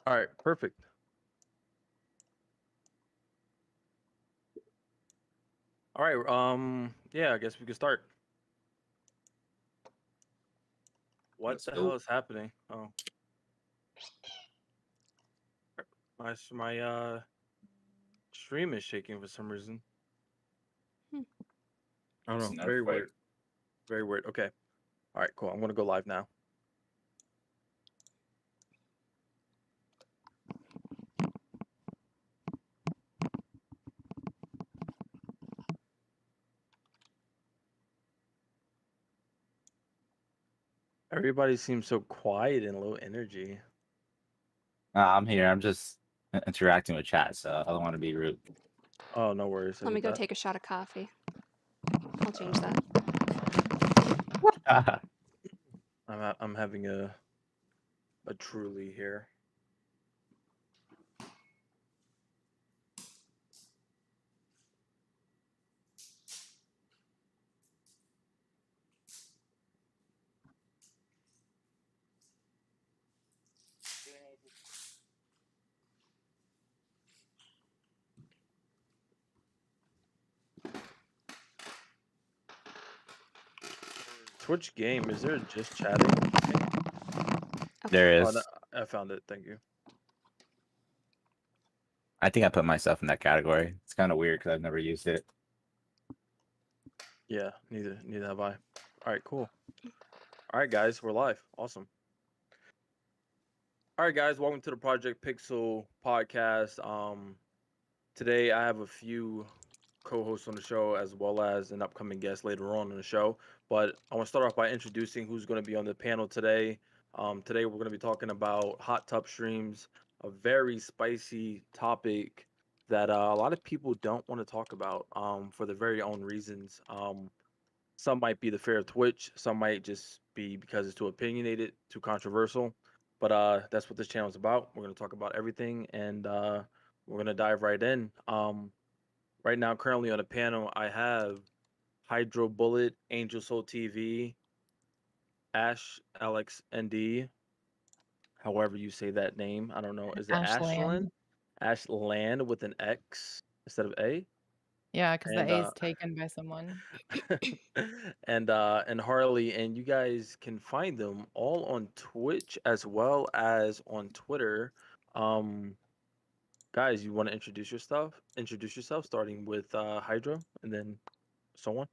All right, perfect. All right, yeah, I guess we can start. What Let's the hell go. is happening? Oh, my stream is shaking for some reason. Hmm. I don't It's know. an Very earthquake. weird. Very weird. Okay. All right, cool. I'm gonna go live now. Everybody seems so quiet and low energy. I'm here. I'm just interacting with chat, so I don't want to be rude. Oh, no worries. I Let me get go that. take a shot of coffee. I'll change that. I'm having a truly here. Twitch game. Is there just chatting? There Oh, no, is. I found it. Thank you. I think I put myself in that category. It's kind of weird because I've never used it. Yeah, neither have I. All right, cool. All right, guys, we're live. Awesome. All right, guys, welcome to the Project Pixel podcast. Today I have a few co-hosts on the show as well as an upcoming guest later on in the show. But I want to start off by introducing who's going to be on the panel today. Today we're going to be talking about hot tub streams, a very spicy topic that a lot of people don't want to talk about for their very own reasons. Some might be the fear of Twitch, some might just be because it's too opinionated, too controversial. But that's what this channel is about. We're going to talk about everything and we're going to dive right in. Right now, currently on the panel, I have Hydro Bullet, Angel Soul TV, Ash Alex ND, however you say that name. I don't know. Is it Ashland? Ashland. Ashland with an X instead of A? Yeah, because the And A is taken by someone. and Harley, and you guys can find them all on Twitch as well as on Twitter. Um, guys, you want to introduce yourself? Introduce yourself, starting with Hydro, and then so on.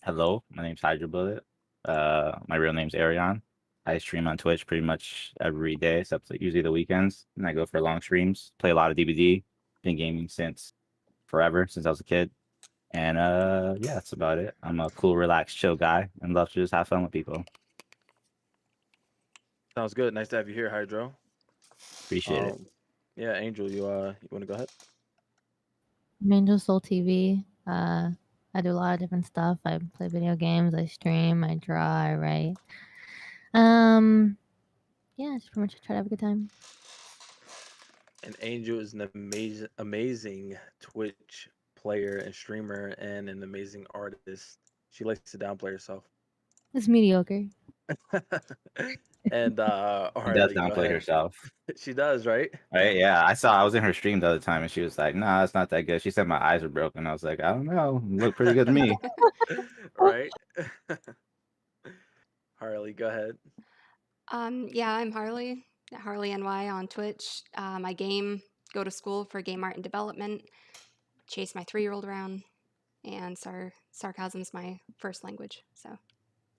Hello, my name's Hydra Bullet. My real name's Arion. I stream on Twitch pretty much every day, except like usually the weekends, and I go for long streams. Play a lot of DBD. Been gaming since forever, since I was a kid. And yeah, that's about it. I'm a cool, relaxed, chill guy, and love to just have fun with people. Sounds good. Nice to have you here, Hydro. Appreciate it. Yeah, Angel, you want to go ahead? Angel Soul TV. I do a lot of different stuff. I play video games. I stream. I draw. I write. Yeah, just pretty much try to have a good time. And Angel is an amazing Twitch player and streamer and an amazing artist. She likes to downplay herself. It's mediocre. And She does Harley, go downplay ahead. herself. She does, right? Right? Yeah, I was in her stream the other time, and she was like, "Nah, it's not that good." She said my eyes are broken. I was like, "I don't know, look pretty good to me." Right? Harley, go ahead. Yeah, I'm Harley, Harley NY on Twitch. I game, go to school for game art and development, chase my 3-year-old around, and sarcasm's my first language. So,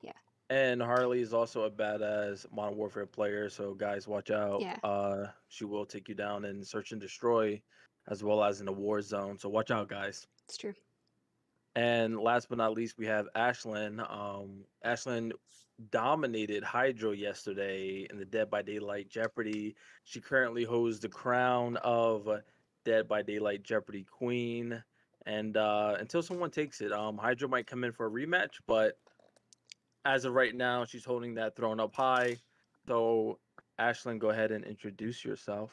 yeah. And Harley is also a badass Modern Warfare player, so guys, watch out. Yeah. She will take you down in Search and Destroy, as well as in the War Zone. So watch out, guys. It's true. And last but not least, we have Ashlyn. Ashlyn dominated Hydro yesterday in the Dead by Daylight Jeopardy. She currently holds the crown of Dead by Daylight Jeopardy Queen. And until someone takes it, Hydro might come in for a rematch, but as of right now, she's holding that throne up high. So, Ashlyn, go ahead and introduce yourself.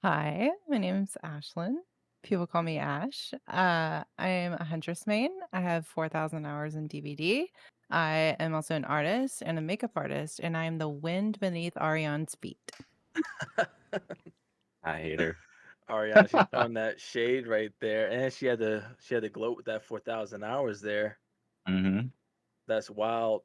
Hi, my name's Ashlyn. People call me Ash. I'm a Huntress main. I have 4,000 hours in DVD. I am also an artist and a makeup artist, and I am the wind beneath Arion's feet. I hate her. Ariana, she's throwing that shade right there, and she had to gloat with that 4,000 hours there. Mm-hmm. That's wild.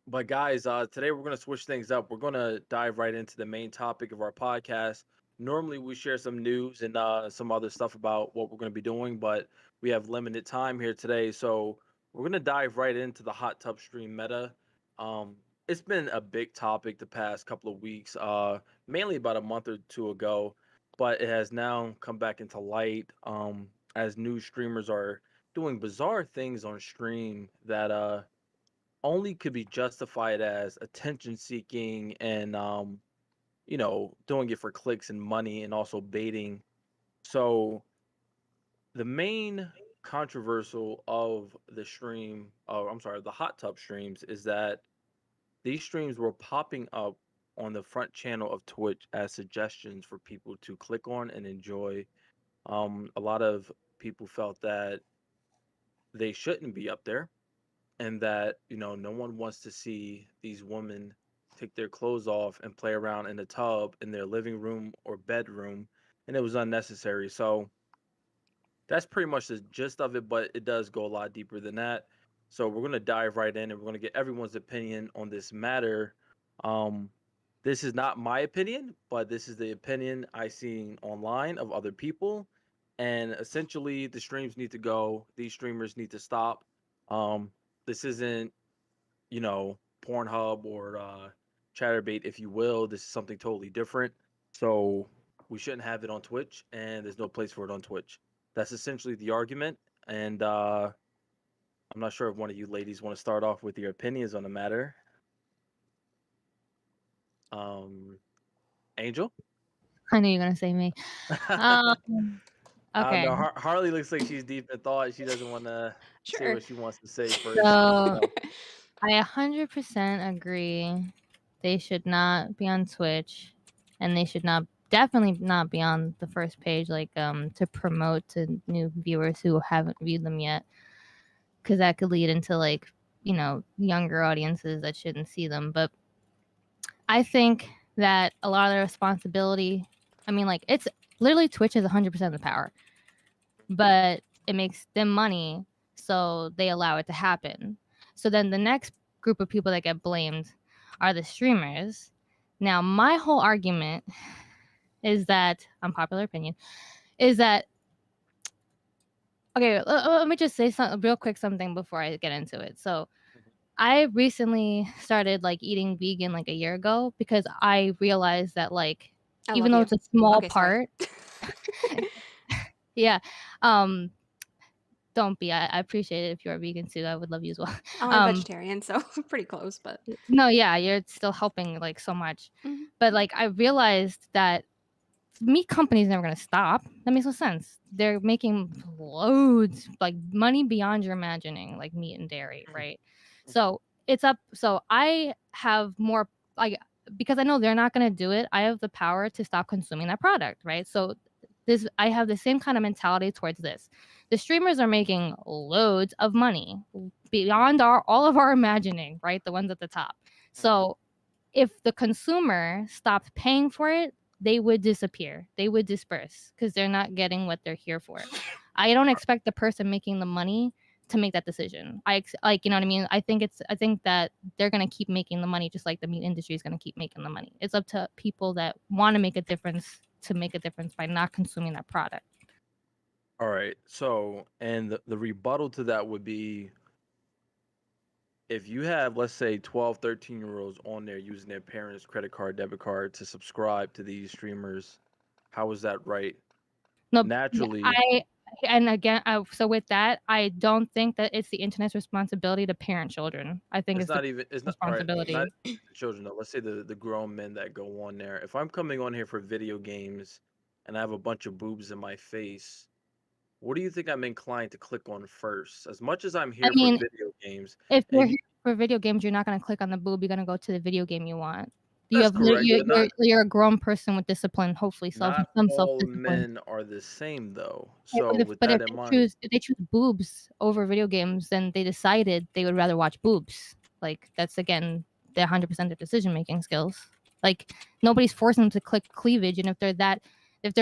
But guys, today we're gonna switch things up. We're gonna dive right into the main topic of our podcast. Normally, we share some news and some other stuff about what we're gonna be doing, but we have limited time here today, so we're gonna dive right into the hot tub stream meta. Um, it's been a big topic the past couple of weeks, mainly about a month or two ago, but it has now come back into light as new streamers are doing bizarre things on stream that only could be justified as attention seeking and doing it for clicks and money and also baiting. So the main controversial of the stream, oh I'm sorry, the hot tub streams is that these streams were popping up on the front channel of Twitch as suggestions for people to click on and enjoy. A lot of people felt that they shouldn't be up there and that no one wants to see these women take their clothes off and play around in the tub in their living room or bedroom, and it was unnecessary. So that's pretty much the gist of it, but it does go a lot deeper than that. So we're going to dive right in and we're going to get everyone's opinion on this matter. um this is not my opinion, but this is the opinion I seen online of other people, and essentially the streams need to go, these streamers need to stop. um this isn't Pornhub or Chatterbait, if you will. This is something totally different. So we shouldn't have it on Twitch, and there's no place for it on Twitch. That's essentially the argument. And I'm not sure if one of you ladies want to start off with your opinions on the matter. Angel? I knew you were gonna say me. Um, I okay, know Harley looks like she's deep in thought. She doesn't want to say Sure. what she wants to say first. so I 100% agree. They should not be on Twitch, and they should definitely not be on the first page, like to promote to new viewers who haven't viewed them yet, because that could lead into like younger audiences that shouldn't see them. But I think that a lot of the responsibility, I mean, like it's literally Twitch is 100% of the power, but it makes them money, so they allow it to happen. So then the next group of people that get blamed are the streamers. Now, my whole argument is that, unpopular opinion, is that, okay, let me just say something real quick, something before I get into it. So I recently started like eating vegan like a year ago because I realized that like I even love though you. it's a small Okay, sorry. part, yeah, don't be. I appreciate it if you're a vegan too. I would love you as well. Oh, I'm vegetarian, so pretty close, but No, yeah, you're still helping like so much. Mhm. But like I realized that meat companies never gonna stop. That makes no sense. They're making loads, like money beyond your imagining, like meat and dairy, right? So it's up. So I have more like because I know they're not gonna do it. I have the power to stop consuming that product, right? So I have the same kind of mentality towards this. The streamers are making loads of money beyond all of our imagining, right? The ones at the top. So if the consumer stopped paying for it, they would disappear. They would disperse because they're not getting what they're here for. I don't expect the person making the money to make that decision. Like, you know what I mean? I think that they're going to keep making the money just like the meat industry is going to keep making the money. It's up to people that want to make a difference to make a difference by not consuming that product. All right. So, and the rebuttal to that would be, if you have, let's say, 12, 13-year-olds on there using their parents' credit card, debit card to subscribe to these streamers, how is that right? No, Naturally, so with that, I don't think that it's the internet's responsibility to parent children. I think it's it's not the even, it's not, all right, responsibility. not the children though. Let's say the grown men that go on there. If I'm coming on here for video games and I have a bunch of boobs in my face, what do you think I'm inclined to click on first? As much as I'm I here for mean, video games, if you're and here for video games, you're not going to click on the boob. You're going to go to the video game you want. You that's have correct, but you're a grown person with discipline, hopefully some not all self-discipline. men are the same though. Yeah, So with but that in mind, if they choose boobs over video games, then they decided they would rather watch boobs. Like that's again, they're 100% their decision making skills. Like nobody's forcing them to click cleavage, and if they're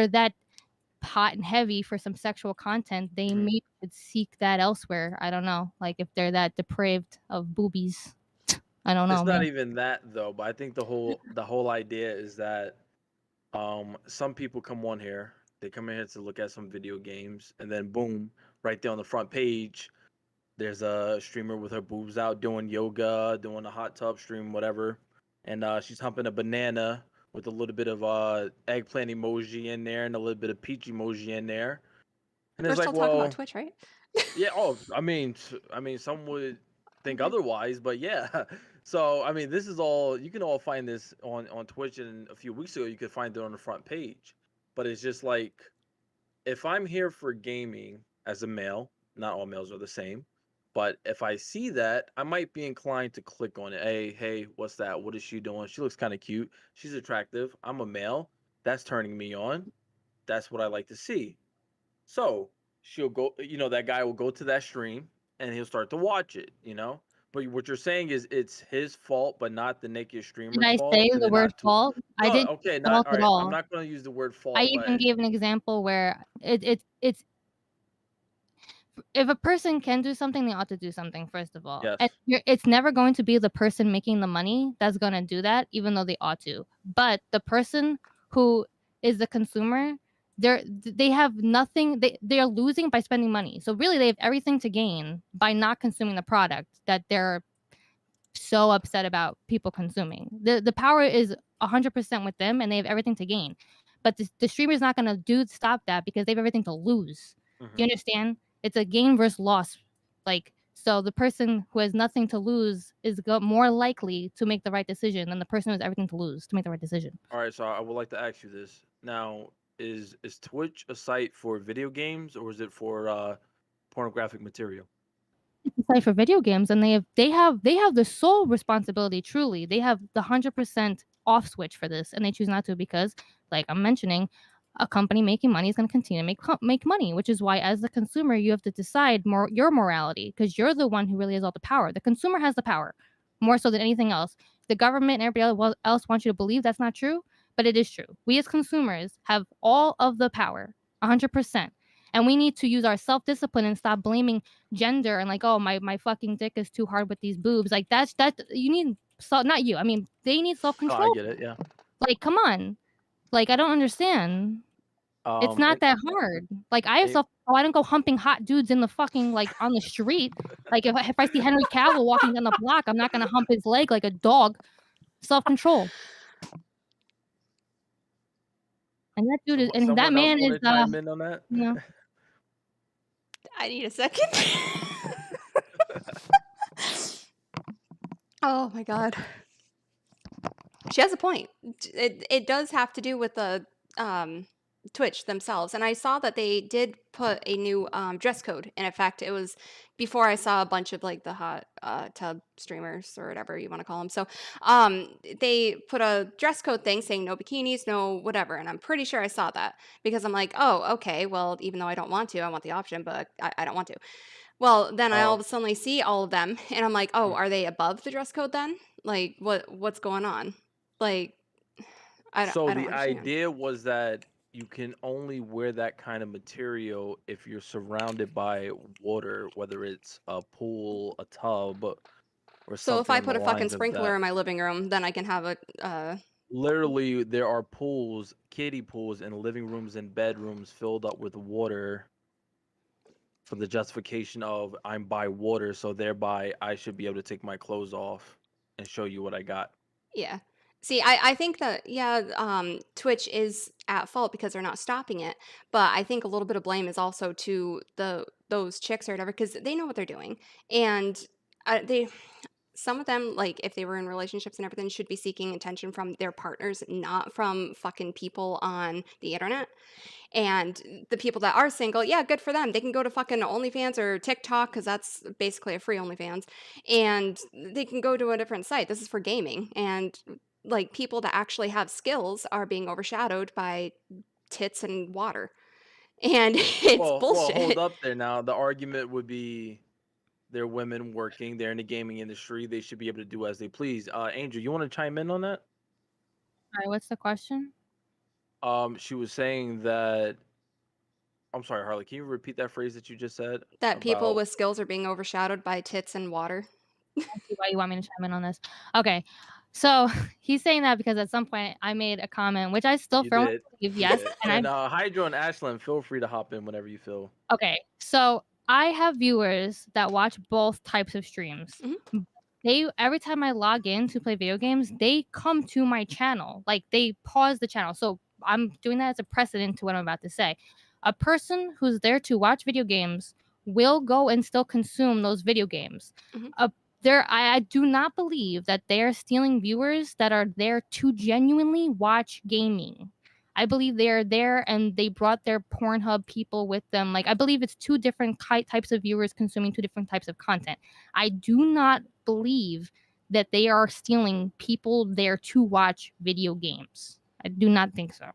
that hot and heavy for some sexual content, they maybe could seek that elsewhere. I don't know. Like if they're that depraved of boobies, I don't know. It's not man. even that though, but I think the whole idea is that some people come on here, they come in here to look at some video games, and then boom, right there on the front page, there's a streamer with her boobs out doing yoga, doing a hot tub stream, whatever, and she's humping a banana with a little bit of eggplant emoji in there and a little bit of peach emoji in there, and We're it's like, still talking well, about Twitch, right? yeah. Oh, I mean, some would think Okay. otherwise, but yeah. So, I mean, this is all you can all find this on Twitch, and a few weeks ago you could find it on the front page. But it's just like if I'm here for gaming as a male, not all males are the same, but if I see that, I might be inclined to click on it. Hey, what's that? What is she doing? She looks kind of cute. She's attractive. I'm a male. That's turning me on. That's what I like to see. So she'll go, that guy will go to that stream and he'll start to watch it, But what you're saying is it's his fault, but not the naked Did streamer's I fault, say and the then word not to. fault? I No, didn't okay, say not fault all at right. I'm all. not going to use the word I fault, even but gave an example where it's if a person can do something, they ought to do something, first of all. yes. And it's never going to be the person making the money that's going to do that, even though they ought to. But the person who is the consumer, they have nothing. They're losing by spending money. So really, they have everything to gain by not consuming the product that they're so upset about people consuming. The power is 100% with them, and they have everything to gain. But the streamer's not going to stop that because they have everything to lose. Do you understand? It's a gain versus loss. Like, so the person who has nothing to lose is more likely to make the right decision than the person who has everything to lose to make the right decision. All right, so I would like to ask you this. Now, is Twitch a site for video games or is it for pornographic material? It's a site for video games, and they have the sole responsibility. Truly, they have the 100% off switch for this, and they choose not to because, like I'm mentioning, a company making money is going to continue to make money, which is why, as the consumer, you have to decide your morality because you're the one who really has all the power. The consumer has the power more so than anything else. The government and everybody else wants you to believe that's not true, but it is true. We as consumers have all of the power, 100%. And we need to use our self-discipline and stop blaming gender and like, oh, my fucking dick is too hard with these boobs. Like that you need not you. I mean, they need Oh, I self-control. get it. Yeah. Like, come on. Like, I don't understand. It's not that hard. Like, I have I don't go humping hot dudes in the fucking like on the street. Like if I see Henry Cavill walking down the block, I'm not gonna hump his leg like a dog. Self-control. And that dude is, and that Someone else man want is to chime in on that? I need a second. Oh my god. She has a point. It does have to do with the Twitch themselves. And I saw that they did put a new dress code in effect. It was before I saw a bunch of like the hot tub streamers or whatever you want to call them. So they put a dress code thing saying no bikinis, no whatever. And I'm pretty sure I saw that because I'm like, oh, okay, well, even though I don't want to, I want the option, but I don't want to. Well, then I all of a sudden see all of them and I'm like, oh, are they above the dress code then? Like what's going on? Like I don't So the understand. idea was that you can only wear that kind of material if you're surrounded by water, whether it's a pool, a tub, or So if something I on the put a fucking lines of sprinkler that. in my living room, then I can have Literally, there are pools, kiddie pools, in living rooms and bedrooms filled up with water for the justification of I'm by water, so thereby I should be able to take my clothes off and show you what I got. yeah. See, I think that Twitch is at fault because they're not stopping it, but I think a little bit of blame is also to those chicks or whatever because they know what they're doing, and they some of them like if they were in relationships and everything should be seeking attention from their partners, not from fucking people on the internet. And the people that are single, yeah, good for them. They can go to fucking OnlyFans or TikTok because that's basically a free OnlyFans, and they can go to a different site. This is for gaming, and like people that actually have skills are being overshadowed by tits and water, and it's Well, hold bullshit. up there now. The argument would be they're women working, they're in the gaming industry, they should be able to do as they please. Angel, you want to chime in on that? Sorry, what's the question? She was saying that. I'm sorry, Harley. Can you repeat that phrase that you just said That people about? with skills are being overshadowed by tits and water. I see why you want me to chime in on this. Okay. So he's saying that because at some point I made a comment, which I still You firmly did. believe, You yes. did. And And Hydro and Ashlyn, feel free to hop in whenever you feel. okay. So I have viewers that watch both types of streams. They every time I log in to play video games, they come to my channel. Like they pause the channel. So I'm doing that as a precedent to what I'm about to say. A person who's there to watch video games will go and still consume those video games. Mhm. I do not believe that they are stealing viewers that are there to genuinely watch gaming. I believe they are there and they brought their Pornhub people with them. Like I believe it's two different types of viewers consuming two different types of content. I do not believe that they are stealing people there to watch video games. I do not think so.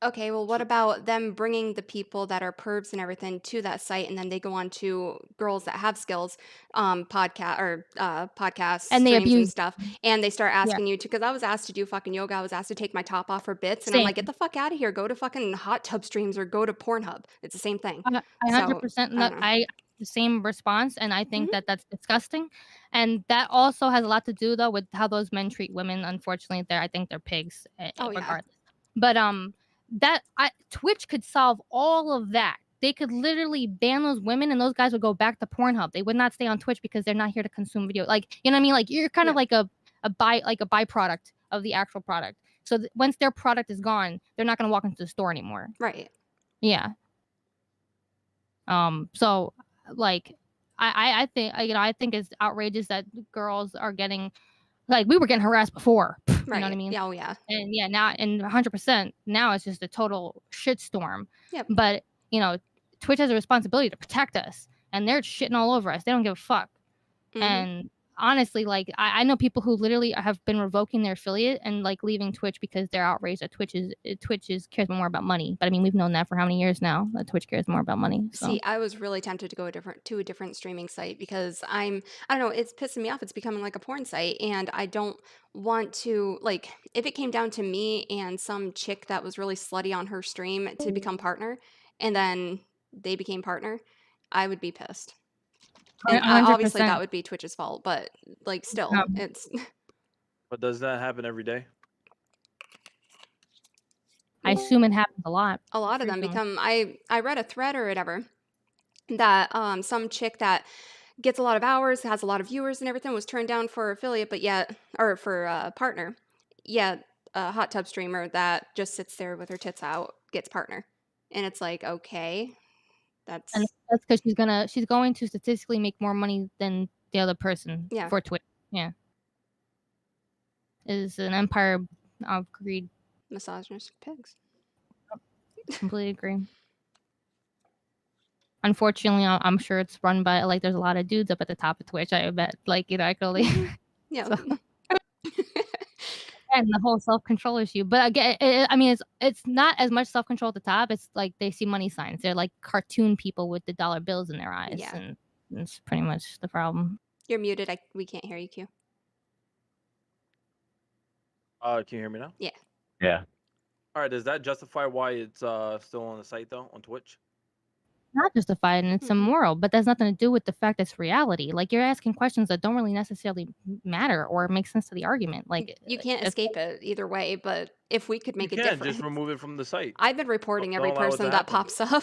Okay, well, what about them bringing the people that are pervs and everything to that site, and then they go on to girls that have skills, podcasts, And they streams and abuse. stuff, and they start Yeah. asking you to, because I was asked to do fucking yoga, I was asked to take my top off for bits, and I'm like, Same. get the fuck out of here, go to fucking hot tub streams or go to Pornhub. It's the same thing. I So, 100% I don't know. I the same response, and I think Mhm. that that's disgusting. And that also has a lot to do though with how those men treat women. Unfortunately, I think they're pigs Oh, yeah. regardless. But Twitch could solve all of that. They could literally ban those women, and those guys would go back to Pornhub. They would not stay on Twitch because they're not here to consume video. Like, you know what I mean? Like you're kind of Yeah. like a byproduct of the actual product. So once their product is gone, they're not going to walk into the store anymore. Right. Yeah. So like I think I think it's outrageous that girls are getting, like, we were getting harassed before. You know what I Right. mean? Yeah, oh, yeah. And yeah, now, and 100% now it's just a total shitstorm. Yep. But you know, Twitch has a responsibility to protect us, and they're shitting all over us. They don't give a fuck. Mhm. And honestly, like I know people who literally have been revoking their affiliate and like leaving Twitch because they're outraged that Twitch cares more about money. But I mean, we've known that for how many years now, that Twitch cares more about money. So See, I was really tempted to go to a different streaming site because I don't know, it's pissing me off. It's becoming like a porn site, and I don't want to, like, if it came down to me and some chick that was really slutty on her stream to become partner, and then they became partner, I would be pissed. And obviously that 100%. would be Twitch's fault, but like still, it's But does that happen every day? I assume it happens a lot. a lot of them Frequently. become. I read a thread or whatever that some chick that gets a lot of hours, has a lot of viewers and everything, was turned down for affiliate, but yet, or for partner. Yet a hot tub streamer that just sits there with her tits out gets partner. And it's like, okay, And that's that's because she's going to statistically make more money than the other person Yeah. for Twitch. Yeah. Is an empire of greed. misogynistic pigs. Completely agree. Unfortunately, I'm sure it's run by, like, there's a lot of dudes up at the top of Twitch. I bet, like, you know, I could only Yeah. So- and the whole self-control issue. But again, I mean, it's not as much self-control at the top. It's like they see money signs. They're like cartoon people with the dollar bills in their eyes, Yeah. and it's pretty much the problem. You're muted. We can't hear you, Q. Can you hear me now? Yeah. All right. Does that justify why it's still on the site though, on Twitch? Not justified, and it's Mhm. immoral, but that's nothing to do with the fact it's reality. Like, you're asking questions that don't really necessarily matter or make sense to the argument. Like, You can't it's- escape it either way, but if we could make You a can difference. just remove it from the site. I've been reporting Don't every allow it to person that happen. pops up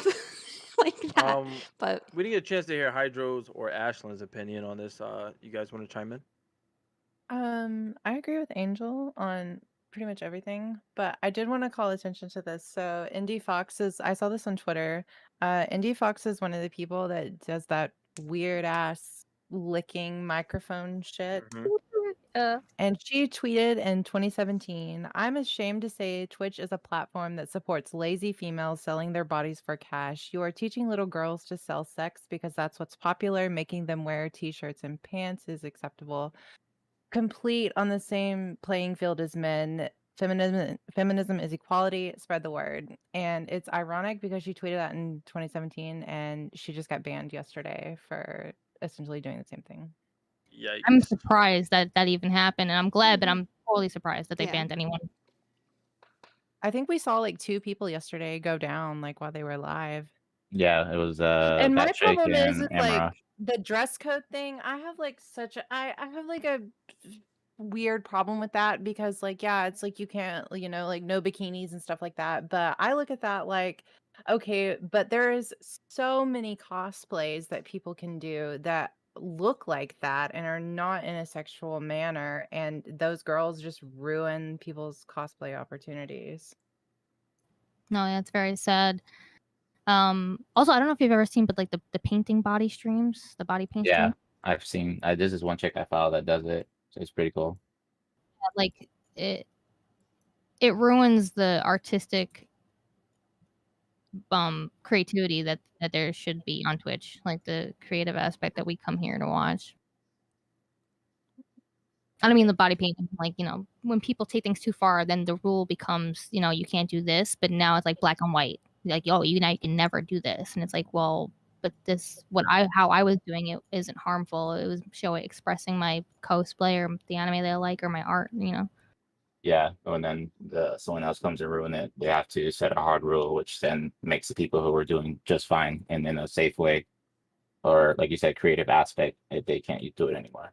like that. But We didn't get a chance to hear Hydro's or Ashlyn's opinion on this. You guys want to chime in? I agree with Angel on pretty much everything, but I did want to call attention to this. So Indie Fox I saw this on Twitter. Indie Fox is one of the people that does that weird ass licking microphone shit. And she tweeted in 2017, "I'm ashamed to say Twitch is a platform that supports lazy females selling their bodies for cash. You are teaching little girls to sell sex because that's what's popular. Making them wear t-shirts and pants is acceptable. Complete on the same playing field as men. Feminism is equality. Spread the word." And it's ironic because she tweeted that in 2017 and she just got banned yesterday for essentially doing the same thing. Yikes. I'm surprised that even happened, and I'm glad, but I'm totally surprised that they Yeah. banned anyone. I think we saw like 2 people yesterday go down like while they were live. Yeah, it was And my that chick problem is and with like Amara. the dress code thing. I have like I have like a weird problem with that because like yeah, it's like you can't, like no bikinis and stuff like that. But I look at that like okay, but there's so many cosplays that people can do that look like that and are not in a sexual manner, and those girls just ruin people's cosplay opportunities. No, that's very sad. Also, I don't know if you've ever seen, but like the painting body streams, the body paint Yeah, stream, I've seen. This is one chick I follow that does it, so it's pretty cool. like it ruins the artistic creativity that there should be on Twitch, like the creative aspect that we come here to watch. I don't mean the body painting, like, when people take things too far, then the rule becomes, you can't do this, but now it's like black and white. Like, now you can never do this. And it's like, well, but how I was doing it isn't harmful. It was expressing my cosplay or the anime that I like or my art, Yeah, and then someone else comes and ruin it. They have to set a hard rule, which then makes the people who are doing just fine and in a safe way, or like you said, creative aspect, they can't do it anymore.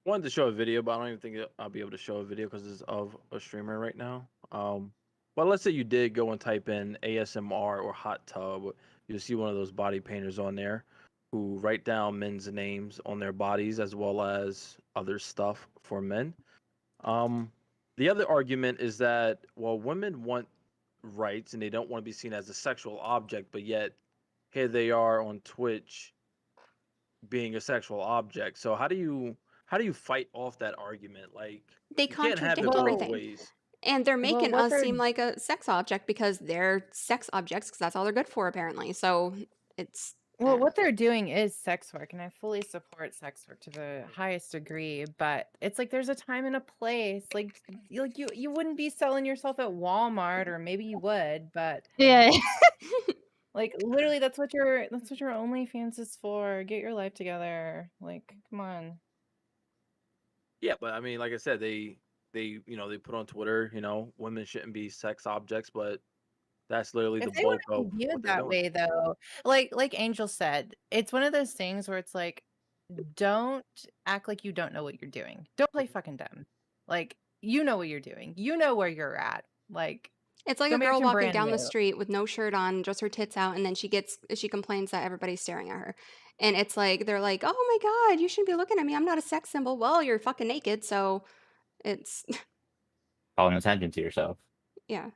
I wanted to show a video, but I don't even think I'll be able to show a video because it's of a streamer right now. But let's say you did go and type in ASMR or hot tub, you'll see one of those body painters on there who write down men's names on their bodies as well as other stuff for men. The other argument is that, well, women want rights and they don't want to be seen as a sexual object, but yet here they are on Twitch being a sexual object. So how do you fight off that argument? Like, They you can't have contradict it both everything. ways. And they're Well, making what us they're seem like a sex object because they're sex objects because that's all they're good for, apparently. So it's Well, what they're doing is sex work, and I fully support sex work to the highest degree. But it's like there's a time and a place. Like you wouldn't be selling yourself at Walmart, or maybe you would, but Yeah. like literally, that's what your OnlyFans is for. Get your life together. Like, come on. Yeah, but I mean, like I said, they they put on Twitter, women shouldn't be sex objects, but that's literally the If they want bulk to of be what viewed they're that doing. way, though, like Angel said, it's one of those things where it's like, don't act like you don't know what you're doing. Don't play fucking dumb. Like, you know what you're doing. You know where you're at. Like, It's like a don't be girl acting walking brand down the new. street with no shirt on, just her tits out, and then she complains that everybody's staring at her. And it's like they're like, "Oh my God, you shouldn't be looking at me. I'm not a sex symbol." Well, you're fucking naked, so it's Calling attention to yourself. yeah.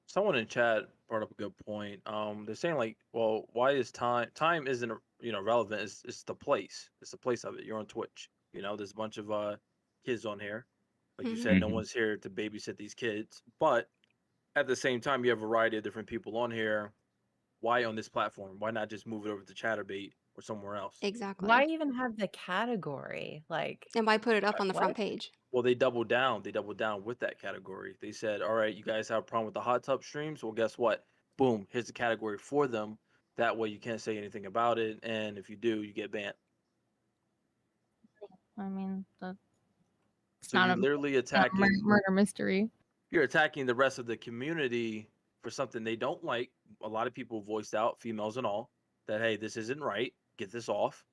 Someone in chat brought up a good point. They're saying like, well, why is time isn't relevant? It's the place. It's the place of it. You're on Twitch. There's a bunch of kids on here. Like you said, no Mhm. one's here to babysit these kids. But at the same time, you have a variety of different people on here. Why on this platform? Why not just move it over to Chatterbait or somewhere else? Exactly. Why even have the category? Like, And why put it up on the what? front page? Well, they doubled down. They doubled down with that category. They said, "All right, you guys have a problem with the hot tub streams. Well, guess what? Boom, here's the category for them. That way, you can't say anything about it, and if you do, you get banned." I mean, it's So not you're a literally not a attacking. murder mystery. You're attacking the rest of the community for something they don't like. A lot of people voiced out, females and all, that hey, this isn't right. Get this off.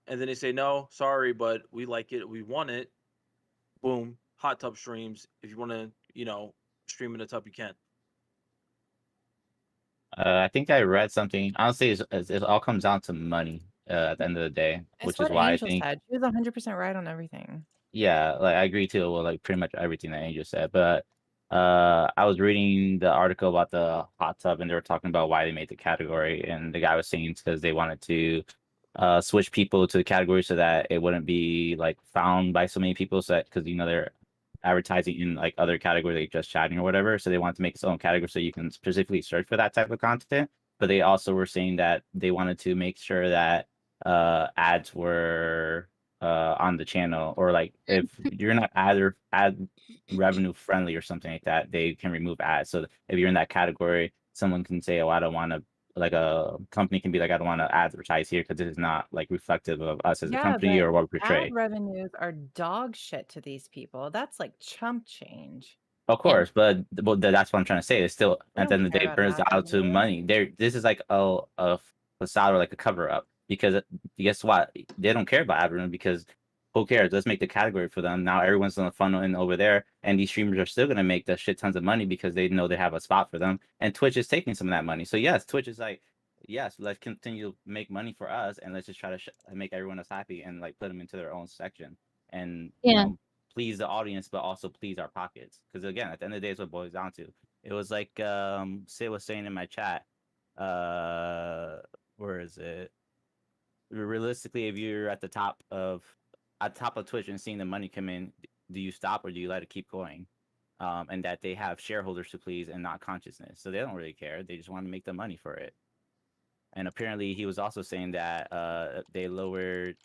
And then they say, "No, sorry, but we like it. We want it." Boom, hot tub streams. If you want to, stream in the tub, you can. I think I read something. Honestly, it all comes down to money at the end of the day, It's which is what why I Angel think, said. She was 100% right on everything. yeah, like I agree too. Well, like pretty much everything that Angel said. But I was reading the article about the hot tub, and they were talking about why they made the category, and the guy was saying it's because they wanted to switch people to the category so that it wouldn't be like found by so many people. So that because they're advertising in like other categories like just chatting or whatever, so they want to make its own category so you can specifically search for that type of content. But they also were saying that they wanted to make sure that ads were on the channel, or like if you're not ad revenue friendly or something like that, they can remove ads. So if you're in that category, someone can say, "Oh, I don't want to a company can be like, I don't want to advertise here because this is not like reflective of us as a Yeah, company but or what we ad portray. revenues are dog shit to these people. That's like chump change. Of Yeah. course, but that's what I'm trying to say. It's still They at the don't end of the care day, it about burns ad out to revenue. money. This is like a facade or like a cover up because guess what? They don't care about ad revenue because who cares? Let's make the category for them. Now everyone's gonna funnel in over there, and these streamers are still gonna make the shit tons of money because they know they have a spot for them. And Twitch is taking some of that money. So yes, Twitch is like, yes, let's continue to make money for us, and let's just try to make everyone else happy and like put them into their own section. And Yeah. please the audience, but also please our pockets. Because again, at the end of the day, it's what it boils down to. It was like Sid was saying in my chat. Where is it? Realistically, if you're at the top of Twitch and seeing the money come in, do you stop or do you let it keep going? And that they have shareholders to please and not consciousness, so they don't really care. They just want to make the money for it. And apparently, he was also saying that they lowered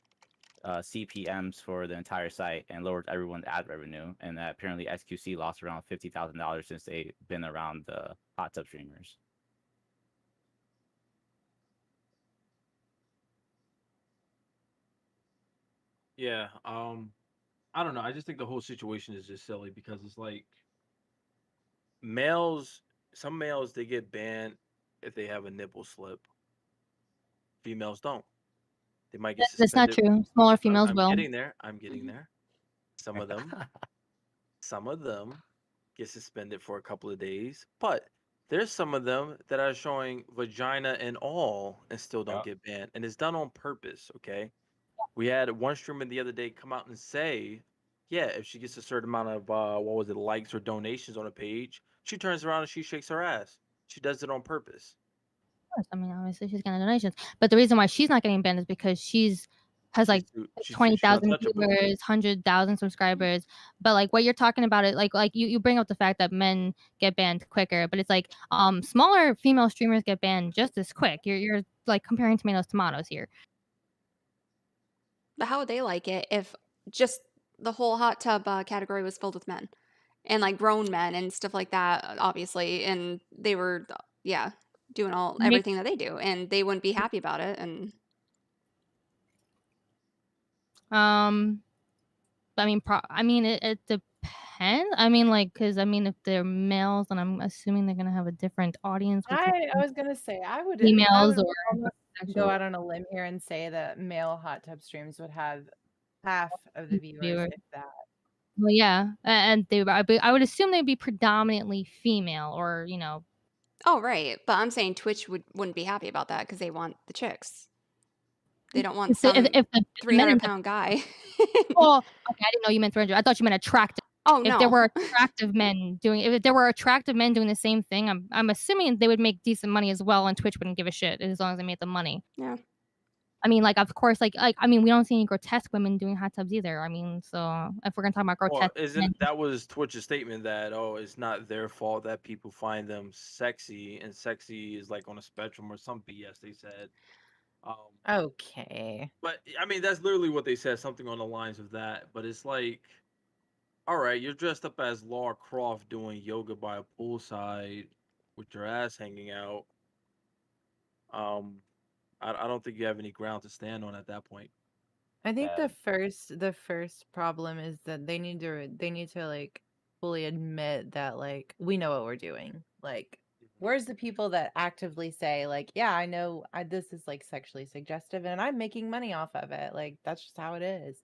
CPMs for the entire site and lowered everyone's ad revenue, and that apparently SQC lost around $50,000 since they've been around the hot tub streamers. Yeah. I don't know. I just think the whole situation is just silly because it's like some males they get banned if they have a nipple slip. Females don't. They might get That's not suspended. true. Smaller I'm females will. getting there. I'm getting there. Some of them get suspended for a couple of days, but there's some of them that are showing vagina and all and still don't get banned, and it's done on purpose. Okay, we had one streamer the other day come out and say, yeah, if she gets a certain amount of likes or donations on a page, she turns around and she shakes her ass. She does it on purpose. Of course. I mean, obviously she's getting donations, but the reason why she's not getting banned is because has like She's 20,000 untouchable. viewers, 100,000 subscribers. But like what you're talking about it, like you bring up the fact that men get banned quicker, but it's like smaller female streamers get banned just as quick. You're like comparing tomatoes here. But how would they like it if just the whole hot tub category was filled with men and like grown men and stuff like that, obviously, and they were, doing everything that they do, and they wouldn't be happy about it. And I mean, it depends. I mean, like, because I mean, if they're males, then I'm assuming they're gonna have a different audience. I was gonna say I would Females or almost go sexual out on a limb here and say that male hot tub streams would have half of the viewers, if that. Well, yeah, and I would assume they'd be predominantly female, or oh right, but I'm saying Twitch wouldn't be happy about that because they want the chicks. They don't want some if the 300-pound guy. Well, okay, I didn't know you meant 300. I thought you meant attractive. Oh no! If there were attractive men doing the same thing, I'm assuming they would make decent money as well, and Twitch wouldn't give a shit as long as they made the money. Yeah. I mean, like, of course, like I mean, we don't see any grotesque women doing hot tubs either. I mean, so if we're gonna talk about grotesque, that was Twitch's statement that it's not their fault that people find them sexy, and sexy is like on a spectrum or some BS they said. Okay. But I mean, that's literally what they said, something on the lines of that. But it's like, all right, you're dressed up as Lara Croft doing yoga by a poolside with your ass hanging out. I don't think you have any ground to stand on at that point. I think the first problem is that they need to like fully admit that like we know what we're doing. Like, where's the people that actively say like, yeah, I know this is like sexually suggestive and I'm making money off of it. Like that's just how it is.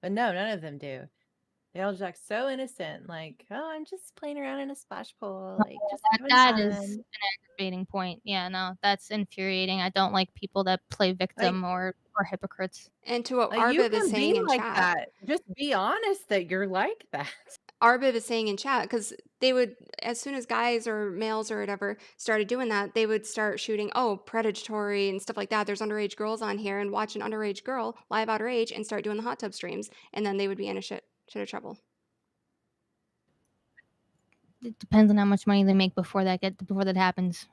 But no, none of them do. They all just act so innocent, like, oh, I'm just playing around in a splash pool, like just having that fun. is an aggravating point. Yeah, no, that's infuriating. I don't like people that play victim or hypocrites. And to what You Arbib is can saying be in like chat, that. Just be honest that you're like that. Arbib is saying in chat, because they would, as soon as guys or males or whatever started doing that, they would start shooting, predatory and stuff like that. There's underage girls on here, and watch an underage girl lie about her age and start doing the hot tub streams, and then they would be in a shit of trouble. It depends on how much money they make before that happens.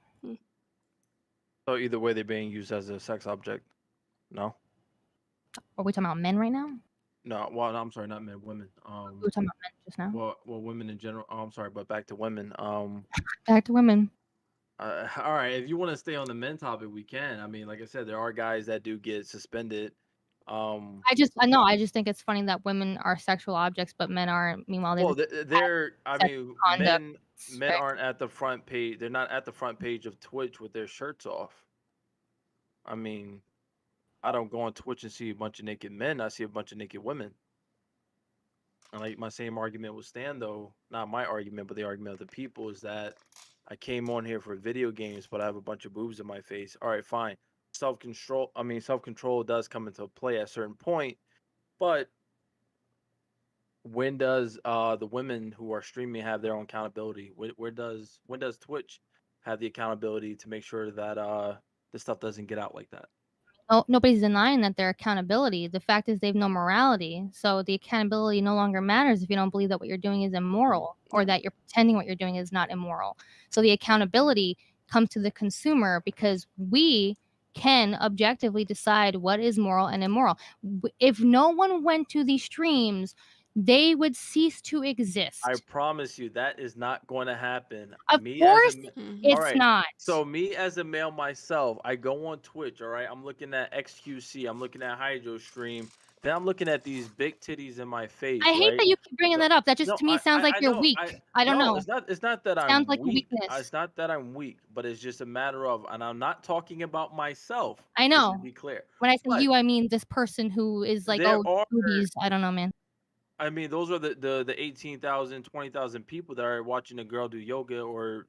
So either way, they're being used as a sex object. No. Are we talking about men right now? No, well, I'm sorry, not men, women. We were talking about men just now. Well, women in general. Oh, I'm sorry, but back to women. Back to women. All right, if you want to stay on the men topic, we can. I mean, like I said, there are guys that do get suspended. I know. I just think it's funny that women are sexual objects, but men aren't. Meanwhile, they Well, just they're. I sexual mean, conduct. men Right? aren't at the front page. They're not at the front page of Twitch with their shirts off. I mean, I don't go on Twitch and see a bunch of naked men. I see a bunch of naked women. And like my same argument will stand, though. Not my argument, but the argument of the people is that I came on here for video games, but I have a bunch of boobs in my face. All right, fine. Self-control. I mean, self-control does come into play at a certain point, but when does the women who are streaming have their own accountability? When does Twitch have the accountability to make sure that this stuff doesn't get out like that? No, nobody's denying that their accountability. The fact is they have no morality. So the accountability no longer matters if you don't believe that what you're doing is immoral or that you're pretending what you're doing is not immoral. So the accountability comes to the consumer because we can objectively decide what is moral and immoral. If no one went to these streams, they would cease to exist. I promise you that is not going to happen. Of Me course, as a Mhm. it's all right. not. So me as a male myself, I go on Twitch. All right, I'm looking at XQC. I'm looking at Hydro Stream. Then I'm looking at these big titties in my face. I hate Right. that you keep bringing So that up. That just no, to me sounds like I you're know. weak. I don't No, know. it's not. It's not that Sounds I'm like a weak. weakness. It's not that I'm weak, but it's just a matter of, and I'm not talking about myself. I Just to know. be clear. When I say But you, I mean this person who is like, there oh, are. boobies. I don't know, man. I mean, those are the 18,000, 20,000 people that are watching a girl do yoga or,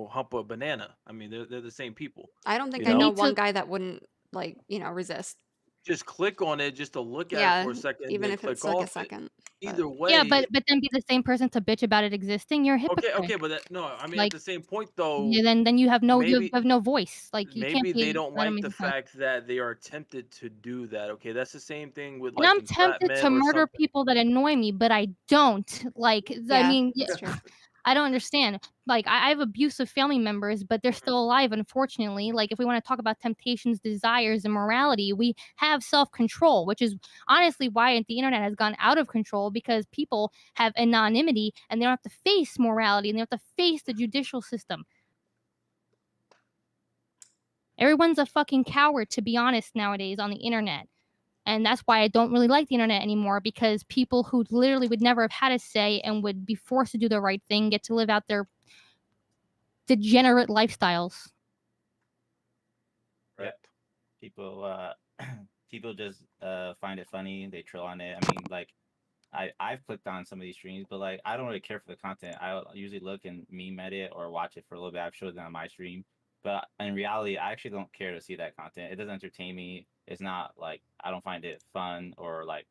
hump a banana. I mean, they're the same people, I don't think you I You know? know need one to. guy that wouldn't resist. Just click on it just to look at it Yeah, for a second and even then if it's click like a off it. second. But Either Yeah, way, but then be the same person to bitch about it existing. You're a hypocrite. okay, but no, I mean, at Like, the same point yeah, though, then you have no maybe voice. Like you can't maybe they be. don't That don't like make the any sense. fact that they are tempted to do that. Okay, that's the same thing with And I'm liking fat tempted men to or murder something. people that annoy me, but I don't. Like, I yeah, mean, that's true. I don't understand. Like, I have abusive family members, but they're still alive, unfortunately. Like, if we want to talk about temptations, desires, and morality, we have self control, which is honestly why the internet has gone out of control because people have anonymity and they don't have to face morality and they don't have to face the judicial system. Everyone's a fucking coward, to be honest, nowadays on the internet. And that's why I don't really like the internet anymore because people who literally would never have had a say and would be forced to do the right thing get to live out their degenerate lifestyles. Yep. People people just find it funny. They troll on it. I mean, like I've clicked on some of these streams, but like I don't really care for the content. I usually look and meme at it or watch it for a little bit. I've showed it on my stream, but in reality, I actually don't care to see that content. It doesn't entertain me. It's not like I don't find it fun or like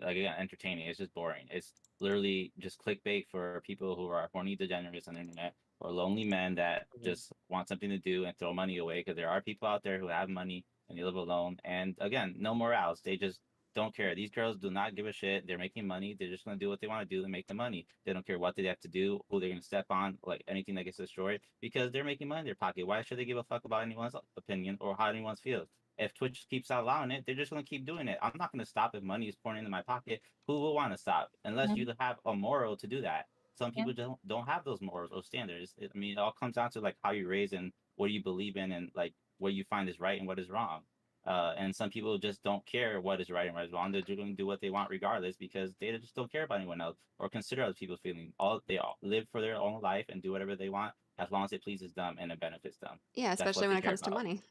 again entertaining. It's just boring. It's literally just clickbait for people who are horny degenerates on the internet or lonely men that just want something to do and throw money away because there are people out there who have money and they live alone. And again, no morals. They just don't care. These girls do not give a shit. They're making money. They're just gonna do what they want to do and make the money. They don't care what they have to do, who they're gonna step on, like anything that gets destroyed, because they're making money in their pocket. Why should they give a fuck about anyone's opinion or how anyone feels? If Twitch keeps allowing it, they're just gonna keep doing it. I'm not gonna stop if money is pouring into my pocket. Who will want to stop? Unless you have a moral to do that. Some people don't have those morals or standards. I mean, it all comes down to like how you raise and what you believe in and like what you find is right and what is wrong. And some people just don't care what is right and what is wrong. They're going to do what they want regardless because they just don't care about anyone else or consider other people's feelings. They all live for their own life and do whatever they want as long as it pleases them and it benefits them. Yeah, That's especially what when they it comes care to about. money.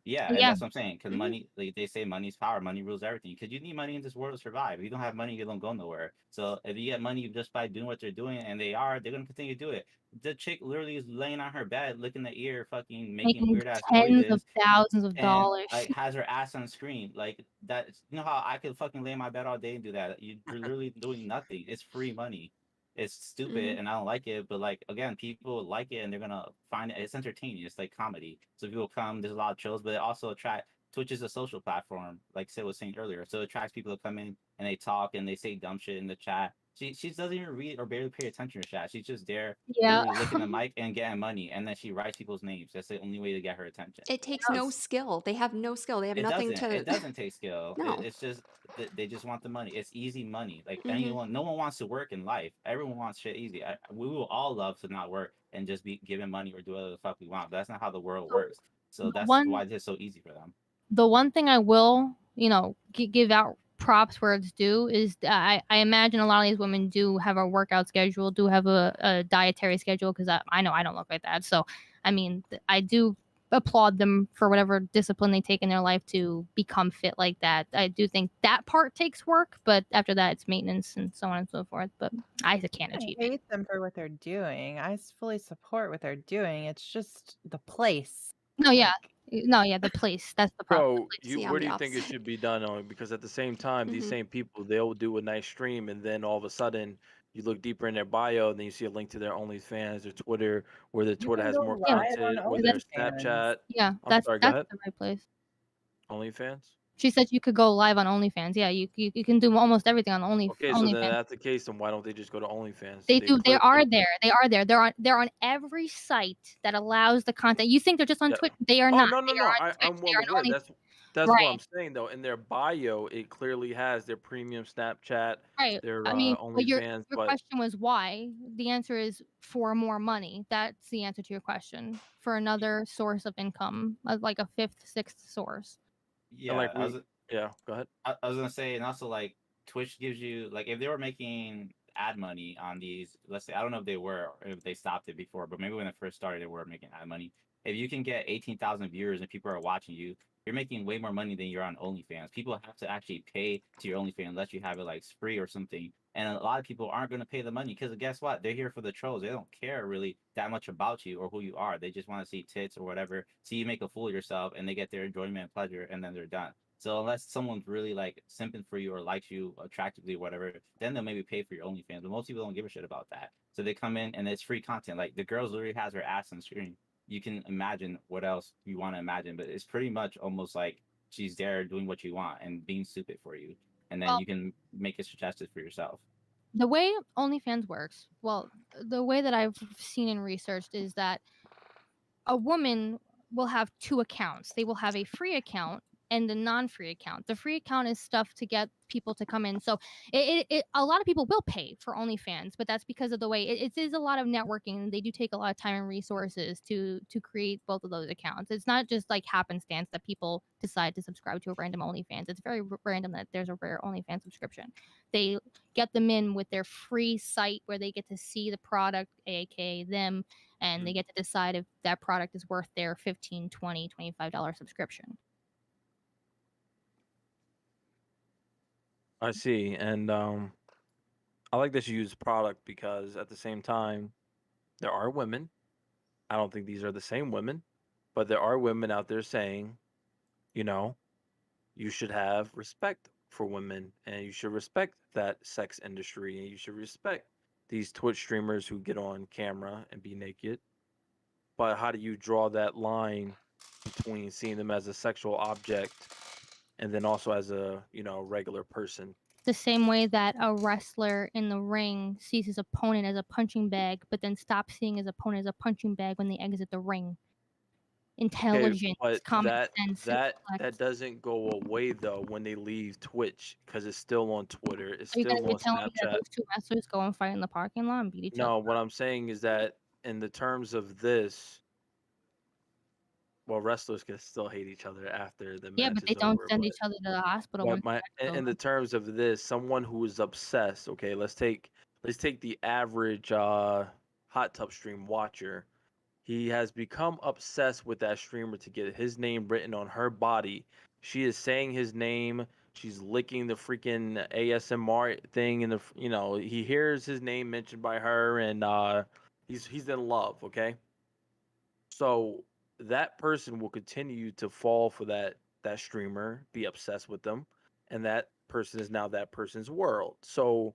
Yeah, and Yeah. that's what I'm saying. Because Mhm. money, like they say, money's power. Money rules everything. Because you need money in this world to survive. If you don't have money, you don't go nowhere. So if you get money just by doing what they're doing, and they're gonna continue to do it. The chick literally is laying on her bed, licking the ear, fucking making weird ass tens of noises, thousands of and dollars. like has her ass on screen. Like that. You know how I could fucking lay in my bed all day and do that. You're literally doing nothing. It's free money. It's stupid and I don't like it, but like again, people like it and they're gonna find it. It's entertaining. It's like comedy. So people come. There's a lot of shows, but it also attract. Twitch is a social platform, like Sid was saying earlier. So it attracts people to come in and they talk and they say dumb shit in the chat. She doesn't even read or barely pay attention to chat. She's just there, Yeah. literally licking the mic and getting money, and then she writes people's names. That's the only way to get her attention. It takes no It's, skill. They have no skill. They have it nothing doesn't. to. It doesn't take skill. No. It's just they just want the money. It's easy money. Like Mhm. anyone, no one wants to work in life. Everyone wants shit easy. We will all love to not work and just be given money or do whatever the fuck we want. But that's not how the world So works. So the that's one why it's so easy for them. the one thing I will, give out props where it's due is I imagine a lot of these women do have a workout schedule, do have a dietary schedule, because I know I don't look like that. So, I mean, I do applaud them for whatever discipline they take in their life to become fit like that. I do think that part takes work, but after that, it's maintenance and so on and so forth. But I can't I achieve it. hate them for what they're doing. I fully support what they're doing. It's just the place. No, yeah. Like, No, yeah, the place. That's the problem. So See, I'm where the do you think it opposite. should be done on? Because at the same time, these Mhm. same people, they'll do a nice stream, and then all of a sudden, you look deeper in their bio, and then you see a link to their OnlyFans, their Twitter, where their you Twitter can has go more Yeah. live on content, or their OnlyFans. Snapchat. Yeah, I'm that's sorry, go ahead. the right place. OnlyFans. She said you could go live on OnlyFans. Yeah, you can do almost everything on Okay, so then OnlyFans. that's the case, then why don't they just go to OnlyFans? They do. They clear. are there. They are there. They're on every site that allows the content. You think they're just on Yeah. Twitch? They are Oh not. no, no, They no. are on I'm Twitch. They well are on aware. Only. That's what I'm Right. saying though. In their bio, it clearly has their premium Snapchat, Right. their I mean, but your OnlyFans, your but question was why. The answer is for more money. That's the answer to your question. For another source of income, like a fifth, sixth source. and Yeah, like yeah, go ahead. I was gonna say, and also like Twitch gives you like if they were making ad money on these, let's say I don't know if they were or if they stopped it before, but maybe when it first started they were making ad money. If you can get 18,000 viewers and people are watching you, you're making way more money than you're on OnlyFans. People have to actually pay to your OnlyFans unless you have it like free or something. And a lot of people aren't going to pay the money because guess what? They're here for the trolls. They don't care really that much about you or who you are. They just want to see tits or whatever, see you make a fool of yourself, and they get their enjoyment and pleasure, and then they're done. So unless someone's really like simping for you or likes you attractively or whatever, then they'll maybe pay for your OnlyFans. But most people don't give a shit about that. So they come in and it's free content. Like the girls literally has her ass on screen. You can imagine what else you want to imagine, but it's pretty much almost like she's there doing what you want and being stupid for you. And then Well, you can make it suggested for yourself. the way OnlyFans works, well, the way that I've seen and researched is that a woman will have two accounts. They will have a free account and a non-free account. The free account is stuff to get people to come in. So a lot of people will pay for OnlyFans, but that's because of the way it is a lot of networking. They do take a lot of time and resources to create both of those accounts. It's not just like happenstance that people decide to subscribe to a random OnlyFans. It's very random that there's a rare OnlyFans subscription. They get them in with their free site where they get to see the product, aka them, and they get to decide if that product is worth their $15, $20, $25 subscription. I see, and I like that you use product because at the same time, there are women. I don't think these are the same women, but there are women out there saying, you know, you should have respect for women and you should respect that sex industry and you should respect these Twitch streamers who get on camera and be naked. But how do you draw that line between seeing them as a sexual object and then also as a, regular person? The same way that a wrestler in the ring sees his opponent as a punching bag, but then stops seeing his opponent as a punching bag when they exit the ring. Okay, Intelligence, but common that sense, that intellect. that doesn't go away though when they leave Twitch because it's still on Twitter, it's Are you still going to on tell me that Snapchat. those two wrestlers go and fight in the parking lot and beat each other No, up? what I'm saying is that in the terms of this, well, wrestlers can still hate each other after the Yeah, match but they is don't over. send each other to the hospital when But the match is in over. the terms of this, someone who is obsessed. Okay, let's take the average hot tub stream watcher. He has become obsessed with that streamer to get his name written on her body. She is saying his name. She's licking the freaking ASMR thing, and he hears his name mentioned by her, and he's in love. Okay, so that person will continue to fall for that streamer, be obsessed with them, and that person is now that person's world. So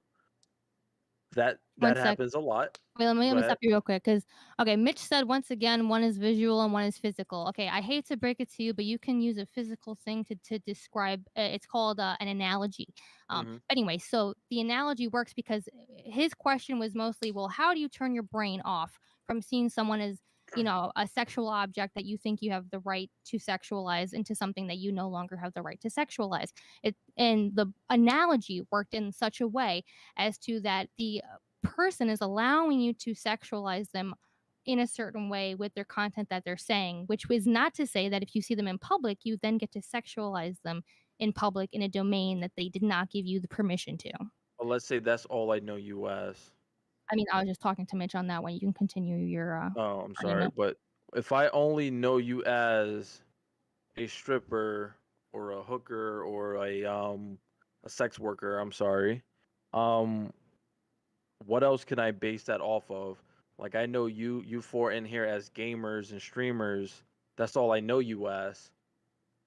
That One that sec. happens a lot. Wait, let Go me ahead. stop you real quick because okay, Mitch said once again, one is visual and one is physical. Okay, I hate to break it to you, but you can use a physical thing to describe. It's called an analogy. hmm Anyway, so the analogy works because his question was mostly, well, how do you turn your brain off from seeing someone as a sexual object that you think you have the right to sexualize into something that you no longer have the right to sexualize? And the analogy worked in such a way as to that the person is allowing you to sexualize them in a certain way with their content that they're saying, which was not to say that if you see them in public, you then get to sexualize them in public in a domain that they did not give you the permission to. Well, let's say that's all I know you as. I mean, I was just talking to Mitch on that one. You can continue your Oh, I'm sorry, argument. but if I only know you as a stripper or a hooker or a sex worker, I'm sorry. Um, what else can I base that off of? Like I know you four in here as gamers and streamers. That's all I know you as.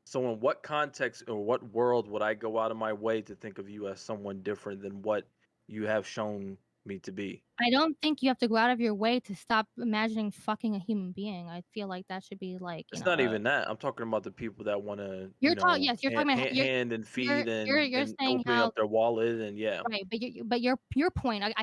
So in what context or what world would I go out of my way to think of you as someone different than what you have shown me to be? I don't think you have to go out of your way to stop imagining fucking a human being. I feel like that should be like, It's not even that. I'm talking about the people that want to, yes, you're talking about hand and feet you're and saying opening how up their wallet and yeah. right, but your point, I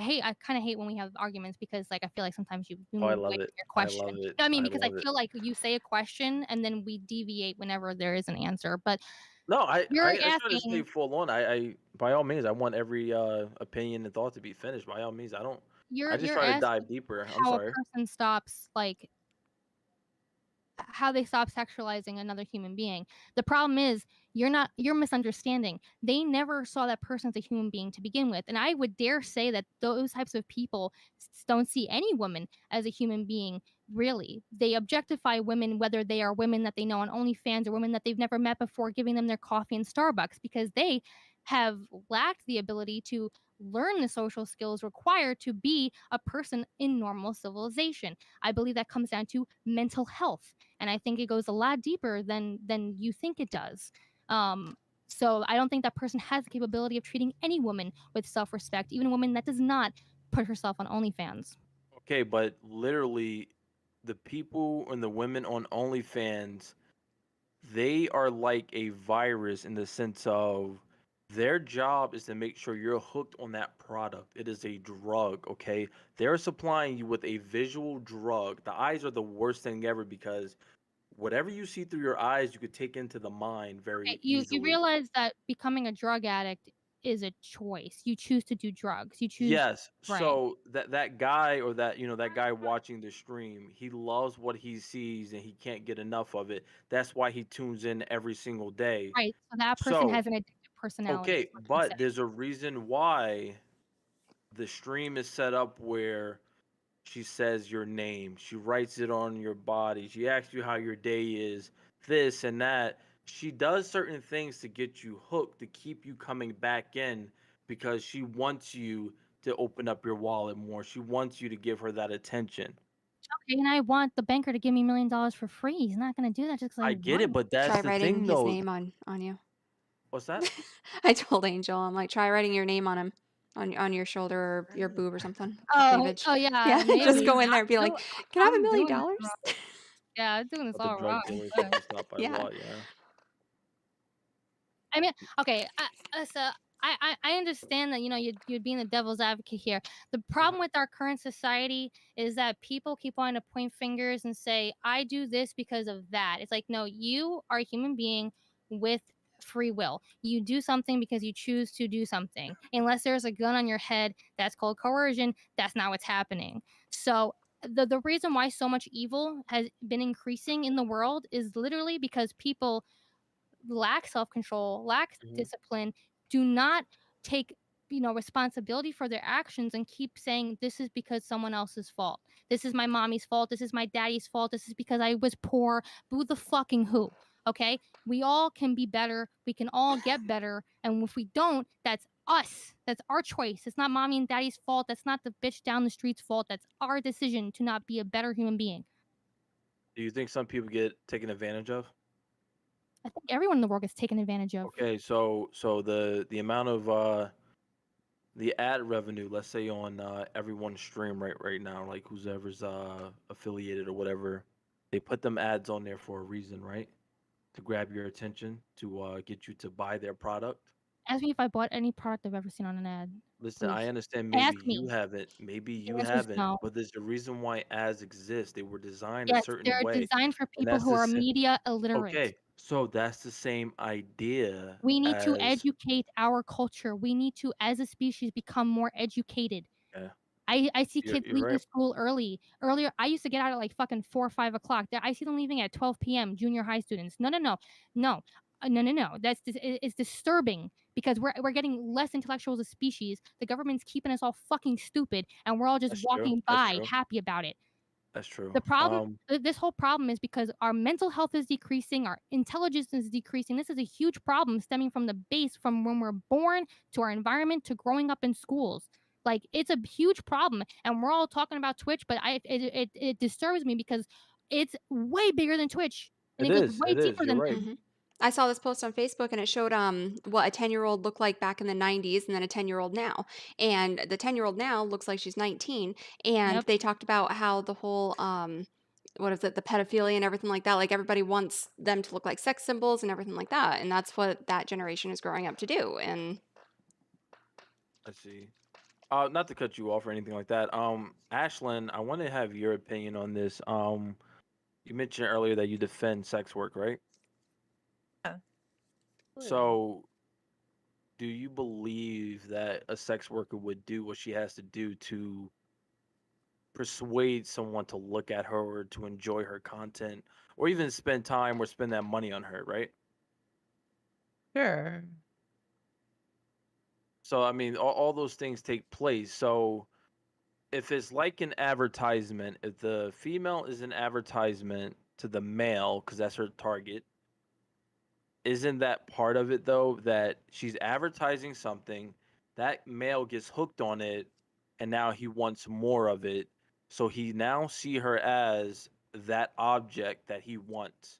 kind of hate when we have arguments because like I feel like sometimes you Oh, I move away love from it. your I question. love it. I mean, I because I love it. feel like you say a question and then we deviate whenever there is an answer. But No, I you're I, I try to stay asking, full on. I by all means I want every opinion and thought to be finished. By all means, I don't. I just you're try to asking dive deeper. I'm how a sorry. person stops like how they stop sexualizing another human being. The problem is you're misunderstanding. They never saw that person as a human being to begin with. And I would dare say that those types of people don't see any woman as a human being really. They objectify women whether they are women that they know on OnlyFans or women that they've never met before giving them their coffee in Starbucks because they have lacked the ability to learn the social skills required to be a person in normal civilization. I believe that comes down to mental health, and I think it goes a lot deeper than you think it does. So I don't think that person has the capability of treating any woman with self-respect, even a woman that does not put herself on OnlyFans. Okay, but literally, the people and the women on OnlyFans, they are like a virus in the sense of their job is to make sure you're hooked on that product. It is a drug, okay? They're supplying you with a visual drug. The eyes are the worst thing ever because whatever you see through your eyes, you could take into the mind Okay, very you easily. realize that becoming a drug addict is a choice. You choose to do drugs. You choose Yes. right. So that guy or that guy watching the stream, he loves what he sees and he can't get enough of it. That's why he tunes in every single day. Right. So that person So, has an addictive personality, is okay, what I'm but saying. there's a reason why the stream is set up where she says your name. She writes it on your body. She asks you how your day is, this and that. She does certain things to get you hooked, to keep you coming back in because she wants you to open up your wallet more. She wants you to give her that attention. Okay, and I want the banker to give me $1 million for free. He's not going to do that just because I I get it, want. but that's Try the writing thing his though. name on you. What's that? I told Angel, I'm like, try writing your name on him, on your shoulder or your boob or something. Oh, Cleavage. oh yeah, Yeah, just maybe. go in there and be like, can I have $1 I'm million? doing this wrong. Yeah, I'm doing this But the all drug wrong. dealer should But, be stopped by Yeah. law, yeah. I mean, okay, so I understand that you'd being the devil's advocate here. The problem with our current society is that people keep wanting to point fingers and say, "I do this because of that." It's like, no, you are a human being with free will. You do something because you choose to do something. Unless there's a gun on your head, that's called coercion. That's not what's happening. So the reason why so much evil has been increasing in the world is literally because people lack self-control, lack Mhm. discipline, do not take responsibility for their actions and keep saying this is because someone else's fault. This is my mommy's fault. This is my daddy's fault. This is because I was poor. Boo the fucking who. Okay? We all can be better. We can all get better. And if we don't, that's us. That's our choice. It's not mommy and daddy's fault. That's not the bitch down the street's fault. That's our decision to not be a better human being. Do you think some people get taken advantage of? I think everyone in the world gets taken advantage of. Okay, so the amount of the ad revenue, let's say on everyone's stream right now, like whoever's affiliated or whatever, they put them ads on there for a reason, right? To grab your attention, to get you to buy their product. Ask me if I bought any product I've ever seen on an ad. Listen, I Please. understand Ask maybe you me. haven't, maybe The you answer is haven't, no. but there's a reason why ads exist. They were designed a Yes, certain they're way, designed for and people that's who the are same. media illiterate. Okay, so that's the same idea We need to as educate our culture. We need to, as a species, become more educated. yeah, I see you're kids you're leaving right. school early. Earlier, I used to get out at like fucking 4 or 5 o'clock. I see them leaving at 12 p.m. Junior high students. No. No. No. It's disturbing because we're getting less intellectual as a species. The government's keeping us all fucking stupid, and we're all just That's true. walking That's by true. happy about it. That's true. The problem, this whole problem is because our mental health is decreasing, our intelligence is decreasing. This is a huge problem stemming from the base, from when we're born to our environment to growing up in schools. Like it's a huge problem, and we're all talking about Twitch, but it disturbs me because it's way bigger than Twitch, and It it goes is. way It is. deeper You're than. right. Mhm. I saw this post on Facebook and it showed what a 10-year-old looked like back in the 90s and then a 10-year-old now. And the 10-year-old now looks like she's 19 and Yep. they talked about how the whole what is it, the pedophilia and everything like that, like everybody wants them to look like sex symbols and everything like that. And that's what that generation is growing up to do. And I see. Not to cut you off or anything like that. Ashlyn, I want to have your opinion on this. You mentioned earlier that you defend sex work, right? Yeah. Absolutely. So, do you believe that a sex worker would do what she has to do to persuade someone to look at her or to enjoy her content or even spend time or spend that money on her, right? Sure. So, I mean, all those things take place. So, if it's like an advertisement, if the female is an advertisement to the male, because that's her target, isn't that part of it though? That she's advertising something, that male gets hooked on it, and now he wants more of it. So he now see her as that object that he wants.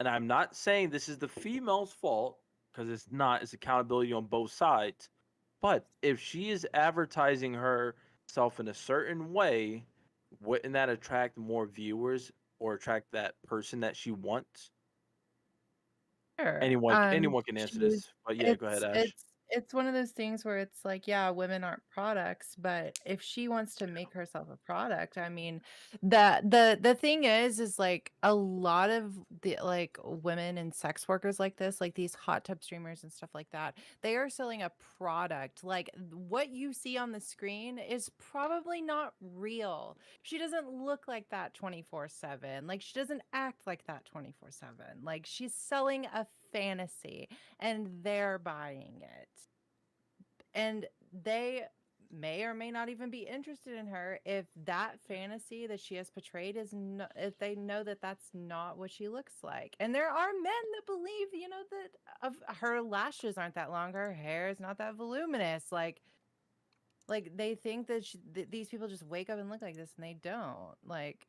And I'm not saying this is the female's fault, because it's not, it's accountability on both sides. But if she is advertising herself in a certain way, wouldn't that attract more viewers or attract that person that she wants? Sure. Anyone can answer She's this, but yeah, go ahead, Ash. it's one of those things where it's like, yeah, women aren't products, but if she wants to make herself a product, I mean, the thing is like a lot of the like women and sex workers like this, like these hot tub streamers and stuff like that, they are selling a product. Like what you see on the screen is probably not real. She doesn't look like that 24/7. Like she doesn't act like that 24/7. Like she's selling a fantasy and they're buying it. And they may or may not even be interested in her if that fantasy that she has portrayed is not, if they know that that's not what she looks like. And there are men that believe, that of her lashes aren't that long, her hair is not that voluminous. Like they think that these people just wake up and look like this, and they don't. Like,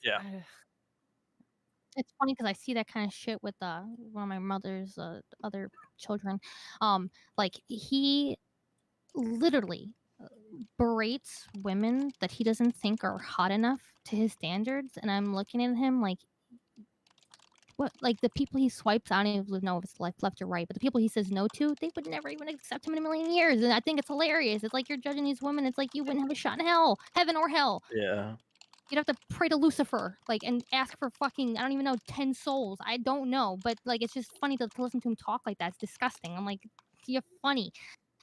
Yeah. It's funny because I see that kind of shit with one of my mother's other children. Like he literally berates women that he doesn't think are hot enough to his standards, and I'm looking at him like, what? Like the people he swipes, I don't even know if it's left or right, but the people he says no to, they would never even accept him in a million years, and I think it's hilarious. It's like you're judging these women. It's like you wouldn't have a shot in hell, heaven or hell. Yeah. You'd have to pray to Lucifer, like, and ask for fucking, I don't even know, 10 souls. I don't know, but like, it's just funny to listen to him talk like that. It's disgusting. I'm like, you're funny.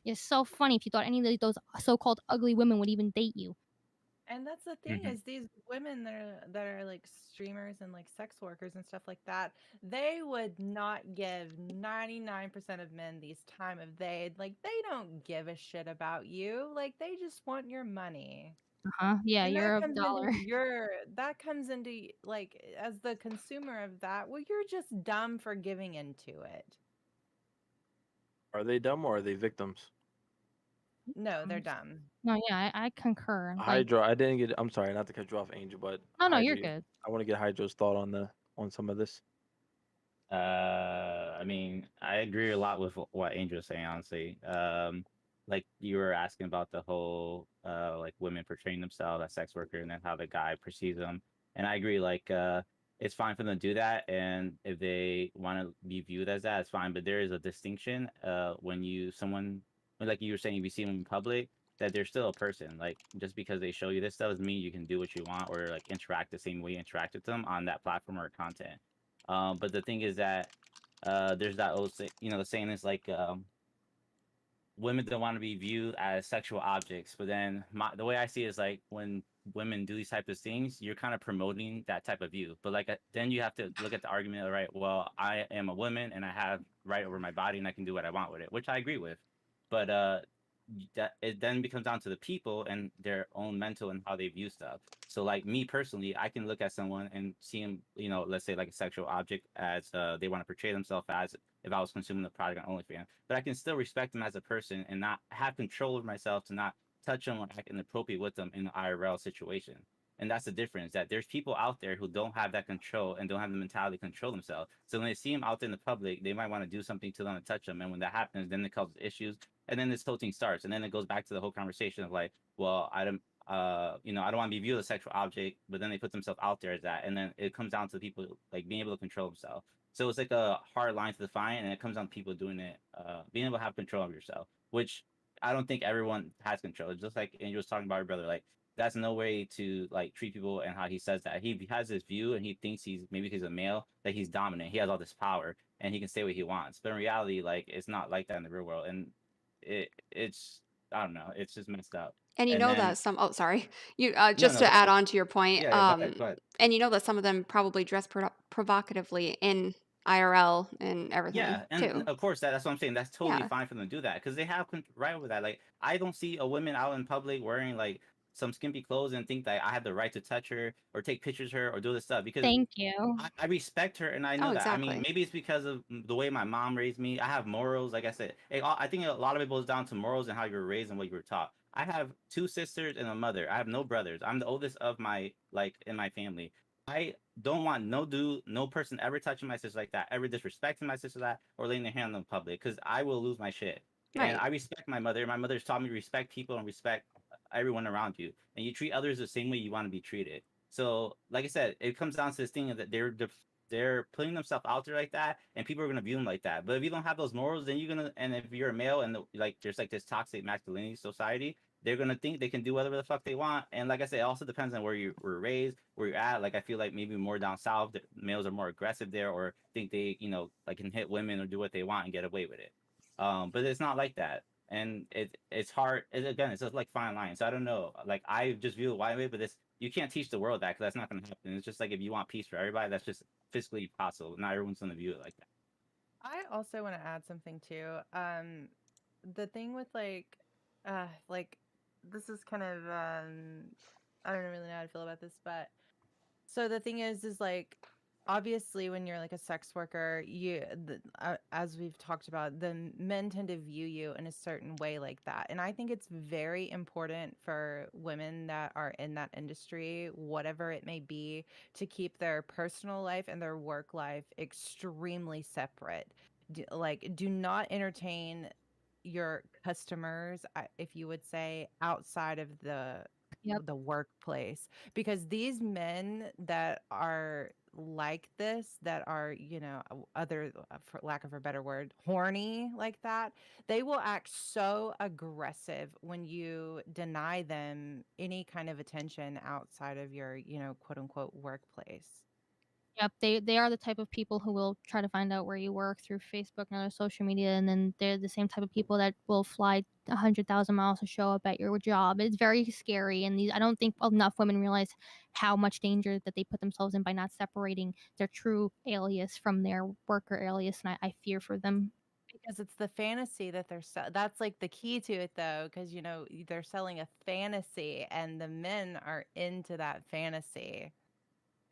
You're so funny if you thought any of those so-called ugly women would even date you. And that's the thing Mhm. is these women that are like streamers and like sex workers and stuff like that, they would not give 99% of men these time of day. Like they don't give a shit about you. Like they just want your money. Yeah, And you're a dollar. that comes into like as the consumer of that, well, you're just dumb for giving into it. Are they dumb or are they victims? No, they're dumb. No, yeah, I concur. Like, Hydro, I didn't get. I'm sorry, not to cut you off, Angel, but no, you're Hydro, good. I want to get Hydro's thought on some of this. I mean, I agree a lot with what Angel was saying, honestly. like you were asking about the whole like women portraying themselves as sex worker and then how the guy perceives them. And I agree, like it's fine for them to do that, and if they want to be viewed as that, it's fine. But there is a distinction when like you were saying, if you see them in public, that they're still a person. Like just because they show you this stuff doesn't mean you can do what you want or like interact the same way you interact with them on that platform or content. But the thing is that there's that old the saying is like women don't want to be viewed as sexual objects. But then the way I see it is like when women do these types of things, you're kind of promoting that type of view. But like then you have to look at the argument, all right, well, I am a woman and I have right over my body and I can do what I want with it, which I agree with. But that it then becomes down to the people and their own mental and how they view stuff. So like me personally, I can look at someone and see him, let's say like a sexual object as they want to portray themselves as if I was consuming the product on OnlyFans. But I can still respect them as a person and not have control over myself to not touch them or act inappropriate with them in an IRL situation. And that's the difference, that there's people out there who don't have that control and don't have the mentality to control themselves. So when they see them out there in the public, they might want to do something to them and touch them. And when that happens, then it causes issues. And then this whole thing starts. And then it goes back to the whole conversation of like, well, I don't want to be viewed as a sexual object, but then they put themselves out there as that. And then it comes down to people like being able to control themselves. So it's like a hard line to define, and it comes down to people doing it, being able to have control of yourself, which I don't think everyone has control. It's just like Andrew was talking about your brother, like that's no way to like treat people and how he says that. He has this view and he thinks maybe he's a male, that he's dominant. He has all this power and he can say what he wants. But in reality, like it's not like that in the real world. And it's I don't know, it's just messed up. And you And know then that sorry. You no, just no, to add on to your point, yeah, go ahead, go ahead. and you know that some of them probably dress provocatively in IRL and everything Yeah, and too. of course that's what I'm saying. That's totally Yeah. fine for them to do that because they have right over that. Like I don't see a woman out in public wearing like some skimpy clothes and think that I have the right to touch her or take pictures of her or do this stuff because Thank you. I respect her and I know Oh, that. I mean, exactly. maybe it's because of the way my mom raised me. I have morals, like I said. I think a lot of it boils down to morals and how you were raised and what you were taught. I have 2 sisters and a mother. I have no brothers. I'm the oldest of in my family. I don't want no person ever touching my sister like that, ever disrespecting my sister like that, or laying their hand on them in public, because I will lose my shit. And Right. I respect my mother. My mother's taught me to respect people and respect everyone around you. And you treat others the same way you want to be treated. So, like I said, it comes down to this thing that they're putting themselves out there like that, and people are gonna view them like that. But if you don't have those morals, then and if you're a male and there's like this toxic masculinity society, they're gonna think they can do whatever the fuck they want. And like I said, it also depends on where you were raised, where you're at. Like I feel like maybe more down south, the males are more aggressive there, or think they like can hit women or do what they want and get away with it. But it's not like that, and it's hard. Again, it's just like fine line. So I don't know. Like I just view it one way, but you can't teach the world that because that's not gonna happen. It's just like if you want peace for everybody, that's just physically possible. Not everyone's gonna view it like that. I also want to add something too. The thing with like this is kind of I don't really know how to feel about this, but so the thing is like obviously when you're like a sex worker, as we've talked about, the men tend to view you in a certain way like that, and I think it's very important for women that are in that industry, whatever it may be, to keep their personal life and their work life extremely separate. Do not entertain your customers, if you would say, outside of Yep. the workplace, because these men that are like this, that are other, for lack of a better word, horny like that, they will act so aggressive when you deny them any kind of attention outside of your quote unquote workplace. Yep, they are the type of people who will try to find out where you work through Facebook and other social media, and then they're the same type of people that will fly 100,000 miles to show up at your job. It's very scary, and I don't think enough women realize how much danger that they put themselves in by not separating their true alias from their worker alias, and I fear for them. Because it's the fantasy that that's like the key to it though, because they're selling a fantasy and the men are into that fantasy.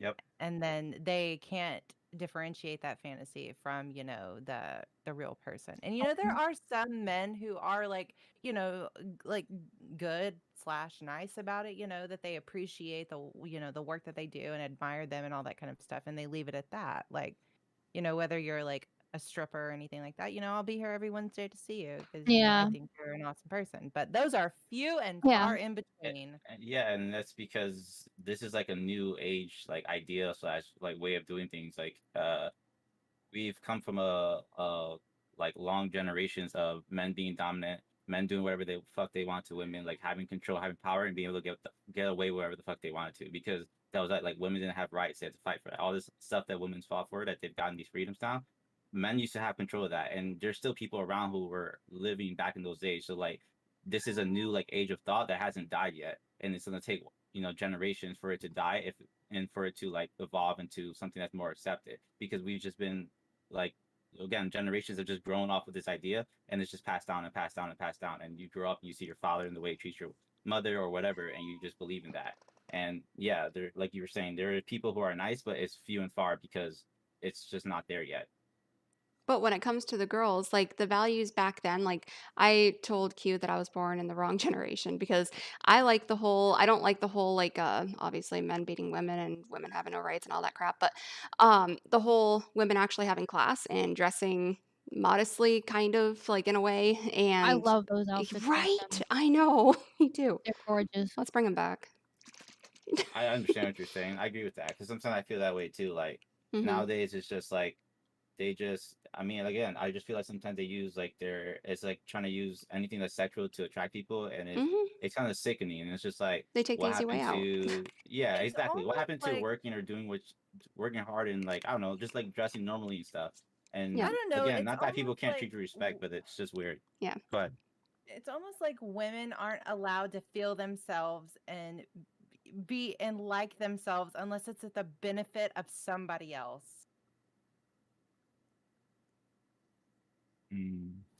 Yep. And then they can't differentiate that fantasy from the real person. And there are some men who are like like good / nice about it, that they appreciate the work that they do and admire them and all that kind of stuff, and they leave it at that. Like whether you're like a stripper or anything like that. I'll be here every Wednesday to see you because I Yeah. think you're an awesome person. But those are few and Yeah. far in between. Yeah, and that's because this is like a new age like idea slash like way of doing things. Like we've come from a like long generations of men being dominant, men doing whatever the fuck they want to women, like having control, having power, and being able to get away wherever the fuck they wanted to. Because that was like women didn't have rights; they had to fight for it. All this stuff that women fought for, that they've gotten these freedoms now. Men used to have control of that, and there's still people around who were living back in those days. So like, this is a new like age of thought that hasn't died yet, and it's gonna take generations for it to die and for it to like evolve into something that's more accepted, because we've just been like, again, generations have just grown off of this idea, and it's just passed down and passed down and passed down, and you grow up and you see your father and the way he treats your mother or whatever, and you just believe in that. And yeah, there, like you were saying, there are people who are nice, but it's few and far because it's just not there yet. But when it comes to the girls, like the values back then, like I told Q that I was born in the wrong generation because I don't like the whole like obviously men beating women and women having no rights and all that crap, but the whole women actually having class and dressing modestly kind of like in a way. I And love those outfits back right, then. I know. Me too. They're gorgeous. Let's bring them back. I understand what you're saying. I agree with that, because sometimes I feel that way too. Like Mhm. nowadays, it's just like they just. I mean, again, I just feel like sometimes they use like it's like trying to use anything that's sexual to attract people, and Mhm. it's kind of sickening. And it's just like, They take the what easy way happened out. to yeah, It's exactly. What almost happened to like working or doing working hard and like I don't know, just like dressing normally and stuff. I And Yeah. don't know. again, It's not that people almost can't treat like you respect, but it's just weird. Yeah. But it's almost like women aren't allowed to feel themselves and be and like themselves unless it's at the benefit of somebody else.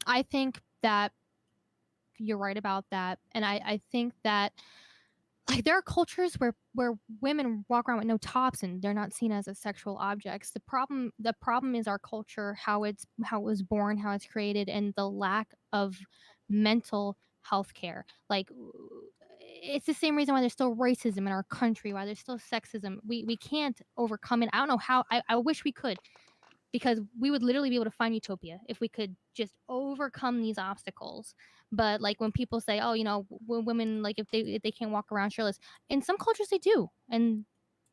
I think that you're right about that, and I think that like there are cultures where women walk around with no tops and they're not seen as a sexual objects. The problem is our culture, how it was born, how it's created, and the lack of mental health care. Like it's the same reason why there's still racism in our country, why there's still sexism. We can't overcome it. I don't know how. I wish we could, because we would literally be able to find utopia if we could just overcome these obstacles. But like when people say, oh, women, like if they can't walk around shirtless, in some cultures they do, and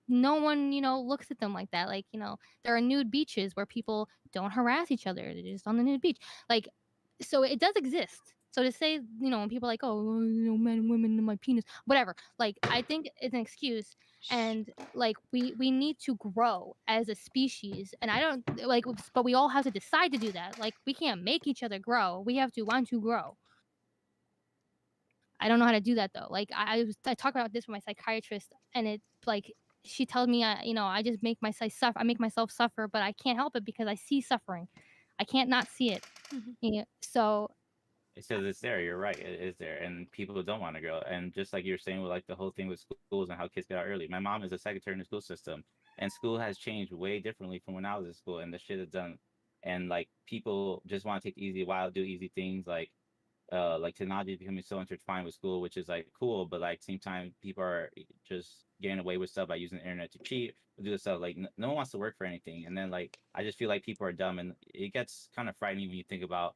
no one looks at them like that. Like there are nude beaches where people don't harass each other, they're just on the nude beach. Like, so it does exist. So to say, when people are like, oh, men and women and my penis, whatever, like I think it's an excuse. And like we need to grow as a species, and I don't like, but we all have to decide to do that. Like we can't make each other grow, we have to want to grow. I don't know how to do that though. Like I talk about this with my psychiatrist, and it's like she tells me, I just make myself suffer, but I can't help it because I see suffering. I can't not see it. Mhm. Yeah. So it's because it's there. You're right. It is there, and people don't want to grow. And just like you were saying with like the whole thing with schools and how kids get out early. My mom is a secretary in the school system, and school has changed way differently from when I was in school. And the shit is done, and like people just want to take the easy while, do easy things. Like technology is becoming so intertwined with school, which is like cool, but like same time people are just getting away with stuff by using the internet to cheat, do this stuff. Like no one wants to work for anything, and then like I just feel like people are dumb, and it gets kind of frightening when you think about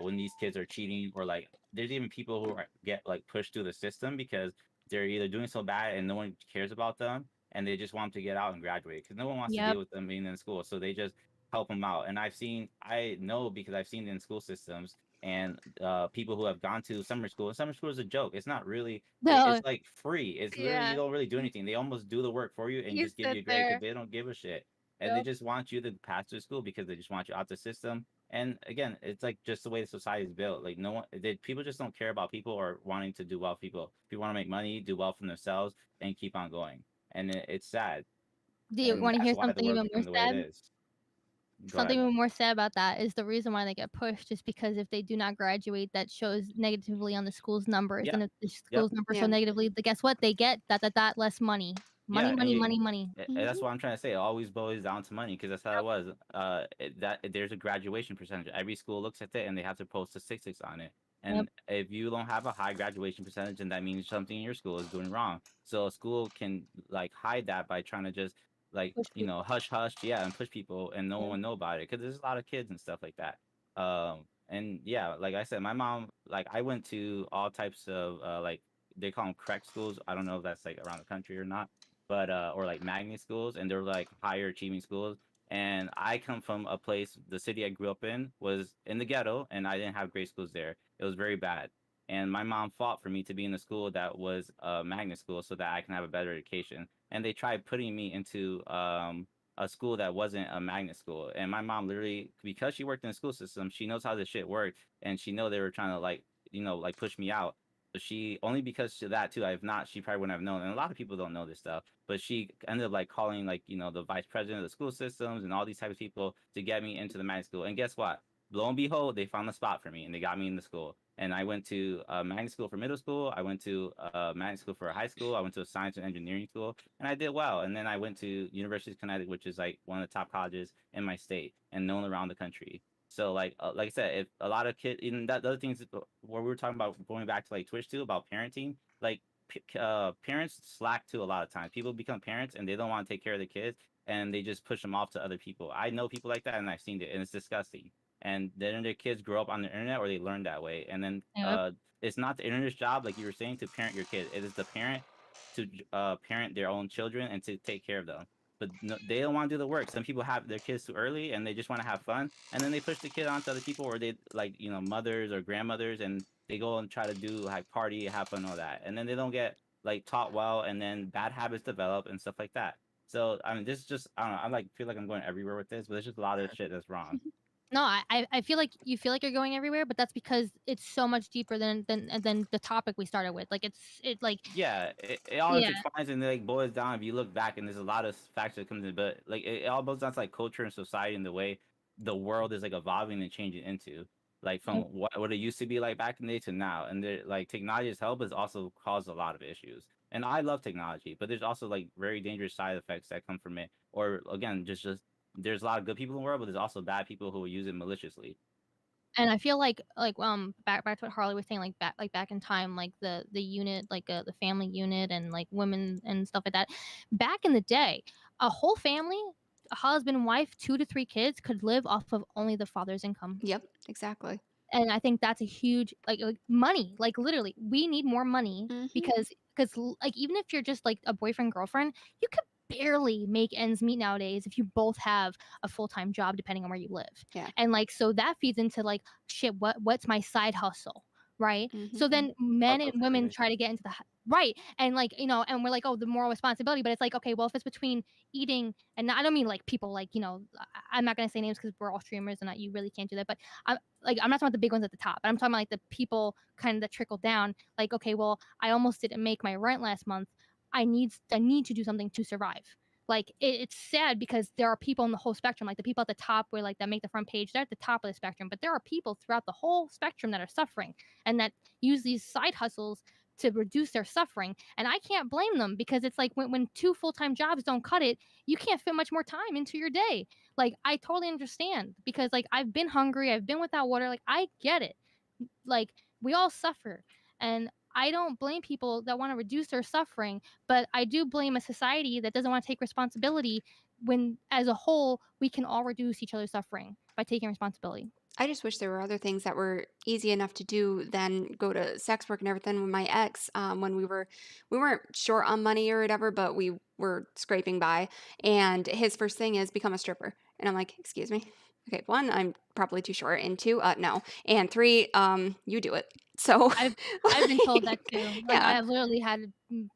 when these kids are cheating, or like there's even people who get like pushed through the system because they're either doing so bad and no one cares about them, and they just want them to get out and graduate because no one wants to yep. deal with them being in school, so they just help them out. And I know because I've seen it in school systems, and people who have gone to summer school. And summer school is a joke. It's not really. No, It's like free. It's literally you yeah. don't really do anything. They almost do the work for you and You just give sit you a grade because there. they don't give a shit. And they Yep. just want you to pass through school because they just want you out the system. And again, it's like just the way the society is built. Like no one, people just don't care about people or wanting to do well for people. People want to make money, do well for themselves, and keep on going. And it's sad. Do you And want to that's hear why the something world even more become the way it sad? is. Go Something ahead. even more sad about that is the reason why they get pushed is because if they do not graduate, that shows negatively on the school's numbers. Yep. And if the Yep. school's numbers show Yeah. negatively, guess what? They get that less money. Yeah, Money, and money, money, money. that's what I'm trying to say. It always boils down to money because that's how it was. There's a graduation percentage. Every school looks at it and they have to post a 6 on it. Yep. And if you don't have a high graduation percentage, then that means something in your school is doing wrong. So a school can like hide that by trying to just like Push you know, hush hush, yeah, and push people, and no Yeah. one would know about it because there's a lot of kids and stuff like that. And yeah, like I said, my mom, like I went to all types of like they call them CREC schools. I don't know if that's like around the country or not, but or like magnet schools, and they're like higher achieving schools. And I come from a place, the city I grew up in was in the ghetto, and I didn't have great schools there. It was very bad. And my mom fought for me to be in a school that was a magnet school so that I can have a better education. And they tried putting me into a school that wasn't a magnet school. And my mom literally, because she worked in the school system, she knows how this shit worked, and she know they were trying to like, you know, like push me out. But she only because of that too, I've not. She probably wouldn't have known, and a lot of people don't know this stuff. But she ended up like calling like you know the vice president of the school systems and all these types of people to get me into the magnet school. And guess what? Lo and behold, they found a spot for me and they got me in the school. And I went to magnet school for middle school. I went to magnet school for high school. I went to a science and engineering school, and I did well. And then I went to University of Connecticut, which is like one of the top colleges in my state and known around the country. So like I said, if a lot of kids, even that the other things where we were talking about going back to like Twitch too about parenting, like parents slack too a lot of times. People become parents and they don't want to take care of the kids and they just push them off to other people. I know people like that and I've seen it and it's disgusting. And then their kids grow up on the internet or they learn that way. And then Yep. it's not the internet's job, like you were saying, to parent your kid. It is the parent to parent their own children and to take care of them. But no, they don't want to do the work. Some people have their kids too early and they just want to have fun, and then they push the kid onto other people, or they like you know mothers or grandmothers, and they go and try to do like party, have fun, all that, and then they don't get like taught well, and then bad habits develop and stuff like that. So I mean, this is just I don't know. I like feel like I'm going everywhere with this, but there's just a lot of shit that's wrong. No, I feel like you feel like you're going everywhere, but that's because it's so much deeper than the topic we started with. Like it like Yeah, it all yeah. intertwines and like boils down. If you look back, and there's a lot of factors that comes in, but like it all boils down to like culture and society and the way the world is like evolving and changing into. Like from what it used to be like back in the day to now, and like technology has helped, but it's also caused a lot of issues. And I love technology, but there's also like very dangerous side effects that come from it. Or again, just there's a lot of good people in the world, but there's also bad people who will use it maliciously. And I feel like back to what Harley was saying, like back in time, like the unit, like the family unit and like women and stuff like that. Back in the day, a whole family, a husband and wife, 2 to 3 kids could live off of only the father's income. Yep, exactly. And I think that's a huge like money, like literally we need more money Mhm. because like even if you're just like a boyfriend girlfriend, you could barely make ends meet nowadays if you both have a full-time job depending on where you live. Yeah. And like so that feeds into like shit, what's my side hustle, right? So Mhm. then men and women Autonomy. try to get into the right, and like you know, and we're like, oh, the moral responsibility, but it's like, okay, well, if it's between eating and I don't mean like people like you know, I'm not gonna say names because we're all streamers and you really can't do that, but I'm not talking about the big ones at the top, but I'm talking about like the people kind of that trickle down. Like, okay, well, I almost didn't make my rent last month. I need to do something to survive. Like it's sad because there are people in the whole spectrum, like the people at the top where like that make the front page, they're at the top of the spectrum, but there are people throughout the whole spectrum that are suffering and that use these side hustles to reduce their suffering. And I can't blame them because it's like when 2 full-time jobs don't cut it, you can't fit much more time into your day. Like I totally understand because like I've been hungry, I've been without water, like I get it. Like we all suffer. And I don't blame people that want to reduce their suffering, but I do blame a society that doesn't want to take responsibility when as a whole we can all reduce each other's suffering by taking responsibility. I just wish there were other things that were easy enough to do than go to sex work and everything. With my ex, when we weren't short on money or whatever, but we were scraping by. And his first thing is become a stripper, and I'm like, excuse me. Okay, 1, I'm probably too short, and 2, no, and 3, you do it. So I've been told that too. Like yeah, I've literally had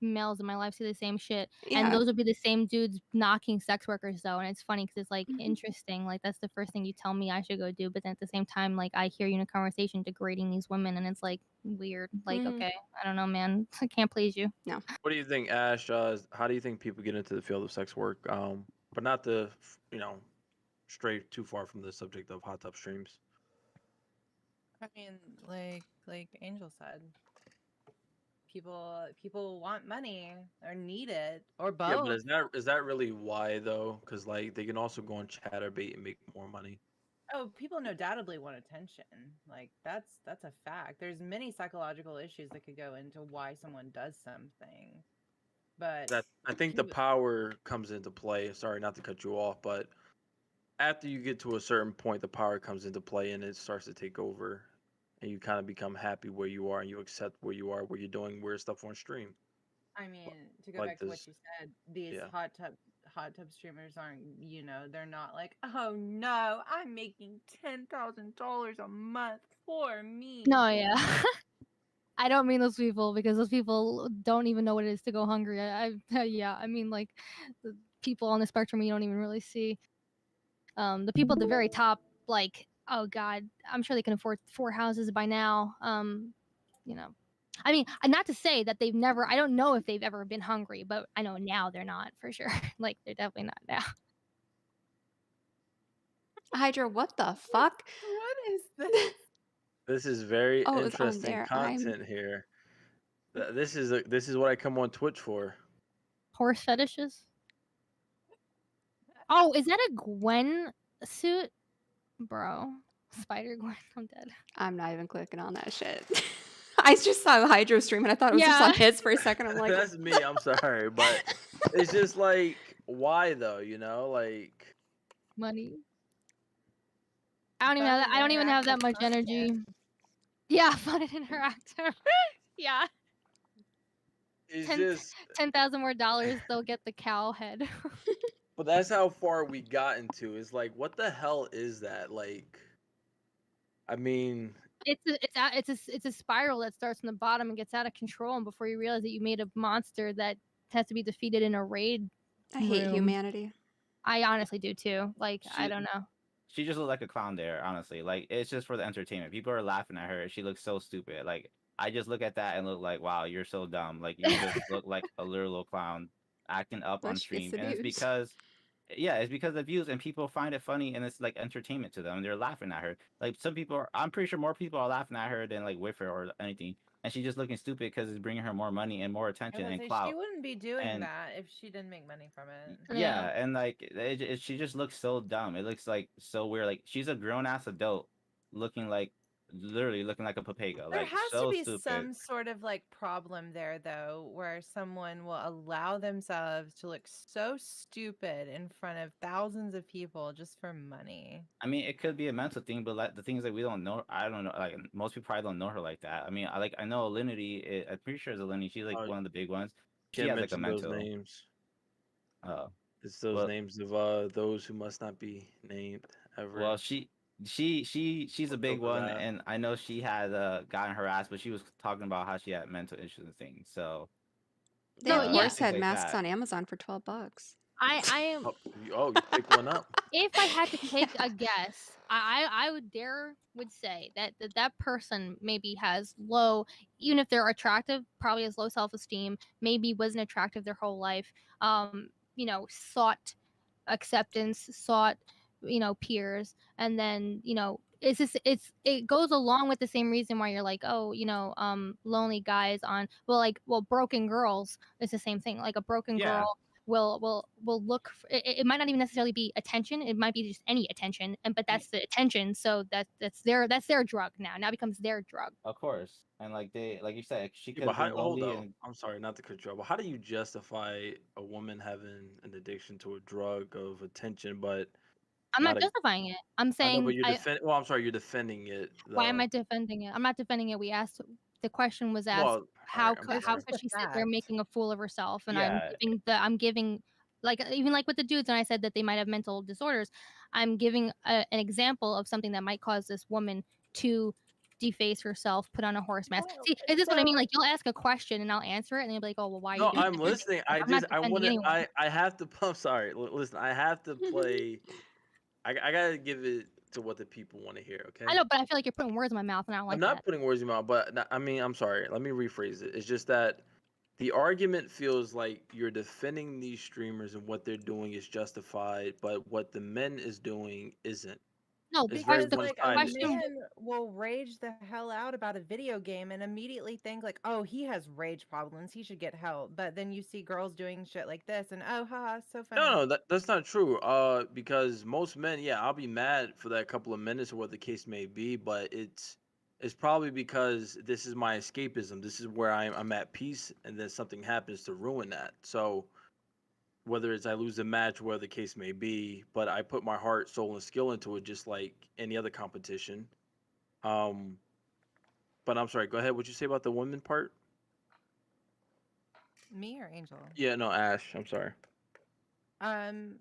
males in my life say the same shit, and yeah. those would be the same dudes knocking sex workers though. And it's funny because it's like Mhm. interesting. Like that's the first thing you tell me I should go do, but then at the same time, like I hear you in a conversation degrading these women, and it's like weird. Like Mhm. okay, I don't know, man. I can't please you. What do you think, Ash? How do you think people get into the field of sex work? But not to, you know, stray too far from the subject of hot tub streams. I mean, like Angel said, people want money or need it or Yeah, but both. is that really why though? Because like they can also go on ChatterBait and make more money. Oh, people undoubtedly want attention. Like that's a fact. There's many psychological issues that could go into why someone does something. But That I think she the w- power comes into play. Sorry, not to cut you off, but after you get to a certain point, the power comes into play and it starts to take over, and you kind of become happy where you are and you accept where you are, where you're doing weird stuff on stream, I mean, to go like back to what this. you said, these Yeah, hot tub streamers aren't, they're not like, oh no, I'm making $10,000 a month for me. No, yeah. I don't mean those people because those people don't even know what it is to go hungry. Yeah, I mean like the people on the spectrum you don't even really see. The people at the very top, like, oh god, I'm sure they can afford 4 houses by now. You know, I mean, not to say that they've never. I don't know if they've ever been hungry, but I know now they're not for sure. Like they're definitely not now. Hydra, what the fuck? What is this? this is very Oh, it was on interesting there. content here. This is what I come on Twitch for. Horse fetishes. Oh, is that a Gwen suit, bro? Spider Gwen. I'm dead. I'm not even clicking on that shit. I just saw Hydro stream and I thought it was just Yeah. on his for a second. I'm like, That's me. I'm sorry, but it's just like, why though? Like, Money. I don't even have that. I don't even have that Interactive much content. energy. Yeah, fun and interactive. Yeah, it's 10 just. 10,000 more dollars, they'll get the cow head. But that's how far we got into. It's like, what the hell is that? Like, I mean, It's a spiral that starts from the bottom and gets out of control, and before you realize that you made a monster that has to be defeated in a raid I hate room. humanity. I honestly do too. Like I She don't know. she just looked like a clown there, honestly. Like it's just for the entertainment. People are laughing at her. She looks so stupid. Like I just look at that and look like, wow, you're so dumb. Like you just look like a literal clown acting up But on she gets stream. the And it's views. because yeah, it's because of views and people find it funny and it's like entertainment to them. They're laughing at her. Like some people are, I'm pretty sure more people are laughing at her than like with her or anything. And she's just looking stupid because it's bringing her more money and more I attention was and say, she clout. wouldn't be doing And that if she didn't make money from it. yeah, Yeah. and like she just looks so dumb. It looks like so weird. Like she's a grown ass adult, looking like literally looking like a Papago. There Like has to so be stupid. some sort of like problem there though, where someone will allow themselves to look so stupid in front of thousands of people just for money. I mean, it could be a mental thing, but like the things that we don't know, I don't know. Like most people probably don't know her like that. I mean, I know Alinity. I'm pretty sure it's Alinity. She's like uh, one of the big ones. She can't has like a mention those mental. names. Uh, It's those well, names of those who must not be named ever. well, she's a big Over one, that. and I know she had gotten harassed, but she was talking about how she had mental issues and things. So They No, have yeah. horse things head like masks that. on Amazon for $12. I am. You picked one up. If I had to take a guess, I would say that person maybe has low, even if they're attractive, probably has low self-esteem, maybe wasn't attractive their whole life, sought acceptance, sought, peers, and then, it goes along with the same reason why you're like, oh, lonely guys on, well, broken girls is the same thing. Like a broken Yeah, girl will look it might not even necessarily be attention, it might be just any attention, but that's the attention, so that's their drug. Now becomes their drug. of course. And like you said, she Yeah, could but have been hold lonely up. and I'm sorry not to cut you off, but how do you justify a woman having an addiction to a drug of attention, but I'm not not a? justifying it. I'm I know, but saying, Well, I'm sorry, you're defending it why am I though. defending it? I'm not defending it. The question was asked, Well, all right, I'm That's how sorry. just could a she sit there fact. making a fool of herself? And yeah, I'm giving, like, even like with the dudes, and I said that they might have mental disorders, I'm giving an example of something that might cause this woman to deface herself, put on a horse mask. Well, See, is this what I mean? so Like, you'll ask a question and I'll answer it, and they'll be like, oh, well, why are you No, doing I'm that? listening. I'm not defending anyone. I have to. I'm sorry. Listen, I have to play. I gotta give it to what the people want to hear. I Okay. know, but I feel like you're putting words in my mouth, and I don't I'm like not that. putting words in your mouth, but I mean, I'm sorry. Let me rephrase it. It's just that the argument feels like you're defending these streamers and what they're doing is justified, but what the men is doing isn't. No, It's very because because the like a one-sided. question, man will rage the hell out about a video game and immediately think like, oh, he has rage problems, he should get help. But then you see girls doing shit like this and oh haha, so funny. No, that's not true. Because most men, yeah, I'll be mad for that couple of minutes or what the case may be, but it's probably because this is my escapism. This is where I'm at peace, and then something happens to ruin that. So whether it's I lose a match, whatever the case may be, but I put my heart, soul, and skill into it, just like any other competition. Um, but I'm sorry. Go ahead. What you say about the women part? Me or Angel? Yeah, no, Ash. I'm sorry. I mean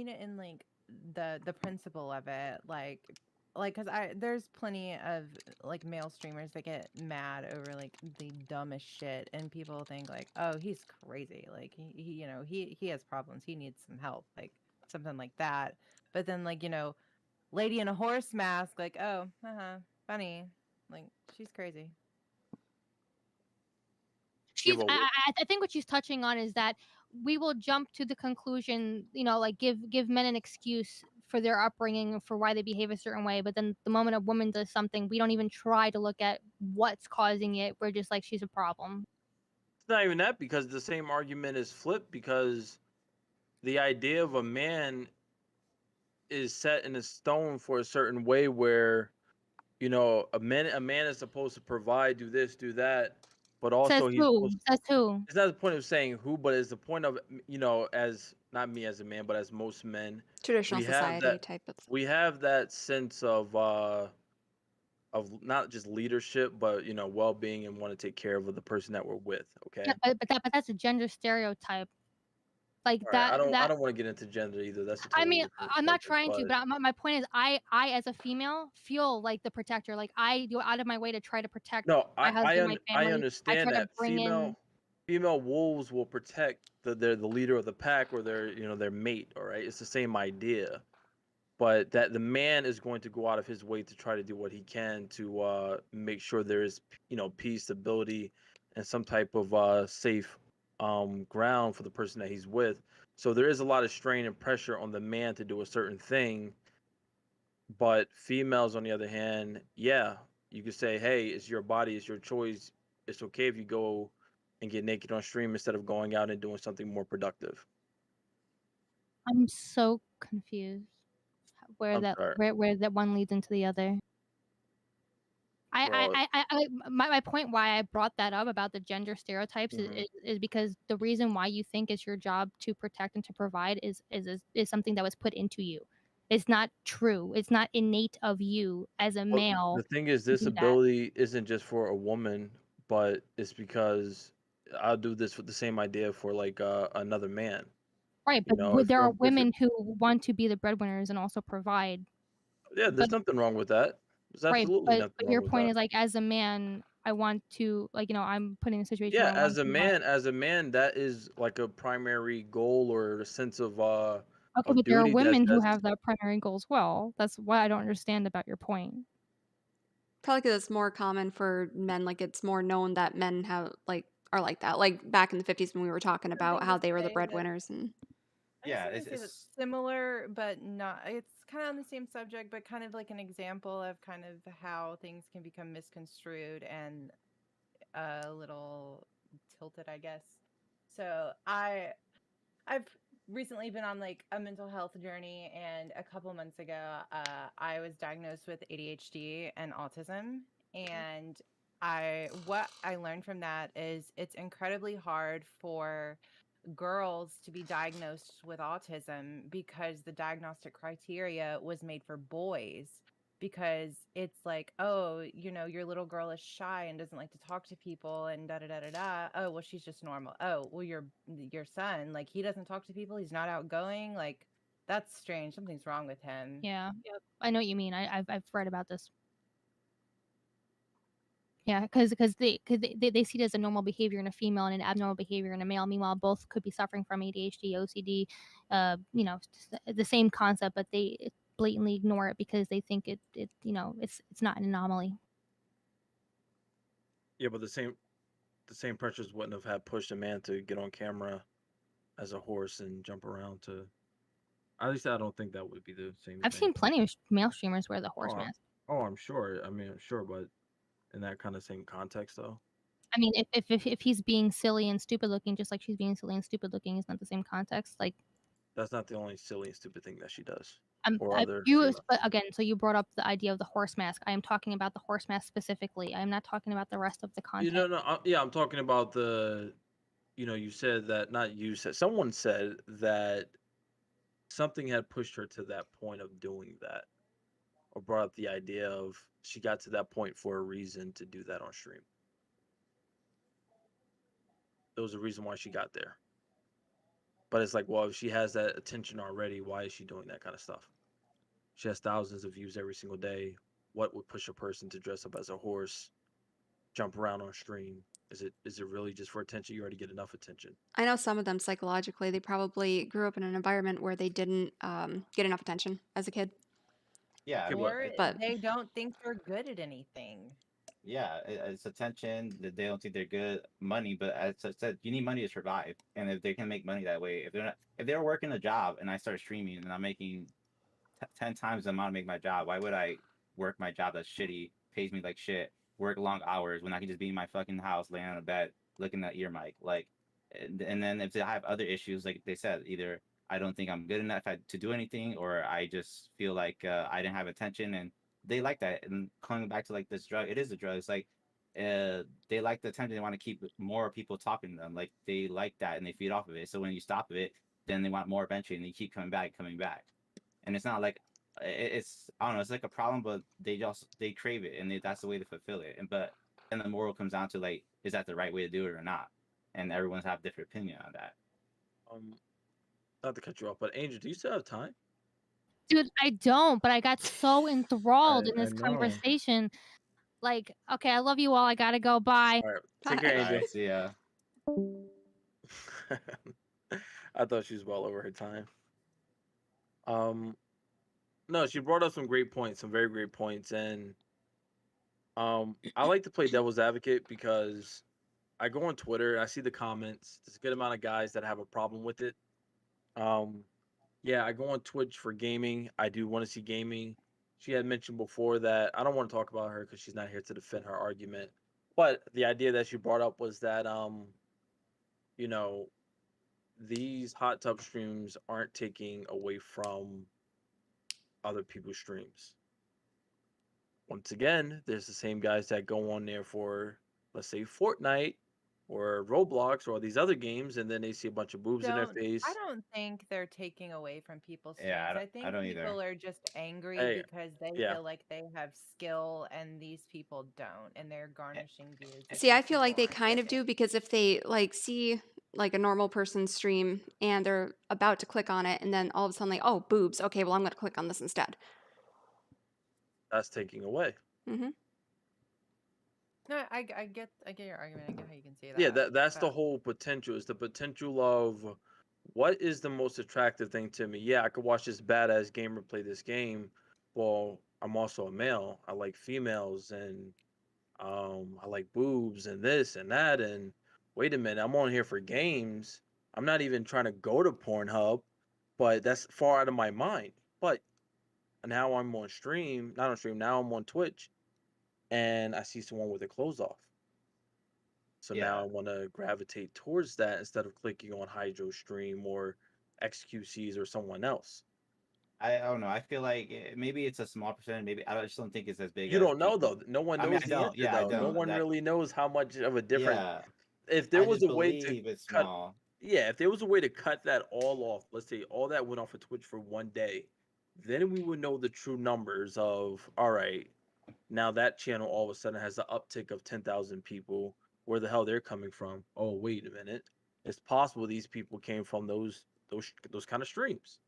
it in like the principle of it, like because there's plenty of like male streamers that get mad over like the dumbest shit, and people think like, oh, he's crazy, like he you know he has problems, he needs some help, like something like that. But then like lady in a horse mask, like, oh, funny, like she's crazy. Yeah, She's but I think what she's touching on is that we will jump to the conclusion, like give men an excuse for their upbringing, for why they behave a certain way, but then the moment a woman does something, we don't even try to look at what's causing it. We're just like, she's a problem. it's not even that, because the same argument is flipped, because the idea of a man is set in a stone for a certain way where a man is supposed to provide, do this, do that, but Says also he's who? supposed Says who? it's not the point of saying who, but it's the point of as not me as a man, but as most men, Traditional we have society that type of. we have that sense of not just leadership, but well-being, and want to take care of the person that we're with. Okay. Yeah, but that's a gender stereotype. Like All right. I that don't want to get into gender either. That's a I totally mean, different I'm not subject. trying to, But but my point is, I as a female feel like the protector. Like I go out of my way to try to protect no, my husband, my I family. I understand try to that bring in. female wolves will protect the leader of the pack, or their mate. All right, it's the same idea, but that the man is going to go out of his way to try to do what he can to make sure there is peace, stability, and some type of safe ground for the person that he's with. So there is a lot of strain and pressure on the man to do a certain thing. But females, on the other hand, yeah, you could say, hey, it's your body, it's your choice. It's okay if you go and get naked on stream instead of going out and doing something more productive. I'm so confused where I'm sorry. where that one leads into the other. Well, My point why I brought that up about the gender stereotypes mhm. is because the reason why you think it's your job to protect and to provide is something that was put into you. It's not true. It's not innate of you as a Well, male the thing is, to this do that. ability isn't just for a woman, but it's because I'll do this with the same idea for like another man. Right, but If there are if you're, women who want to be the breadwinners and also provide. yeah, But there's nothing wrong with that. There's right, absolutely nothing but wrong your with point that. is like, as a man, I want to, like, I'm put in a situation Yeah, where I want to provide. as a man, that is like a primary goal or a sense Okay, of but there are duty. women who That's have that primary goal as well. That's what I don't understand about your point. Probably because it's more common for men. Like it's more known that men are like that. Like back in the 50s when we were talking about how they were the breadwinners and. I was Yeah, gonna say that's it's similar, but not. It's kind of on the same subject, but kind of like an example of kind of how things can become misconstrued and a little tilted, I guess. So I've recently been on like a mental health journey, and a couple months ago, I was diagnosed with ADHD and autism, and what I learned from that is it's incredibly hard for girls to be diagnosed with autism because the diagnostic criteria was made for boys, because it's like, oh, your little girl is shy and doesn't like to talk to people and da da da da da. Oh, well, she's just normal. Oh, well, your son, like, he doesn't talk to people, he's not outgoing, like, that's strange, something's wrong with him. Yeah, I know what you mean. I've read about this. Yeah, because they see it as a normal behavior in a female and an abnormal behavior in a male. Meanwhile, both could be suffering from ADHD, OCD, the same concept, but they blatantly ignore it because they think it's not an anomaly. Yeah, but the same pressures wouldn't have had pushed a man to get on camera as a horse and jump around to. At least I don't think that would be the same I've thing. seen plenty of male streamers wear the horse Oh, mask. I'm sure. I mean, I'm sure, but in that kind of same context, though. I mean, if he's being silly and stupid looking, just like she's being silly and stupid looking, is not the same context. Like, That's not the only silly and stupid thing that she does. or other you streamers. but again, so you brought up the idea of the horse mask. I am talking about the horse mask specifically. I am not talking about the rest of the You content. know, no, yeah, I'm talking about the. You said that not you said someone said that something had pushed her to that point of doing that, or brought up the idea of she got to that point for a reason to do that on stream. There was a reason why she got there. But it's like, well, if she has that attention already, why is she doing that kind of stuff? She has thousands of views every single day. What would push a person to dress up as a horse, jump around on stream? Is it really just for attention? You already get enough attention. I know some of them psychologically, they probably grew up in an environment where they didn't get enough attention as a kid. Yeah, I Okay, mean, but Or But they don't think they're good at anything. yeah, it's attention that they don't think they're good. Money, but as I said, you need money to survive. And if they can make money that way, if they're working a job and I start streaming and I'm making 10 times the amount to make my job, why would I work my job that's shitty, pays me like shit, work long hours when I can just be in my fucking house, laying on a bed, looking at ear mic? Like, and then if they have other issues, like they said, either I don't think I'm good enough to do anything, or I just feel like I didn't have attention, and they like that. And coming back to like this drug, it is a drug. It's like they like the attention. They want to keep more people talking to them. Like they like that, and they feed off of it. So when you stop it, then they want more eventually, and they keep coming back, coming back. And it's not like it's I don't know, it's like a problem, but they crave it, and that's the way to fulfill it. And but then the moral comes down to like, is that the right way to do it or not? And everyone's have different opinion on that. Not to cut you off, but Angel, do you still have time? Dude, I don't, but I got so enthralled in I this know. conversation. Like, okay, I love you all. I gotta go. Bye. All right, take care, Bye. Angel. Alright, see ya. I thought she was well over her time. No, she brought up some great points, some very great points, and I like to play devil's advocate because I go on Twitter and I see the comments. There's a good amount of guys that have a problem with it. Yeah, I go on Twitch for gaming. I do want to see gaming. She had mentioned before that I don't want to talk about her because she's not here to defend her argument. But the idea that she brought up was that you know, these hot tub streams aren't taking away from other people's streams. Once again, there's the same guys that go on there for, let's say, Fortnite or Roblox or all these other games, and then they see a bunch of boobs in their face. I don't think they're taking away from people's streams. Yeah, I I think don't either. people are just angry Hey, because they yeah. feel like they have skill and these people don't, and they're garnishing views. that see, I these feel like people they aren't kind of do getting. because if they like see like a normal person stream and they're about to click on it and then all of a sudden like, oh, boobs. Okay, well I'm going to click on this instead. That's taking away. Mm-hmm. No, I get your argument. I get how you can see that. Yeah, that's the but- whole potential. Is the potential of what is the most attractive thing to me? Yeah, I could watch this badass gamer play this game. Well, I'm also a male. I like females and I like boobs and this and that. And wait a minute, I'm on here for games. I'm not even trying to go to Pornhub, but that's far out of my mind. But now I'm on stream, not on stream. Now I'm on Twitch, and I see someone with their clothes off. So now I Yeah. want to gravitate towards that instead of clicking on Hydro Stream or XQCs or someone else. I don't know. I feel like maybe it's a small percentage. Maybe I just don't think it's as big. You as don't know people. though. No one I knows mean, I the don't. answer Yeah, I though. No don't. one That, really knows how much of a difference. yeah, If there I was just a way to believe it's cut, small. yeah, if there was a way to cut that all off, let's say all that went off of Twitch for one day, then we would know the true numbers of, all right, now that channel all of a sudden has an uptick of 10,000 people. Where the hell they're coming from? Oh, wait a minute. It's possible these people came from those kind of streams.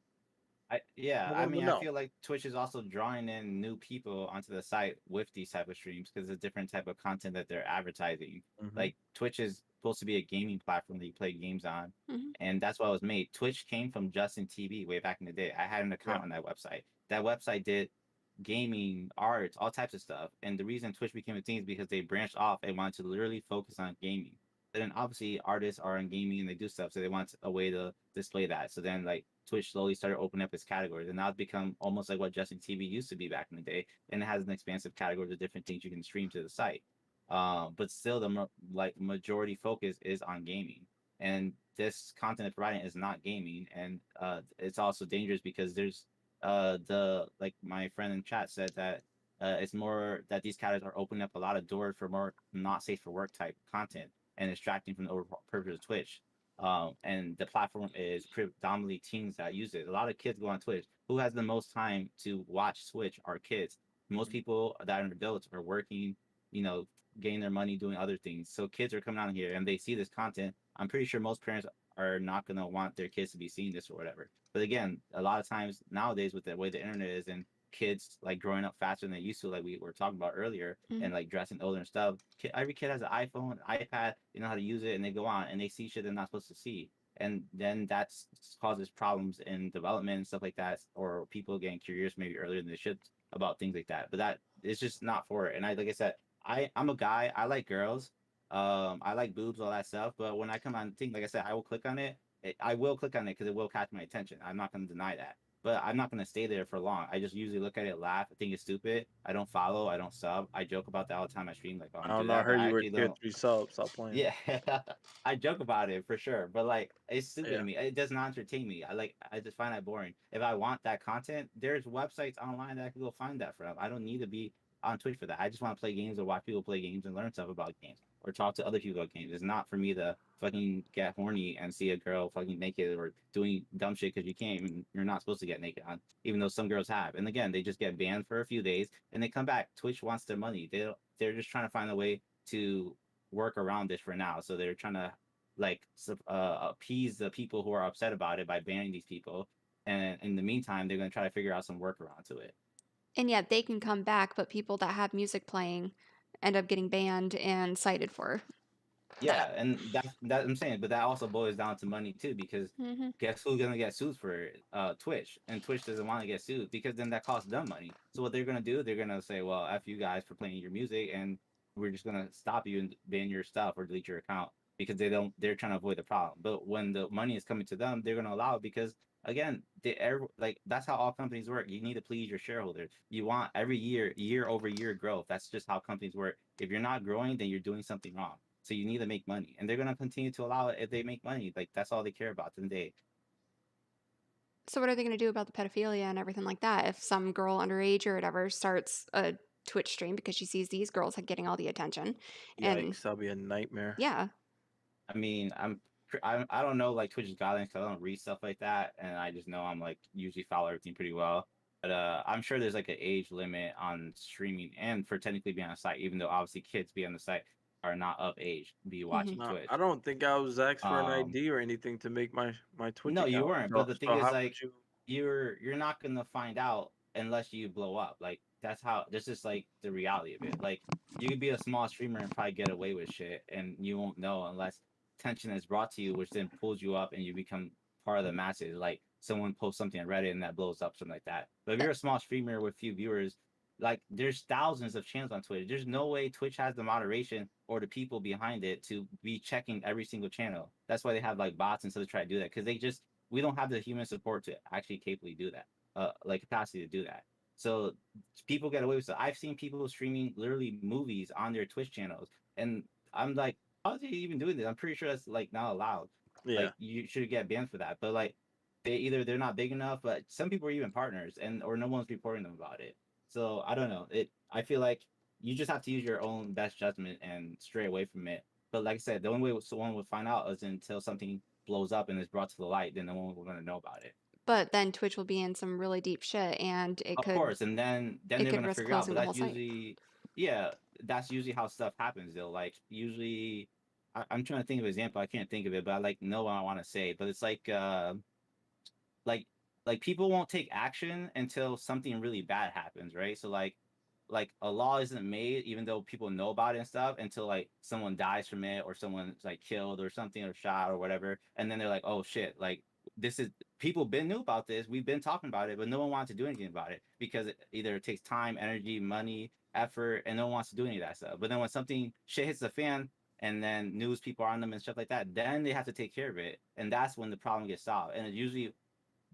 Yeah, No I one would mean, I know. feel like Twitch is also drawing in new people onto the site with these type of streams because it's a different type of content that they're advertising. Mhm. Like Twitch is supposed to be a gaming platform that you play games on, Mhm. and that's why it was made. Twitch came from Justin TV way back in the day. I had an account Yeah. on that website. That website did gaming, arts, all types of stuff. And the reason Twitch became a thing is because they branched off and wanted to literally focus on gaming. And then obviously artists are in gaming and they do stuff, so they want a way to display that. So then like Twitch slowly started opening up its categories, and now it's become almost like what Justin TV used to be back in the day, and it has an expansive category of different things you can stream to the site. But still, the majority focus is on gaming, and this content it's providing is not gaming, and it's also dangerous because there's the like my friend in chat said that it's more that these categories are opening up a lot of doors for more not safe for work type content and distracting from the overall purpose of Twitch. And the platform is predominantly teens that use it. A lot of kids go on Twitch. Who has the most time to watch Twitch are kids. Most people that are adults are working, you know, getting their money doing other things. So kids are coming on here and they see this content. I'm pretty sure most parents are not going to want their kids to be seeing this or whatever. But again, a lot of times nowadays with the way the internet is and kids like growing up faster than they used to, like we were talking about earlier, and like dressing older and stuff. Every kid has an iPhone, iPad, they know how to use it, and they go on and they see shit they're not supposed to see. And then that's causes problems in development and stuff like that, or people getting curious maybe earlier than they should about things like that. But that it's just not for it. And like I said, I'm a guy. I like girls. I like boobs, all that stuff. But when I come on thing, like I said, I will click on it. I will click on it because it will catch my attention. I'm not going to deny that. But I'm not going to stay there for long. I just usually look at it, laugh. I think it's stupid. I don't follow. I don't sub. I joke about that all the time. I stream like, oh, I I'm don't do know. I that, but heard I you were actually tier don't. 3 subs. Stop playing. Yeah, I joke about it for sure, but like it's stupid Yeah. to me. It does not entertain me. I just find that boring. If I want that content, there's websites online that I can go find that from. I don't need to be on Twitch for that. I just want to play games or watch people play games and learn stuff about games or talk to other people about games. It's not for me to fucking get horny and see a girl fucking naked or doing dumb shit because you can't even, you're not supposed to get naked on, even though some girls have. And again, they just get banned for a few days and they come back. Twitch wants their money. They're just trying to find a way to work around this for now. So they're trying to like appease the people who are upset about it by banning these people. And in the meantime, they're going to try to figure out some workaround to it. And yet they can come back, but people that have music playing end up getting banned and cited for Yeah, and that I'm saying, but that also boils down to money too, because guess who's gonna get sued for it? Twitch, and Twitch doesn't want to get sued because then that costs them money. So what they're gonna do, they're gonna say, well, f you guys for playing your music, and we're just gonna stop you and ban your stuff or delete your account because they're trying to avoid the problem. But when the money is coming to them, they're gonna allow it because again, like that's how all companies work. You need to please your shareholders. You want every year over year growth. That's just how companies work. If you're not growing, then you're doing something wrong. So you need to make money, and they're gonna continue to allow it if they make money. Like that's all they care about today. So what are they going to do about the pedophilia and everything like that? If some girl underage or whatever starts a Twitch stream because she sees these girls getting all the attention, and Yikes, that'll be a nightmare. yeah, I mean, I don't know like Twitch's guidelines because I don't read stuff like that, and I just know I'm like usually follow everything pretty well. But I'm sure there's like an age limit on streaming and for technically being on the site, even though obviously kids be on the site are not of age to be watching No, Twitch. I don't think I was asked for an Um, ID or anything to make my Twitch No, you account. weren't. So, But the thing is, how like, would you? you're not gonna find out unless you blow up. Like that's how. This is like the reality of it. Like you could be a small streamer and probably get away with shit, and you won't know unless attention is brought to you, which then pulls you up and you become part of the masses. Like someone posts something on Reddit and that blows up, something like that. But if you're a small streamer with few viewers, like there's thousands of channels on Twitch. There's no way Twitch has the moderation or the people behind it to be checking every single channel. That's why they have like bots and stuff to try to do that because we don't have the human support to actually capably do that, like capacity to do that. So people get away with it. I've seen people streaming literally movies on their Twitch channels, and I'm like, how is he even doing this? I'm pretty sure that's like not allowed. Yeah. Like you should get banned for that. But like they're not big enough, but some people are even partners, and or no one's reporting them about it. So I don't know. I feel like you just have to use your own best judgment and stray away from it. But like I said, the only way someone would find out is until something blows up and is brought to the light, then no one will gonna know about it. but then Twitch will be in some really deep shit, and it Of could course, and then it they're could gonna risk figure out. closing But the whole that's site. usually, yeah, that's usually how stuff happens. Though, like usually, I'm trying to think of an example. I can't think of it, but I like know what I want to say. But it's like like people won't take action until something really bad happens, right? So like a law isn't made even though people know about it and stuff until like someone dies from it or someone's like killed or something or shot or whatever, and then they're like, oh shit, like this is people been knew about this, we've been talking about it, but no one wanted to do anything about it because either it takes time, energy, money, effort, and no one wants to do any of that stuff. But then when something shit hits the fan and then news people are on them and stuff like that, then they have to take care of it, and that's when the problem gets solved. And it usually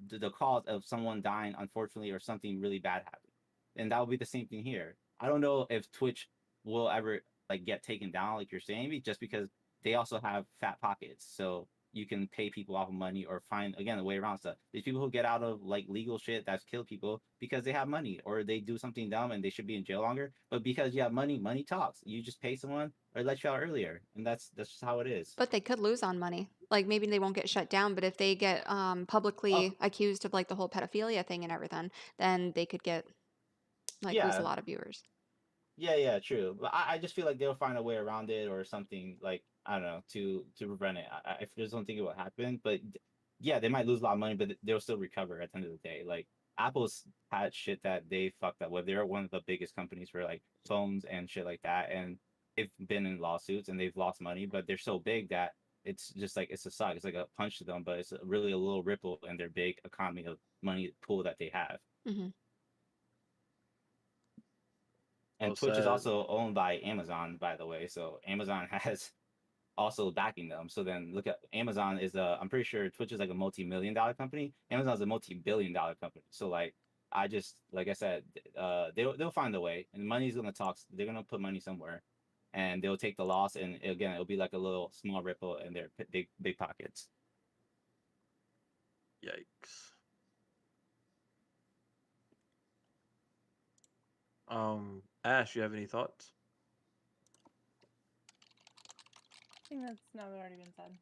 the cause of someone dying, unfortunately, or something really bad happening. And that will be the same thing here. I don't know if Twitch will ever like get taken down, like you're saying, just because they also have fat pockets. So you can pay people off of money or find again a way around stuff. These people who get out of like legal shit that's killed people because they have money or they do something dumb and they should be in jail longer. But because you have money, money talks. You just pay someone or let you out earlier, and that's just how it is. But they could lose on money. Like maybe they won't get shut down, but if they get publicly accused of like the whole pedophilia thing and everything, then they could get like lose a Yeah, lot of viewers. yeah, true. But I just feel like they'll find a way around it or something like I don't know to prevent it. I just don't think it will happen. But yeah, they might lose a lot of money, but they'll still recover at the end of the day. Like Apple's had shit that they fucked up with. They're one of the biggest companies for like phones and shit like that, and they've been in lawsuits and they've lost money, but they're so big that it's just like it's a suck. It's like a punch to them, but it's really a little ripple in their big economy of money pool that they have. Hmm. And Well Twitch is said. also owned by Amazon, by the way. So Amazon has also backing them. So then look at Amazon is I'm pretty sure Twitch is like a multi-million-dollar company. Amazon is a multi-billion-dollar company. So like like I said, they'll find a way, and money's gonna talk. They're gonna put money somewhere, and they'll take the loss, and again it'll be like a little small ripple in their big pockets. Yikes. Ash, you have any thoughts? I think that's now already been said.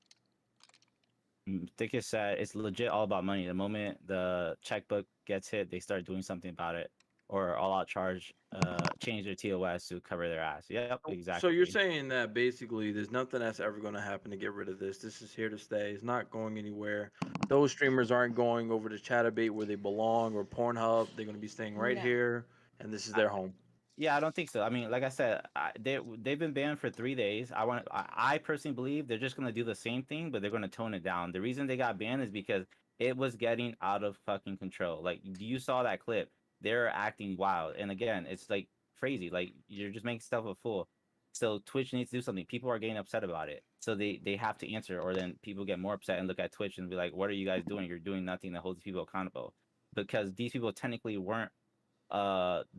I think it's legit all about money. The moment the checkbook gets hit, they start doing something about it, or all out change their TOS to cover their ass. Yep, exactly. So you're saying that basically there's nothing that's ever going to happen to get rid of this. This is here to stay. It's not going anywhere. Those streamers aren't going over to Chatterbait where they belong or Pornhub. They're going to be staying right No. here, and this is their home. Yeah, I don't think so. I mean, like I said, they've been banned for 3 days. I personally believe they're just gonna do the same thing, but they're gonna tone it down. The reason they got banned is because it was getting out of fucking control. Like you saw that clip, they're acting wild, and again, it's like crazy. Like you're just making stuff a fool. So Twitch needs to do something. People are getting upset about it, so they have to answer, or then people get more upset and look at Twitch and be like, "What are you guys doing? You're doing nothing to hold these people accountable," because these people technically weren't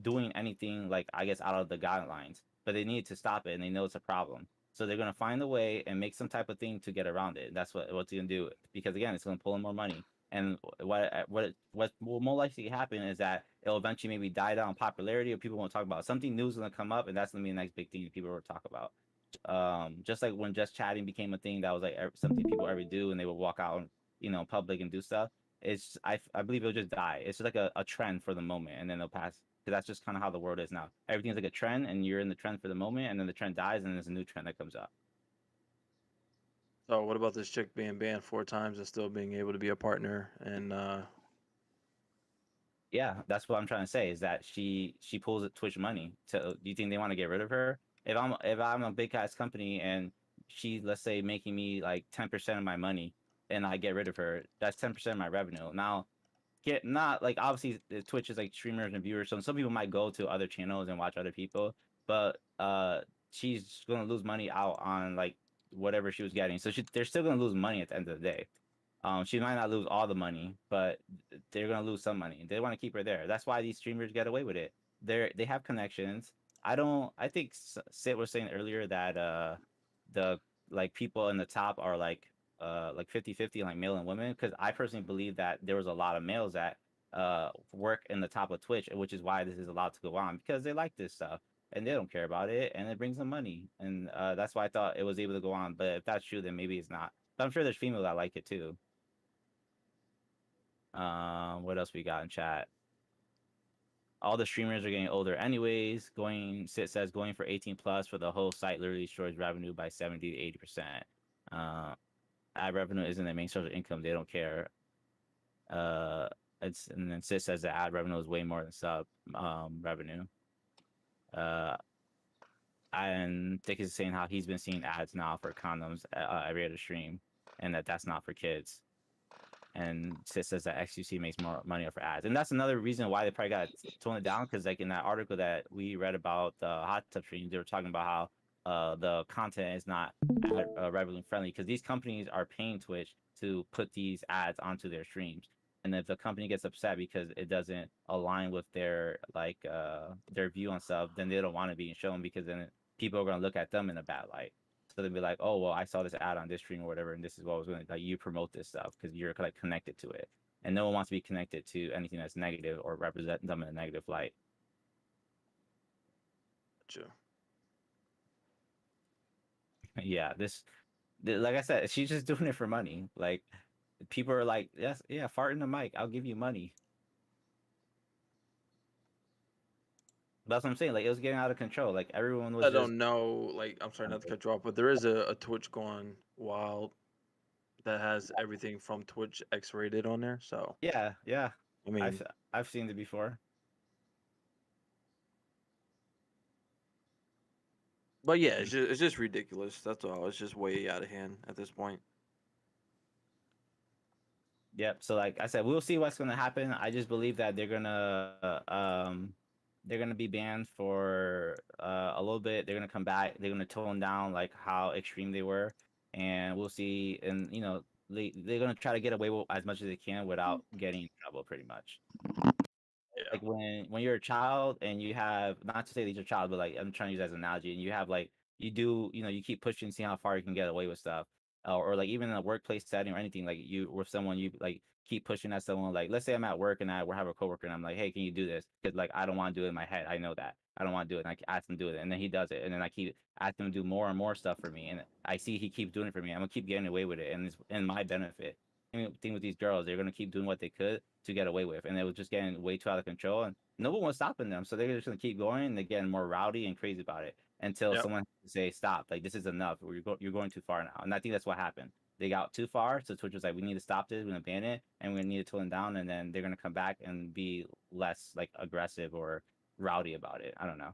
doing anything like I guess out of the guidelines, but they need to stop it and they know it's a problem, so they're gonna find a way and make some type of thing to get around it. And that's what's gonna do, because again it's gonna pull in more money. And what will more likely happen is that it'll eventually maybe die down in popularity, or people won't talk about it. Something new is gonna come up, and that's gonna be the next big thing people will talk about. Just like when just chatting became a thing that was like something people ever do, and they would walk out in public and do stuff. It's I believe it'll just die. It's just like a trend for the moment, and then it'll pass. Because that's just kind of how the world is now. Everything's like a trend, and you're in the trend for the moment, and then the trend dies, and there's a new trend that comes up. So what about this chick being banned 4 times and still being able to be a partner? And Yeah, that's what I'm trying to say, is that she pulls at Twitch money. So do you think they want to get rid of her? If I'm a big ass company and she's, let's say, making me like 10% of my money, and I get rid of her, that's 10% of my revenue. Now not like obviously Twitch is like streamers and viewers, so some people might go to other channels and watch other people, but she's gonna lose money out on like whatever she was getting. So they're still gonna lose money at the end of the day. She might not lose all the money, but they're gonna lose some money. They want to keep her there. That's why these streamers get away with it. They have connections. I think Sid was saying earlier that the like people in the top are like 50-50, like male and women, because I personally believe that there was a lot of males that work in the top of Twitch, which is why this is allowed to go on, because they like this stuff and they don't care about it, and it brings them money, and that's why I thought it was able to go on. But if that's true, then maybe it's not. But I'm sure there's females that like it too. What else we got in chat? All the streamers are getting older anyways. Sid says going for 18 plus for the whole site literally destroys revenue by 70 to 80%. Ad revenue isn't the main source of income. They don't care. And then Sid says that ad revenue is way more than sub revenue. And Dick is saying how he's been seeing ads now for condoms every other stream, and that's not for kids. And Sid says that XQC makes more money off for ads, and that's another reason why they probably got toned it down. Because like in that article that we read about the hot tub streams, they were talking about how the content is not revenue friendly, because these companies are paying Twitch to put these ads onto their streams. And if the company gets upset because it doesn't align with their their view on stuff, then they don't want to be shown, because then people are going to look at them in a bad light. So they'll be like, oh well, I saw this ad on this stream or whatever, and this is what I was going to like. You promote this stuff because you're like connected to it, and no one wants to be connected to anything that's negative or represent them in a negative light. Gotcha. Yeah, like I said, she's just doing it for money. Like people are like, yes, yeah, fart in the mic, I'll give you money. That's what I'm saying. Like it was getting out of control. Like everyone was I just don't know. Like, I'm sorry not to cut you off, but there is a Twitch going wild that has everything from Twitch X-rated on there. So yeah. I mean, I've seen it before. but yeah, it's just ridiculous. That's all. It's just way out of hand at this point. Yep. So like I said, we'll see what's gonna happen. I just believe that they're gonna be banned for a little bit. They're gonna come back. They're gonna tone down like how extreme they were, and we'll see. And they're gonna try to get away with as much as they can without getting in trouble, pretty much. Yeah. Like when you're a child and you have, not to say that you're a child, but like I'm trying to use that as an analogy, and you have like you keep pushing, see how far you can get away with stuff, or like even in a workplace setting or anything, like you with someone you like keep pushing at someone, like let's say I'm at work and I have a coworker and I'm like, hey, can you do this? Because like I don't want to do it in my head, I know that I don't want to do it, and I ask him to do it, and then he does it, and then I keep asking him to do more and more stuff for me, and I see he keeps doing it for me. I'm gonna keep getting away with it, and it's in my benefit. Thing with these girls, they're gonna keep doing what they could to get away with, and it was just getting way too out of control, and no one was stopping them. So they're just gonna keep going, and they're getting more rowdy and crazy about it until Yep. someone say stop, like this is enough, or you're going too far now. And I think that's what happened. They got too far, so Twitch was like, we need to stop this, we're gonna ban it, and we need to tone it down, and then they're gonna come back and be less like aggressive or rowdy about it. I don't know.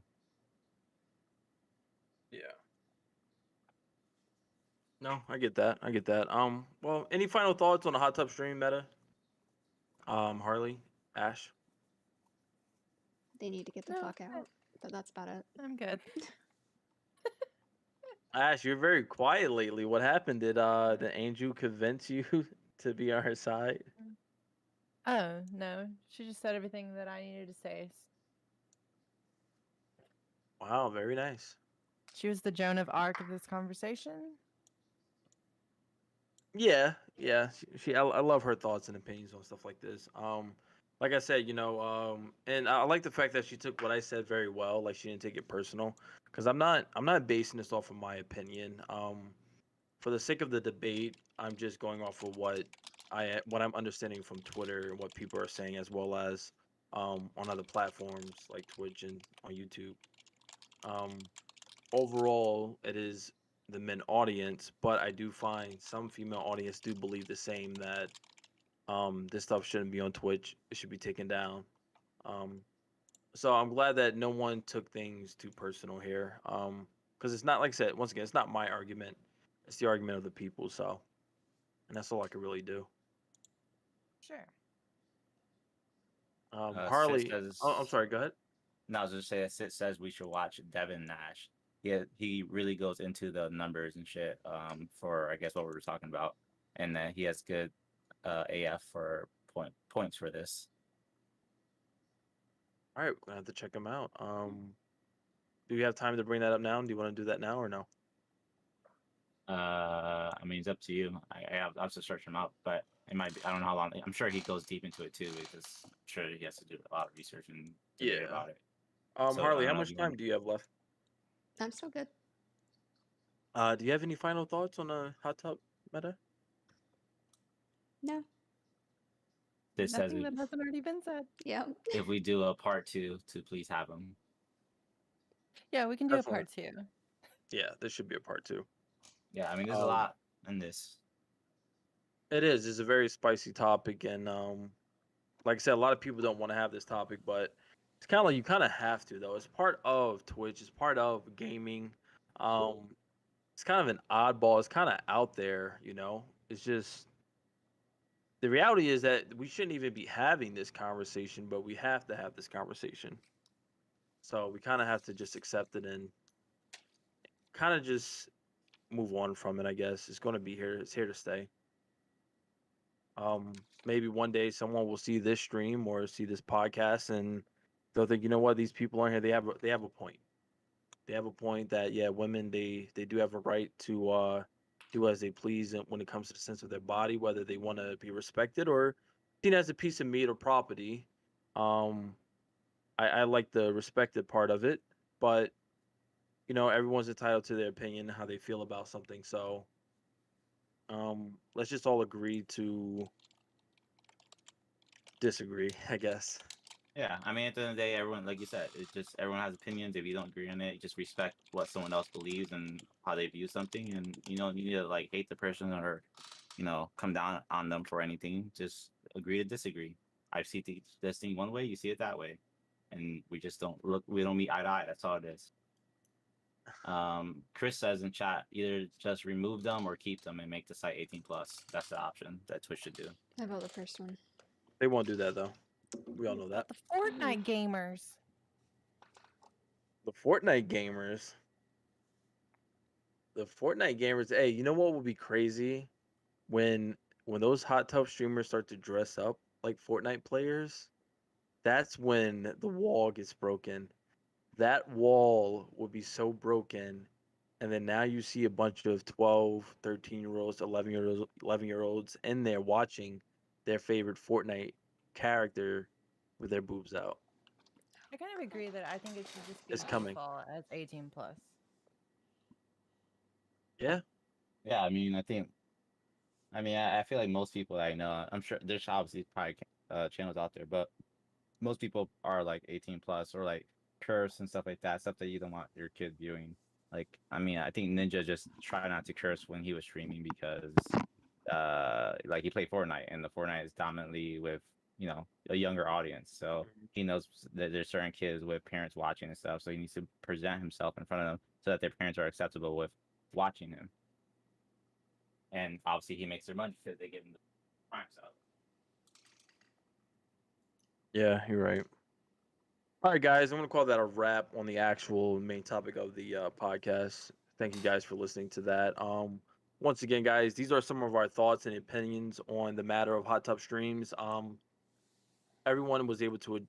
Yeah. No, I get that. I get that. Well, any final thoughts on the hot tub stream meta? Harley, Ash. They need to get the No, fuck out. But that's about it. I'm good. Ash, you're very quiet lately. What happened? Did Angel convince you to be on her side? Oh no, she just said everything that I needed to say. Wow, very nice. She was the Joan of Arc of this conversation. Yeah, yeah. I love her thoughts and opinions on stuff like this. Like I said, and I like the fact that she took what I said very well. Like she didn't take it personal, because I'm not basing this off of my opinion. For the sake of the debate, I'm just going off of what I'm understanding from Twitter and what people are saying, as well as on other platforms like Twitch and on YouTube. Overall, it is the men audience, but I do find some female audience do believe the same, that this stuff shouldn't be on Twitch. It should be taken down. So I'm glad that no one took things too personal here. Because it's not, like I said, once again, it's not my argument. It's the argument of the people. So, and that's all I can really do. Sure. Harley, Says, I'm sorry. Go ahead. No, I was just saying, Sid says we should watch Devin Nash. He really goes into the numbers and shit. For I guess what we were talking about, and he has good AF for points for this. All right, we're gonna have to check him out. Do you have time to bring that up now? Do you want to do that now or no? I mean, it's up to you. I have to search him out, but it might be. I don't know how long. I'm sure he goes deep into it too, because I'm sure he has to do a lot of research and debate about it. So, Harley, I how don't know if much you want- time do you have left? I'm still good. Do you have any final thoughts on the hot tub meta? No. This says Nothing that hasn't already been said. Yeah. if we do a part 2, to please have him. Yeah, we can do Definitely. a part 2. Yeah, this should be a part 2. Yeah, I mean, there's a Um, lot in this. It is. It's a very spicy topic, and like I said, a lot of people don't want to have this topic, but it's kind of like you kind of have to, though. It's part of Twitch. It's part of gaming. It's kind of an oddball. It's kind of out there, It's just the reality is that we shouldn't even be having this conversation, but we have to have this conversation. So we kind of have to just accept it and kind of just move on from it, I guess. It's going to be here. It's here to stay. Maybe one day someone will see this stream or see this podcast and they'll think, you know what, these people aren't here. They have a point. they have a point that yeah, women they do have a right to do as they please when it comes to the sense of their body, whether they want to be respected or seen as a piece of meat or property. Um, I like the respected part of it, but everyone's entitled to their opinion, how they feel about something. So let's just all agree to disagree, I guess. Yeah, I mean, at the end of the day, everyone, like you said, it's just everyone has opinions. If you don't agree on it, you just respect what someone else believes and how they view something, and you don't need to like hate the person or, come down on them for anything. Just agree to disagree. I see this thing one way, you see it that way, and we just don't look. We don't meet eye to eye. That's all it is. Chris says in chat, either just remove them or keep them and make the site 18 plus. That's the option that Twitch should do. How about the first one? They won't do that though. We all know that. The Fortnite gamers. The Fortnite gamers. The Fortnite gamers. Hey, you know what would be crazy? When those hot tub streamers start to dress up like Fortnite players, that's when the wall gets broken. That wall would be so broken. And then now you see a bunch of 12, 13-year-olds, 11-year-olds in there watching their favorite Fortnite character with their boobs out. I kind of agree that I think it should just be It's coming. default as 18 plus. Yeah. Yeah, I mean, I feel like most people that I know, I'm sure there's obviously probably channels out there, but most people are like 18 plus or like curse and stuff like that, stuff that you don't want your kid viewing. Like, I mean, I think Ninja just tried not to curse when he was streaming because, like he played Fortnite and the Fortnite is dominantly with, a younger audience. So he knows that there's certain kids with parents watching and stuff. So he needs to present himself in front of them so that their parents are acceptable with watching him. And obviously he makes their money because they give him the prime sub. Yeah, you're right. All right, guys, I'm going to call that a wrap on the actual main topic of the podcast. Thank you guys for listening to that. Once again, guys, these are some of our thoughts and opinions on the matter of hot tub streams. Everyone was able to,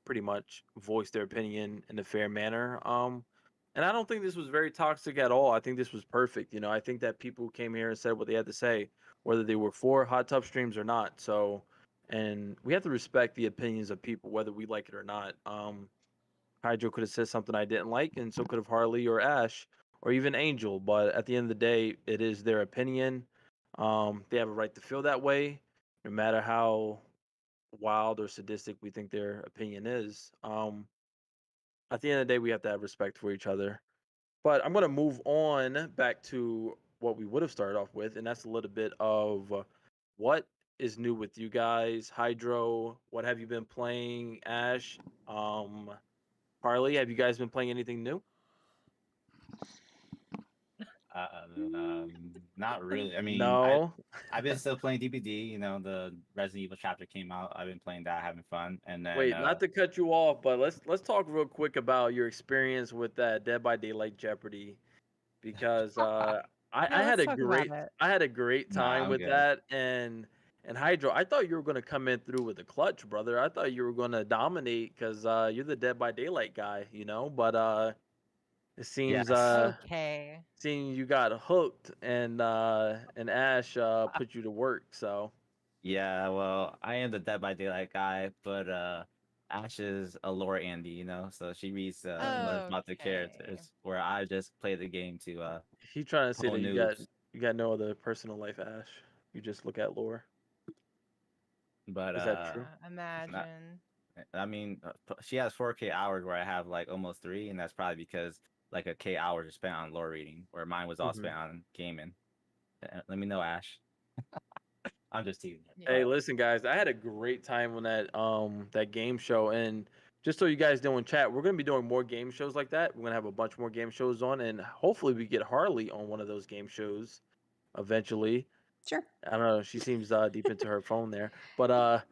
pretty much voice their opinion in a fair manner. And I don't think this was very toxic at all. I think this was perfect. I think that people came here and said what they had to say, whether they were for hot tub streams or not. So, and we have to respect the opinions of people, whether we like it or not. Hydro could have said something I didn't like, and so could have Harley or Ash or even Angel. But at the end of the day, it is their opinion. They have a right to feel that way, no matter how wild or sadistic we think their opinion is. At the end of the day, we have to have respect for each other. But I'm going to move on back to what we would have started off with, and that's a little bit of what is new with you guys. Hydro, what have you been playing? Ash, Harley, have you guys been playing anything new? Not really. I mean, No. I've been still playing DBD. The Resident Evil chapter came out. I've been playing that, having fun. And then Wait, not to cut you off, but let's talk real quick about your experience with that Dead by Daylight Jeopardy, because I had let's a talk great about it. I had a great Nah, time I'm with good. that. And Hydro, I thought you were gonna come in through with a clutch, brother. I thought you were gonna dominate because you're the Dead by Daylight guy, But it seems Yes. Okay. seeing you got hooked and Ash put you to work. So Yeah, well, I am the Dead by Daylight guy, but Ash is a lore Andy, so she reads learns about the Okay. characters, where I just play the game to he trying to say pull that noobs. you got no other personal life, Ash. You just look at lore. But Is that true? Imagine. I mean, she has 4K hours where I have like almost 3, and that's probably because like a K hours are spent on lore reading, where mine was all spent on gaming. Let me know, Ash. I'm just teasing. Hey, listen, guys, I had a great time on that game show, and just so you guys know in chat, we're gonna be doing more game shows like that. We're gonna have a bunch more game shows on, and hopefully we get Harley on one of those game shows eventually. Sure. I don't know. She seems deep into her phone there, but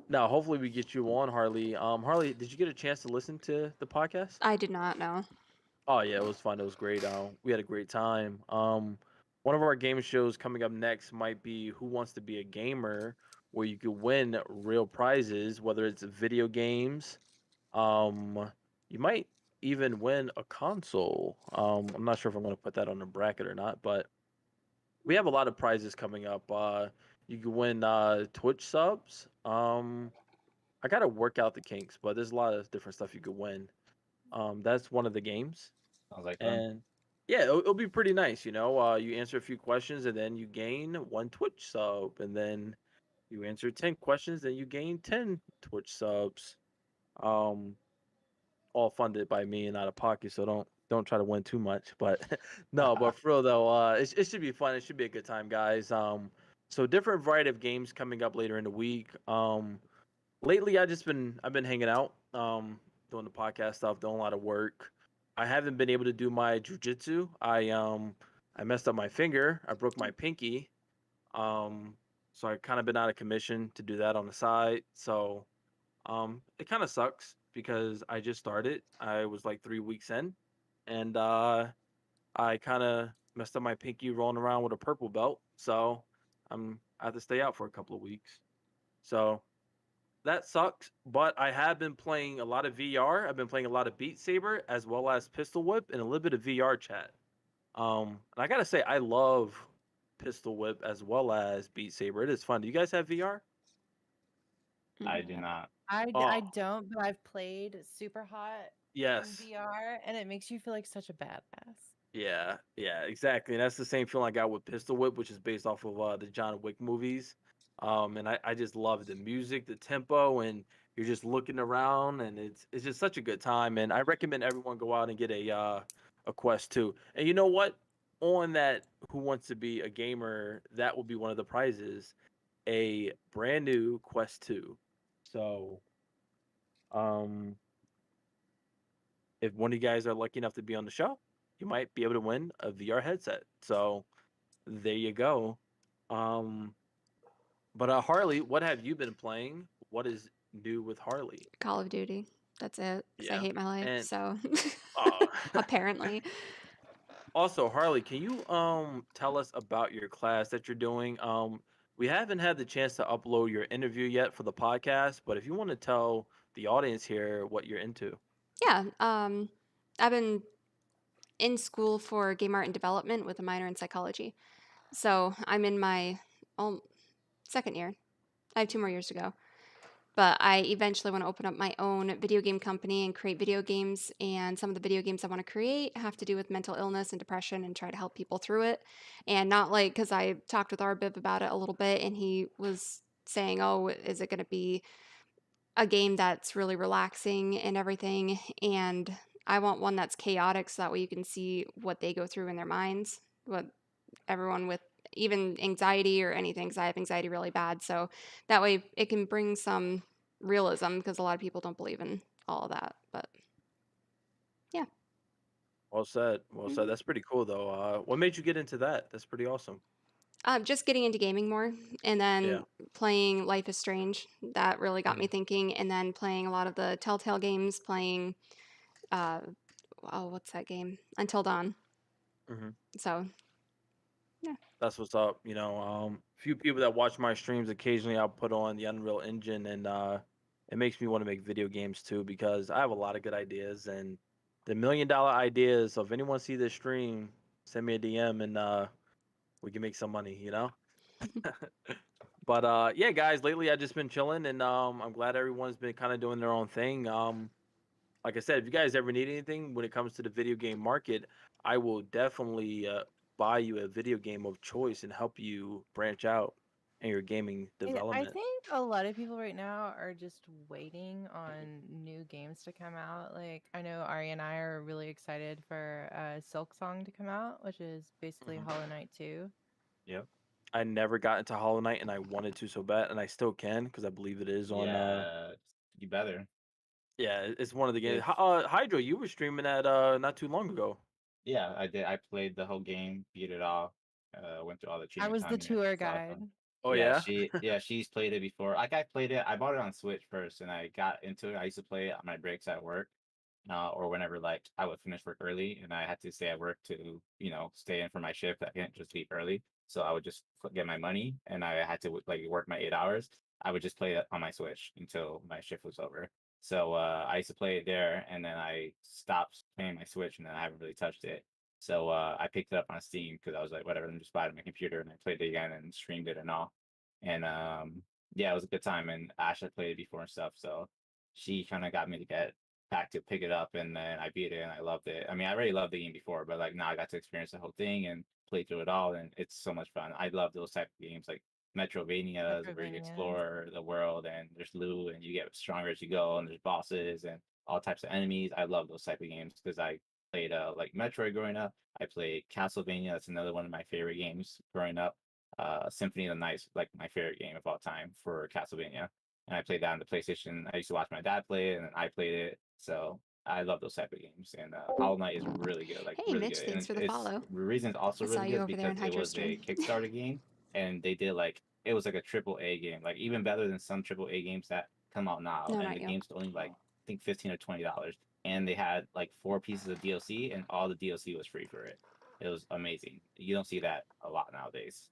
no, hopefully we get you on, Harley. Harley, did you get a chance to listen to the podcast? I did not know. Oh yeah, it was fun. It was great. We had a great time. One of our game shows coming up next might be Who Wants to Be a Gamer, where you could win real prizes, whether it's video games. You might even win a console. I'm not sure if I'm going to put that on the bracket or not, but we have a lot of prizes coming up. You can win Twitch subs. I gotta work out the kinks, but there's a lot of different stuff you could win. That's one of the games, Sounds like fun. and yeah, it'll be pretty nice. You answer a few questions, and then you gain one Twitch sub, and then you answer 10 questions, and you gain 10 Twitch subs. Um, all funded by me and out of pocket, so don't try to win too much. But no, but for real though, it should be fun. It should be a good time, guys. So different variety of games coming up later in the week. Lately I've been hanging out, doing the podcast stuff, doing a lot of work. I haven't been able to do my jujitsu. I messed up my finger. I broke my pinky. So I kind of been out of commission to do that on the side. So it kind of sucks because I just started. I was like 3 weeks in, and I kind of messed up my pinky rolling around with a purple belt. So I have to stay out for a couple of weeks. So that sucks. But I have been playing a lot of VR. I've been playing a lot of Beat Saber as well as Pistol Whip and a little bit of VR chat. And I gotta say I love Pistol Whip as well as Beat Saber. It is fun. Do you guys have VR? I Mm. do not. I Oh, don't, but I've played Super Hot in yes. VR, and it makes you feel like such a badass. Yeah, exactly. And that's the same feeling I got with Pistol Whip, which is based off of the John Wick movies. And I just love the music, the tempo, and you're just looking around, and it's just such a good time. And I recommend everyone go out and get a Quest 2. And you know what? On that, Who Wants to Be a Gamer? That will be one of the prizes, a brand new Quest 2. So, um, if one of you guys are lucky enough to be on the show, you might be able to win a VR headset. So there you go. Um, but Harley, what have you been playing? What is new with Harley? Call of Duty. That's it. Because I Yeah, hate my life. and So uh, apparently. also Harley, can you tell us about your class that you're doing? We haven't had the chance to upload your interview yet for the podcast, but if you want to tell the audience here what you're into. Yeah. I've been in school for game art and development with a minor in psychology. So I'm in my second year. I have 2 more years to go. But I eventually want to open up my own video game company and create video games. And some of the video games I want to create have to do with mental illness and depression and try to help people through it. And not like, because I talked with Arbib about it a little bit, and he was saying, oh, is it going to be a game that's really relaxing and everything? And I want one that's chaotic so that way you can see what they go through in their minds, what everyone with even anxiety or anything, because I have anxiety really bad. So that way it can bring some realism because a lot of people don't believe in all of that. But yeah. Well said. Well Mhm. said. That's pretty cool though. What made you get into that? That's pretty awesome. Just getting into gaming more and Yeah. then playing Life is Strange. That really got me Mhm. thinking. And then playing a lot of the Telltale games, playing, uh, oh, what's that game? Until Dawn. Mhm. So yeah. That's what's up. Few people that watch my streams occasionally I'll put on the Unreal Engine and it makes me want to make video games too because I have a lot of good ideas and the $1 million ideas. So if anyone see this stream, send me a DM and we can make some money. But yeah, guys, lately I just been chilling and I'm glad everyone's been kind of doing their own thing. Like I said, if you guys ever need anything when it comes to the video game market, I will definitely buy you a video game of choice and help you branch out in your gaming I development. think a lot of people right now are just waiting on new games to come out. Like I know Ari and I are really excited for Silk Song to come out, which is basically Mhm. Hollow Knight 2. Yep. I never got into Hollow Knight and I wanted to so bad, and I still can because I believe it is on. Yeah, you better. Yeah, it's one of the games. If Hydro, you were streaming that not too long ago. Yeah, I did. I played the whole game, beat it all. Went through all the I achievements was the on it. tour It's a lot of guide. fun. Oh yeah. She's played it before. Like I played it. I bought it on Switch first, and I got into it. I used to play it on my breaks at work, or whenever like I would finish work early, and I had to stay at work to stay in for my shift. I can't just leave early, so I would just get my money, and I had to like work my 8 hours. I would just play it on my Switch until my shift was over. So I used to play it there, and then I stopped playing my Switch, and then I haven't really touched it. So I picked it up on Steam because I was like, whatever, let me just buy it on my computer, and I played it again and streamed it and all. And yeah, it was a good time. And Ash had played it before and stuff, so she kind of got me to get back to pick it up, and then I beat it and I loved it. I mean, I already loved the game before, but like now I got to experience the whole thing and play through it all, and it's so much fun. I love those type of games like Metrovanias where you Metroidvanias. explore the world and there's loot and you get stronger as you go and there's bosses and all types of enemies. I love those type of games because I played like Metroid growing up. I played Castlevania. That's another one of my favorite games growing up. Symphony of the Night, like my favorite game of all time for Castlevania. And I played that on the PlayStation. I used to watch my dad play it and then I played it. So I love those type of games. And Hollow Knight is really good, like Hey, really Mitch, good. thanks And for the follow. the reason it's also I saw really you good over there in because it Hydro was a Stream. Kickstarter game and they did like it was like a triple A game, like even better than some triple A games that come out now. No, And not the you. game's only like I think $15 or $20. And they had like 4 pieces of DLC and all the DLC was free for it. It was amazing. You don't see that a lot nowadays,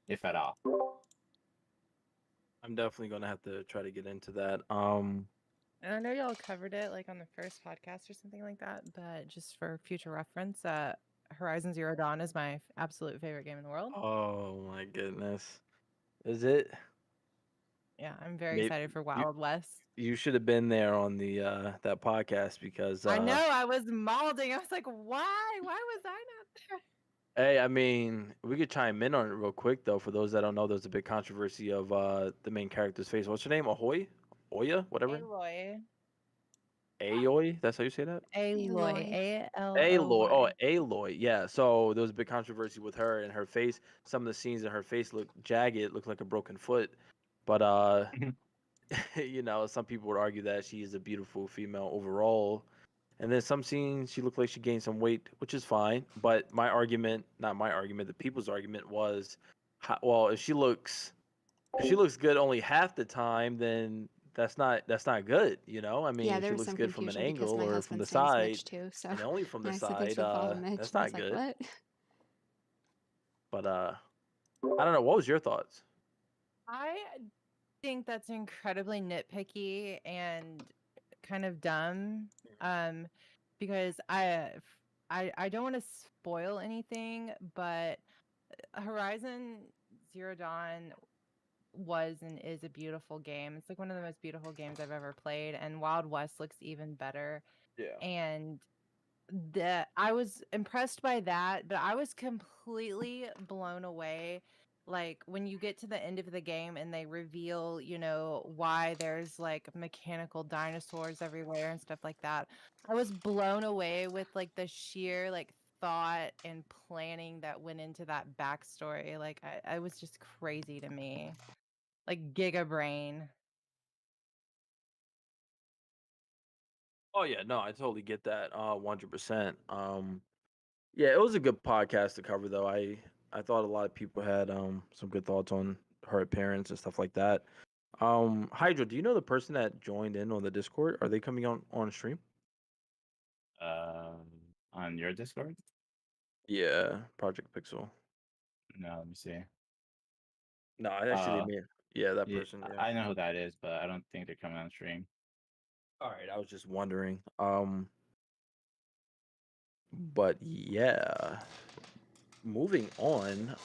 if at all. I'm definitely gonna have to try to get into that. And I know y'all covered it like on the first podcast or something like that, but just for future reference, Horizon Zero Dawn is my absolute favorite game in the world. Oh my goodness, is it? Yeah, I'm very Maybe excited for you Wild West. you should have been there on the that podcast because I know I was malding. I was like, why? Why was I not there? hey, I mean, we could chime in on it real quick though. For those that don't know, there's a big controversy of the main character's face. What's her name? Ahoy? Oya? Whatever. Aloy. Aoy? That's how you say that? Aloy. Aloy. Aloy. Oh, Aloy. Aloy. Yeah. So there was a big controversy with her and her face. Some of the scenes in her face look jagged, look like a broken foot. But you know, some people would argue that she is a beautiful female overall. And then some scenes she looked like she gained some weight, which is fine. But my argument, not my argument, the people's argument was, well, if she looks good only half the time, then that's not good. You know, I mean, Yeah, if there she was looks some good from an confusion because angle my or from the husband's name is side Mitch too. So and only from the when I said thanks side, for the follow, Mitch, that's and I not was like, good. what? But I don't know. What was your thoughts? I think that's incredibly nitpicky and kind of dumb. Because I don't want to spoil anything, but Horizon Zero Dawn was and is a beautiful game. It's like one of the most beautiful games I've ever played, and Wild West looks even better. Yeah. And I was impressed by that, but I was completely blown away. Like when you get to the end of the game and they reveal, why there's like mechanical dinosaurs everywhere and stuff like that. I was blown away with like the sheer like thought and planning that went into that backstory. Like I was just crazy to me. Like Giga Brain. Oh yeah, no, I totally get that. 100%. Yeah, it was a good podcast to cover though. I thought a lot of people had some good thoughts on her appearance and stuff like that. Hydra, do you know the person that joined in on the Discord? Are they coming on stream? On your Discord? Yeah, Project Pixel. No, let me see. No, I actually mean yeah, that Yeah, person. Yeah. I know who that is, but I don't think they're coming on stream. All right, I was just wondering. But yeah, moving on.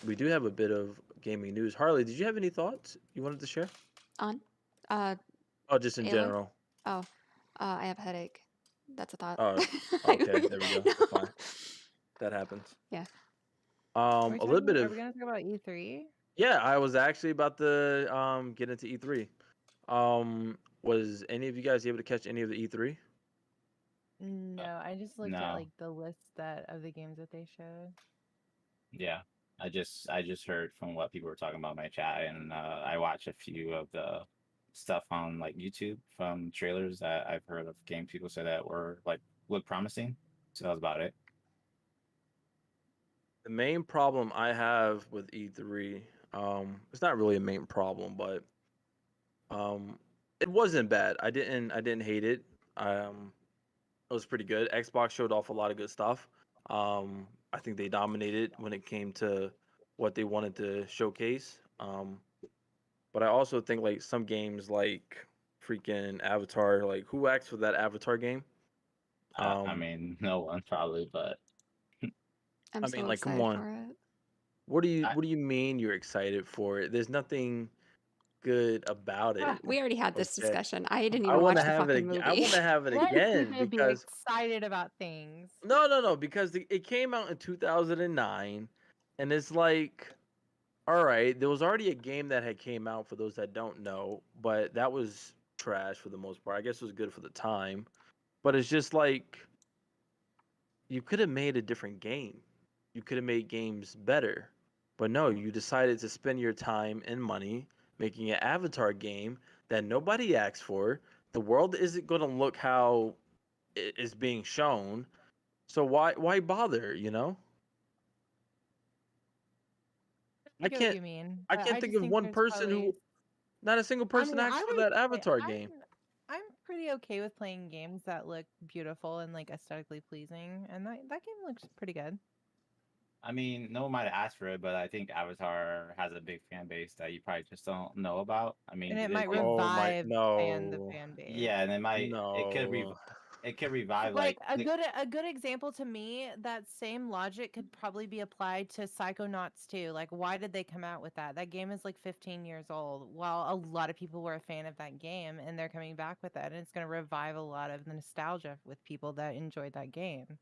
We do have a bit of gaming news. Harley, did you have any thoughts you wanted to share? On? Oh, just in Aloy? general. Oh, I have a headache. That's a thought. Oh, okay, there we go. That's fine. That happens. Yeah. Are A we little bit are of we gonna talk about E3? yeah. I was actually about to get into E3. Was any of you guys able to catch any of the E3? No, I just looked at No. like the list of the games that they showed. Yeah, I just heard from what people were talking about in my chat, and I watched a few of the stuff on like YouTube from trailers that I've heard of games people said that were like look promising. So that was about it. The main problem I have with E3, it's not really a main problem, but it wasn't bad. I didn't hate it. It was pretty good. Xbox showed off a lot of good stuff. I think they dominated when it came to what they wanted to showcase. But I also think like some games like freaking Avatar. Like, who asked for that Avatar game? I mean, no one probably, but I'm I mean, so like, come excited on. for it. What do you I, What do you mean you're excited for it? There's nothing good about Ah, it. we already had this Okay. discussion. I didn't I even want to watch the have it fucking again. I movie. want to have it Let again people be because excited about things. no, because it came out in 2009, and it's like, all right, there was already a game that had came out for those that don't know, but that was trash for the most part. I guess it was good for the time, but it's just like you could have made a different game. You could have made games better. But no, you decided to spend your time and money making an Avatar game that nobody asked for. The world isn't going to look how it is being shown. So why bother, you know? I I get what can't you mean, I but can't I think just of think one there's person probably. who not a single I person mean, asked I for would that say Avatar game. I'm pretty okay with playing games that look beautiful and like aesthetically pleasing, and that game looks pretty good. I mean, no one might have asked for it, but I think Avatar has a big fan base that you probably just don't know about. I mean, And it might Oh my revive the no. fan base. yeah, and No. it could revive Like like a good example to me, that same logic could probably be applied to Psychonauts too. Like, why did they come out with that? That game is like 15 years old. While a lot of people were a fan of that game, and they're coming back with that, and it's going to revive a lot of the nostalgia with people that enjoyed that game.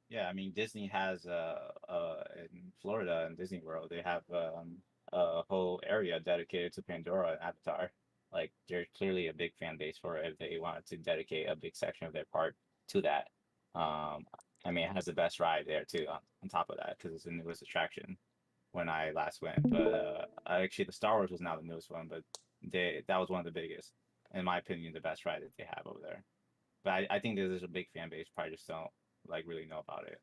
yeah. I mean, Disney has in Florida in Disney World they have a whole area dedicated to Pandora and Avatar. Like, there's clearly a big fan base for it if they wanted to dedicate a big section of their park to that. Um, I mean, it has the best ride there too. On top of that, because it's the newest attraction when I last went. But actually, the Star Wars was now the newest one, but that was one of the biggest, in my opinion, the best ride that they have over there. But I think there's a big fan base, probably just don't like really know about it.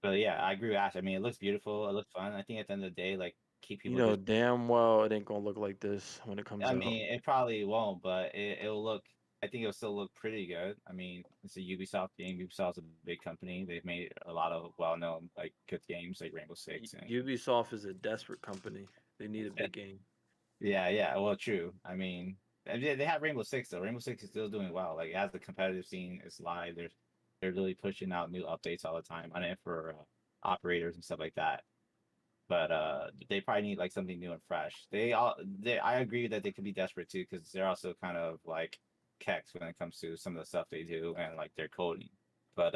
But yeah, I agree with Ash. I mean, it looks beautiful. It looks fun. I think at the end of the day, like keep You people know just. damn well it ain't gonna look like this when it comes I out. mean, it probably won't, but it'll look. I think it'll still look pretty good. I mean, it's a Ubisoft game. Ubisoft's a big company. They've made a lot of well-known like good games like Rainbow Six and Ubisoft is a desperate company. They need a big game. yeah. Well, true. I mean, they have Rainbow Six though. Rainbow Six is still doing well. Like, it has the competitive scene. It's live. They're really pushing out new updates all the time on it for operators and stuff like that. But they probably need like something new and fresh. I agree that they could be desperate too because they're also kind of like keks when it comes to some of the stuff they do and like their coding. But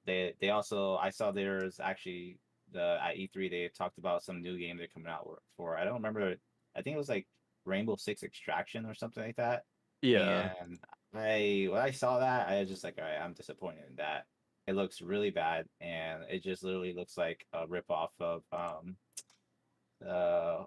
they also I saw there's actually the at E3 they talked about some new game they're coming out for. I don't remember. I think it was like Rainbow Six Extraction or something like that. Yeah. And when I saw that, I was just like, all right, I'm disappointed in that. It looks really bad, and it just literally looks like a ripoff of uh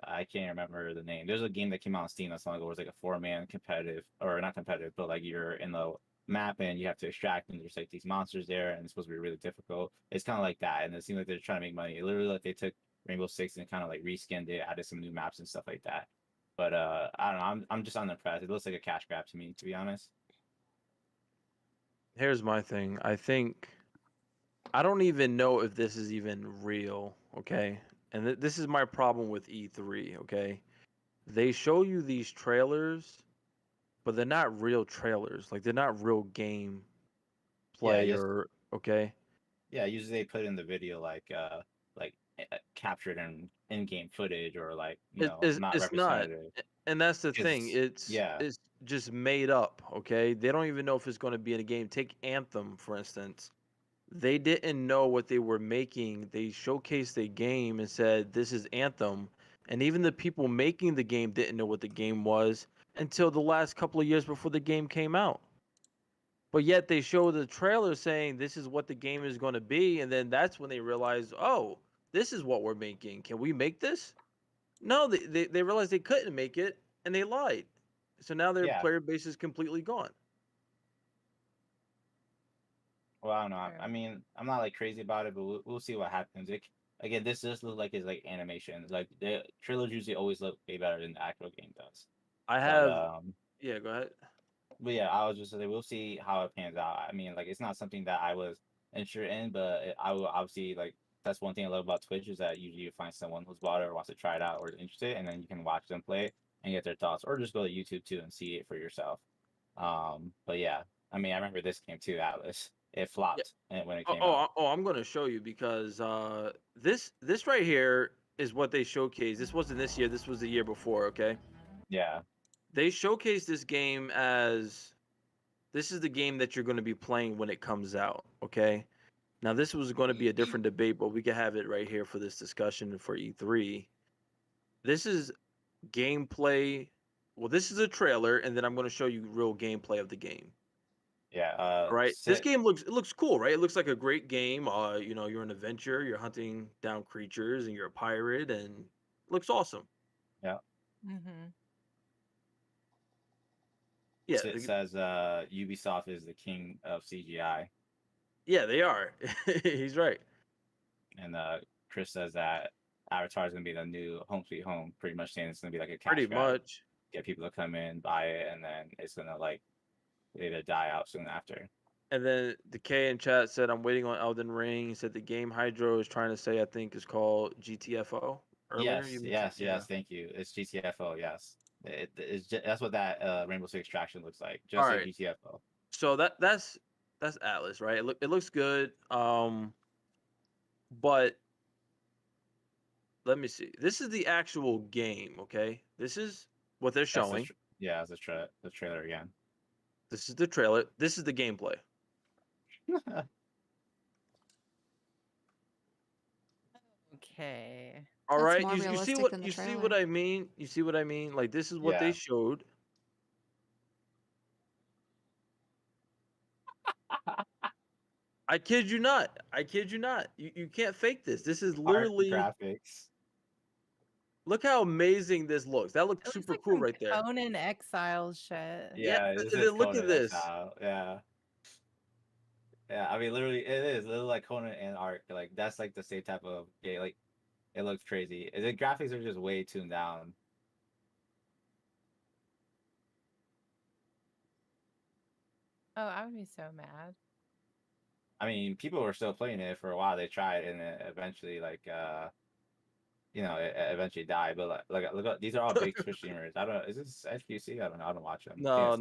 I can't remember the name. There's a game that came out on Steam not so long ago where it's like a 4-man competitive, or not competitive, but like you're in the map and you have to extract and there's like these monsters there and it's supposed to be really difficult. It's kind of like that, and it seems like they're trying to make money. It literally like they took Rainbow Six and kind of like reskinned it, added some new maps and stuff like that. But I don't know. I'm just unimpressed. It looks like a cash grab to me, to be honest. Here's my thing. I don't even know if this is even real, okay? And this is my problem with E3, okay? They show you these trailers, but they're not real trailers. Like, they're not real game play Just or okay? yeah. Usually they put in the video like captured in game footage or like not It's not. representative. And that's the thing. Because yeah, It's just made up, okay? They don't even know if it's going to be in a game. Take Anthem, for instance. They didn't know what they were making. They showcased a game and said, "This is Anthem." And even the people making the game didn't know what the game was until the last couple of years before the game came out. But yet they show the trailer saying this is what the game is going to be, and then that's when they realize, oh, this is what we're making. Can we make this? No, they realized they couldn't make it, and they lied. So now their yeah. player base is completely gone. Well, I don't know. True. I mean, I'm not like crazy about it, but we'll see what happens. Again, this just looks like it's like animation. Like the trailers usually always look way better than the actual game does. I But have, yeah, go ahead. yeah, I was just like, we'll see how it pans out. I mean, like it's not something that I was interested in, but I will obviously like That's one thing I love about Twitch is that usually you find someone who's bought it or wants to try it out or is interested, and then you can watch them play and get their thoughts, or just go to YouTube too and see it for yourself. But yeah, I mean, I remember this game too, Atlas. It flopped when it came out. I'm gonna show you because this right here is what they showcased. This wasn't this year. This was the year before. Okay, Yeah, they showcased this game as this is the game that you're going to be playing when it comes out. Okay, now this was going to be a different debate, but we could have it right here for this discussion for E3. This is gameplay. Well, this is a trailer, and then I'm going to show you real gameplay of the game. yeah. All right, this game looks cool, right? It looks like a great game. You know, you're an adventurer, you're hunting down creatures, and you're a pirate, and it looks awesome. Yeah. Mm-hmm. Yeah, It says Ubisoft is the king of CGI, yeah, they are. He's right. and Chris says that Avatar is gonna be the new Home Sweet Home. Pretty much saying it's gonna be like a cash Pretty grab, much. get people to come in, buy it, and then it's gonna like either die out soon after. And then the K in chat said, "I'm waiting on Elden Ring." He said the game Hydro is trying to say, I think, is called GTFO. Earlier, Yes, you mentioned- yes, yeah. yes. Thank you. It's GTFO. Yes, that's what that Rainbow Six Extraction looks like. Just All like right. GTFO. So that's Atlas, right? It looks good. But let me see. This is the actual game, okay? This is what they're That's the showing. yeah, it's the trailer again. This is the trailer. This is the gameplay. Okay. All That's right, more you see realistic what than the you see what trailer. I mean? You see what I mean? Like this is what they Yeah. showed. I kid you not. I kid you not. You can't fake this. This is Art literally graphics. look how amazing this looks. That looks It looks super like cool some right there. Conan Exiles shit. Yeah, and this then is look Conan at this. Exile. Yeah. Yeah, I mean, literally, it is literally like Conan and Ark. Like that's like the same type of game. Like, it looks crazy. The graphics are just way tuned down. Oh, I would be so mad. I mean, people were still playing it for a while. They tried, and it eventually, like, it eventually died. But look at these are all big Twitch streamers. I don't. Is this SQC? I don't know. I don't watch them. No,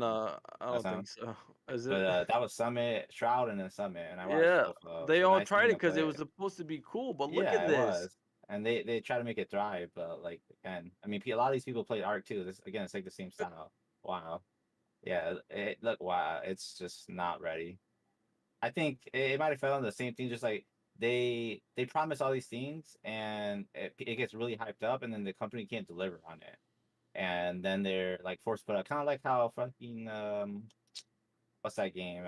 I That's don't not. think so. Is But it? that was Summit, Shroud, and then Summit, and I watched Yeah, both of they those. And all I tried seen it them because it play was it. supposed to be cool. But look Yeah, at it this. was. And they try to make it thrive, but like again, I mean, a lot of these people play Ark too. This again, it's like the same style. Wow. Yeah, wow, it's just not ready. I think it might have fell on the same thing, just like they promise all these things and it gets really hyped up, and then the company can't deliver on it, and then they're like forced to put out, kind of like how fucking what's that game,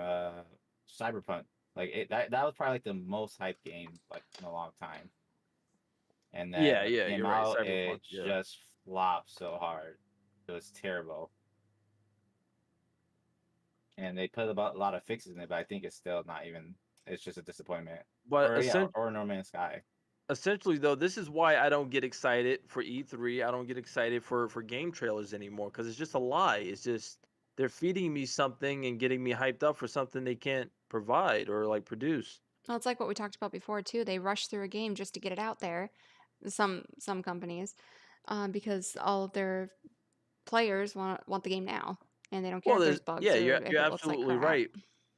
Cyberpunk, like that was probably like the most hyped game like in a long time, and then Yeah, when yeah, it came you're right. out, Cyberpunk. it Yeah. just flopped so hard. It was terrible. And they put a lot of fixes in it, but I think it's still not even. It's just a disappointment. But Or No Man's Sky. essentially, though, this is why I don't get excited for E3. I don't get excited for game trailers anymore because it's just a lie. It's just they're feeding me something and getting me hyped up for something they can't provide or like produce. Well, it's like what we talked about before too. They rush through a game just to get it out there. Some companies, because all of their players want the game now, and they don't care Well, if there's bugs yeah, or you're if you're it looks like absolutely crap. right.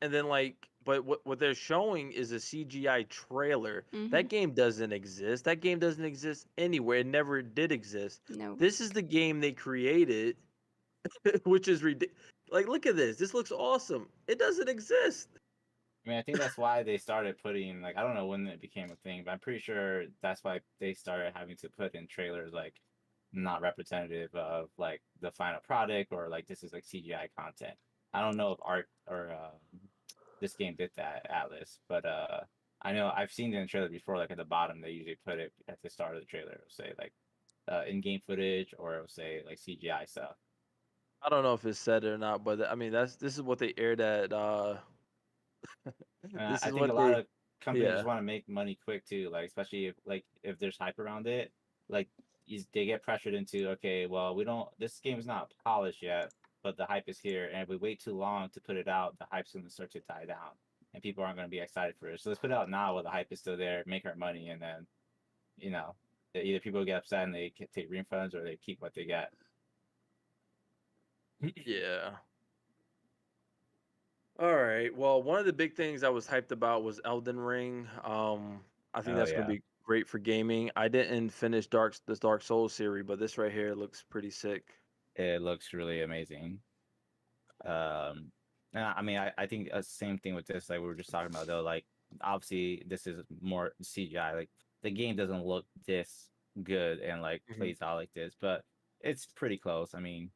And then but what they're showing is a CGI trailer. Mhm. That game doesn't exist. That game doesn't exist anywhere. It never did exist. No. This is the game they created, which is ridiculous. Like, look at this. This looks awesome. It doesn't exist. I mean, I think that's why they started putting, like, I don't know when it became a thing, but I'm pretty sure that's why they started having to put in trailers like not representative of like the final product, or like this is like CGI content. I don't know if Ark or this game did that, Atlas, but I know I've seen it in the trailer before. Like at the bottom, they usually put it at the start of the trailer. It'll say like in-game footage, or it'll say like CGI stuff. I don't know if it's said it or not, but I mean this is what they aired at. This I is think what a lot they. of companies Yeah. want to make money quick too, like especially if there's hype around it, like they get pressured into, okay, well, we don't, this game is not polished yet, but the hype is here, and if we wait too long to put it out, the hype's gonna start to die down. and people aren't going to be excited for it. So let's put it out now while the hype is still there, make our money, and then, either people get upset and they take refunds or they keep what they get. Yeah. All right. Well, one of the big things I was hyped about was Elden Ring. I think Oh that's going yeah, to be great for gaming. I didn't finish this Dark Souls series, but this right here looks pretty sick. it looks really amazing. And I mean, I think same thing with this. Like we were just talking about though. Like obviously this is more CGI. Like the game doesn't look this good and like Mhm. plays out like this, but it's pretty close. I mean,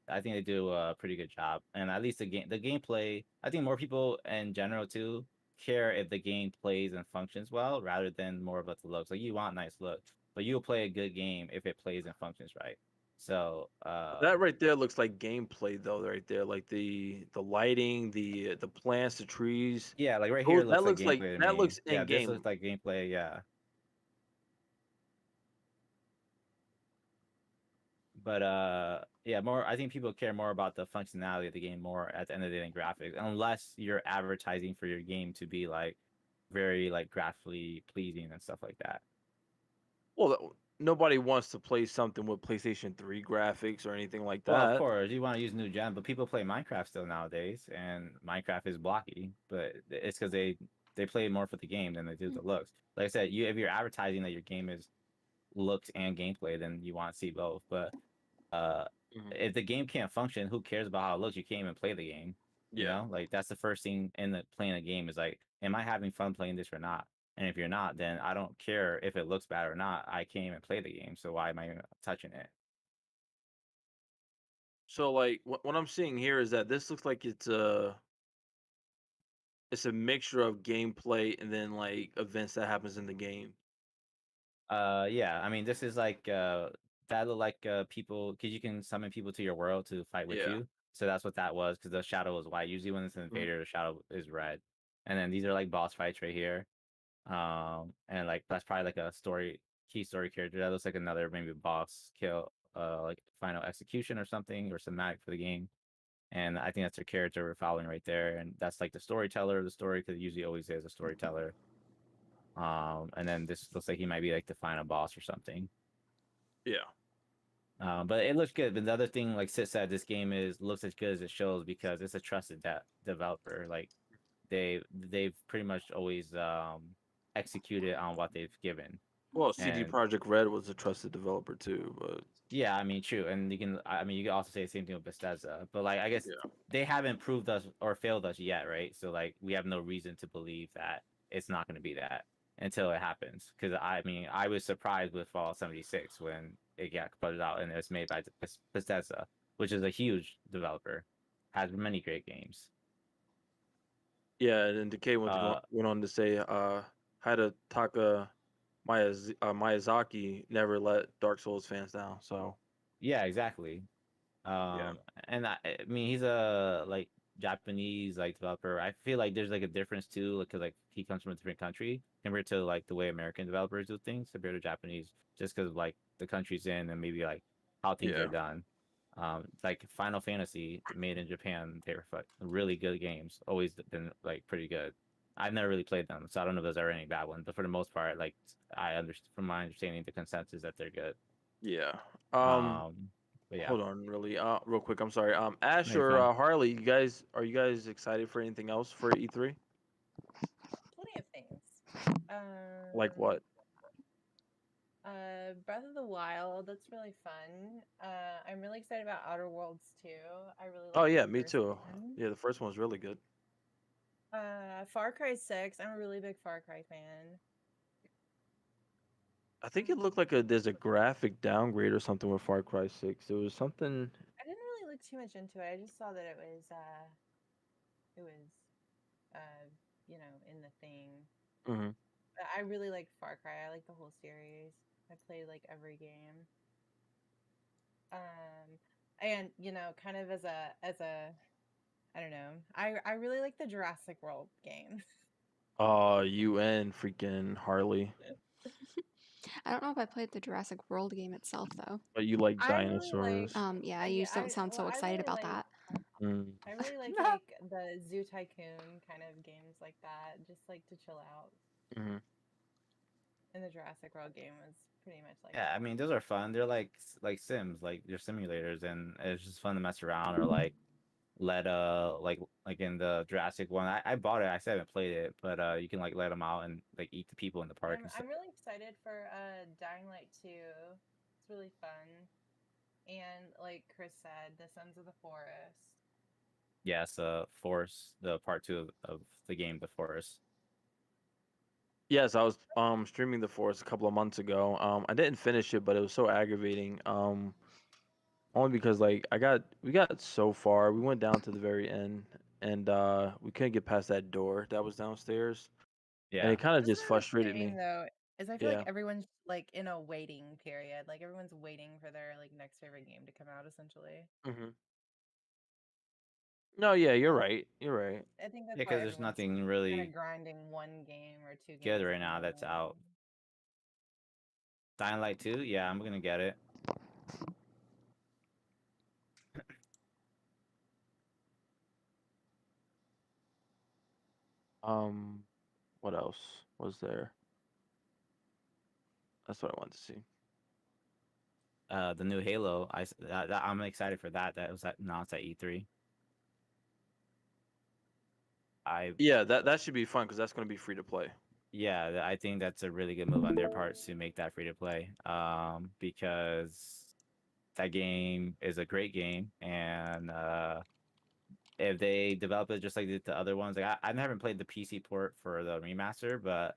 I think they do a pretty good job, and at least the gameplay. I think more people in general too care if the game plays and functions well rather than more about the looks. Like you want nice looks, but you'll play a good game if it plays and functions right. So That right there looks like gameplay though, right there. Like the lighting, the plants, the trees. yeah, like right here That looks like looks like gameplay to that me. looks Yeah, in this game. looks like gameplay. Yeah, but yeah, more. I think people care more about the functionality of the game more at the end of the day than graphics, unless you're advertising for your game to be like very like graphically pleasing and stuff like that. Well, nobody wants to play something with PlayStation 3 graphics or anything like Well, of that. course, you want to use new gen, but people play Minecraft still nowadays, and Minecraft is blocky, but it's because they play more for the game than they do the looks. Like I said, if you're advertising that your game is looks and gameplay, then you want to see both. But Mhm. if the game can't function, who cares about how it looks? You can't even play the game. Yeah. Like that's the first thing in the playing a game is like, am I having fun playing this or not? And if you're not, then I don't care if it looks bad or not. I can't even play the game, so why am I even touching it? So like what I'm seeing here is that this looks like it's a mixture of gameplay and then like events that happens in the game. Yeah, I mean, this is like that look like people because you can summon people to your world to fight with Yeah. you. So that's what that was because the shadow was white. Usually when it's an Mhm. invader, the shadow is red. And then these are like boss fights right here. And like that's probably like a key story character. That looks like another maybe boss kill, like final execution or something or cinematic for the game. And I think that's their character we're following right there. And that's like the storyteller of the story because it usually always is a storyteller. And then this looks like he might be like the final boss or something. Yeah. But it looks good. But the other thing, like Sid said, this game looks as good as it shows because it's a trusted developer. Like they've pretty much always executed on what they've given. Well, CD And Projekt Red was a trusted developer too, but yeah, I mean, true. And you can also say the same thing with Bethesda. But like, I guess yeah. they haven't proved us or failed us yet, right? So like, we have no reason to believe that it's not going to be that until it happens. Because I mean, I was surprised with Fallout 76 when it got put out and it was made by Bethesda, which is a huge developer, has many great games. Yeah, and then Decay Uh, went on to say Hidetaka Miyazaki never let Dark Souls fans down. So yeah, exactly. yeah. And I mean, he's a like Japanese like developer. I feel like there's like a difference too, because like he comes from a different country compared to like the way American developers do things compared to Japanese, just because like the country's in and maybe like how things are Yeah. done. Like Final Fantasy made in Japan, they were really good games. Always been like pretty good. I've never really played them, so I don't know if there's ever any bad ones. But for the most part, like I understand from my understanding, the consensus that they're good. Yeah. But yeah, Hold on, really, real quick. I'm sorry. Ash no, you're or fine. Harley, are you guys excited for anything else for E3? Plenty of things. Like what? Breath of the Wild. That's really fun. I'm really excited about Outer Worlds too. I really Oh liked yeah, the me first too. one. Yeah, the first one was really good. Far Cry 6. I'm a really big Far Cry fan. I think it looked like there's a graphic downgrade or something with Far Cry 6. It was something. I didn't really look too much into it. I just saw that it was in the thing. Hmm. But I really like Far Cry. I like the whole series. I played like every game. And kind of as a I don't know. I really like the Jurassic World game. UN freaking Harley. I don't know if I played the Jurassic World game itself though. But you like I really like dinosaurs. Yeah, you just don't sound so I excited really about like that. Mm. I really like the Zoo Tycoon kind of games like that, just like to chill out. Hmm. And the Jurassic World game was pretty much like Yeah, I that. mean those are fun. They're like Sims, like they're simulators, and it's just fun to mess around or like let like in the Jurassic one. I bought it. I still haven't played it, but you can like let them out and like eat the people in the park and stuff. I'm really excited for Dying Light 2. It's really fun. And like Chris said, The Sons of the Forest. Yes, Force, the part 2 of the game, The Forest. Yes, I was streaming The Force a couple of months ago. I didn't finish it, but it was so aggravating. Only because like we got so far. We went down to the very end and we couldn't get past that door that was downstairs. And Yeah, it kind of That's just sort of a frustrated shame me. though, is I feel Yeah. like everyone's like in a waiting period. Like everyone's waiting for their like next favorite game to come out essentially. Hmm. No, yeah, you're right. You're right. I think that's yeah, why because there's everyone's nothing kind of really grinding one game or two good games right at a now that's out. time. Dying Light 2, yeah, I'm gonna get it. What else was there? That's what I wanted to see. The new Halo, I'm excited for that. That was announced at E3. Yeah, that should be fun because that's going to be free to play. Yeah, I think that's a really good move on their part to make that free to play. Because that game is a great game, and if they develop it just like the other ones, like I haven't played the PC port for the remaster, but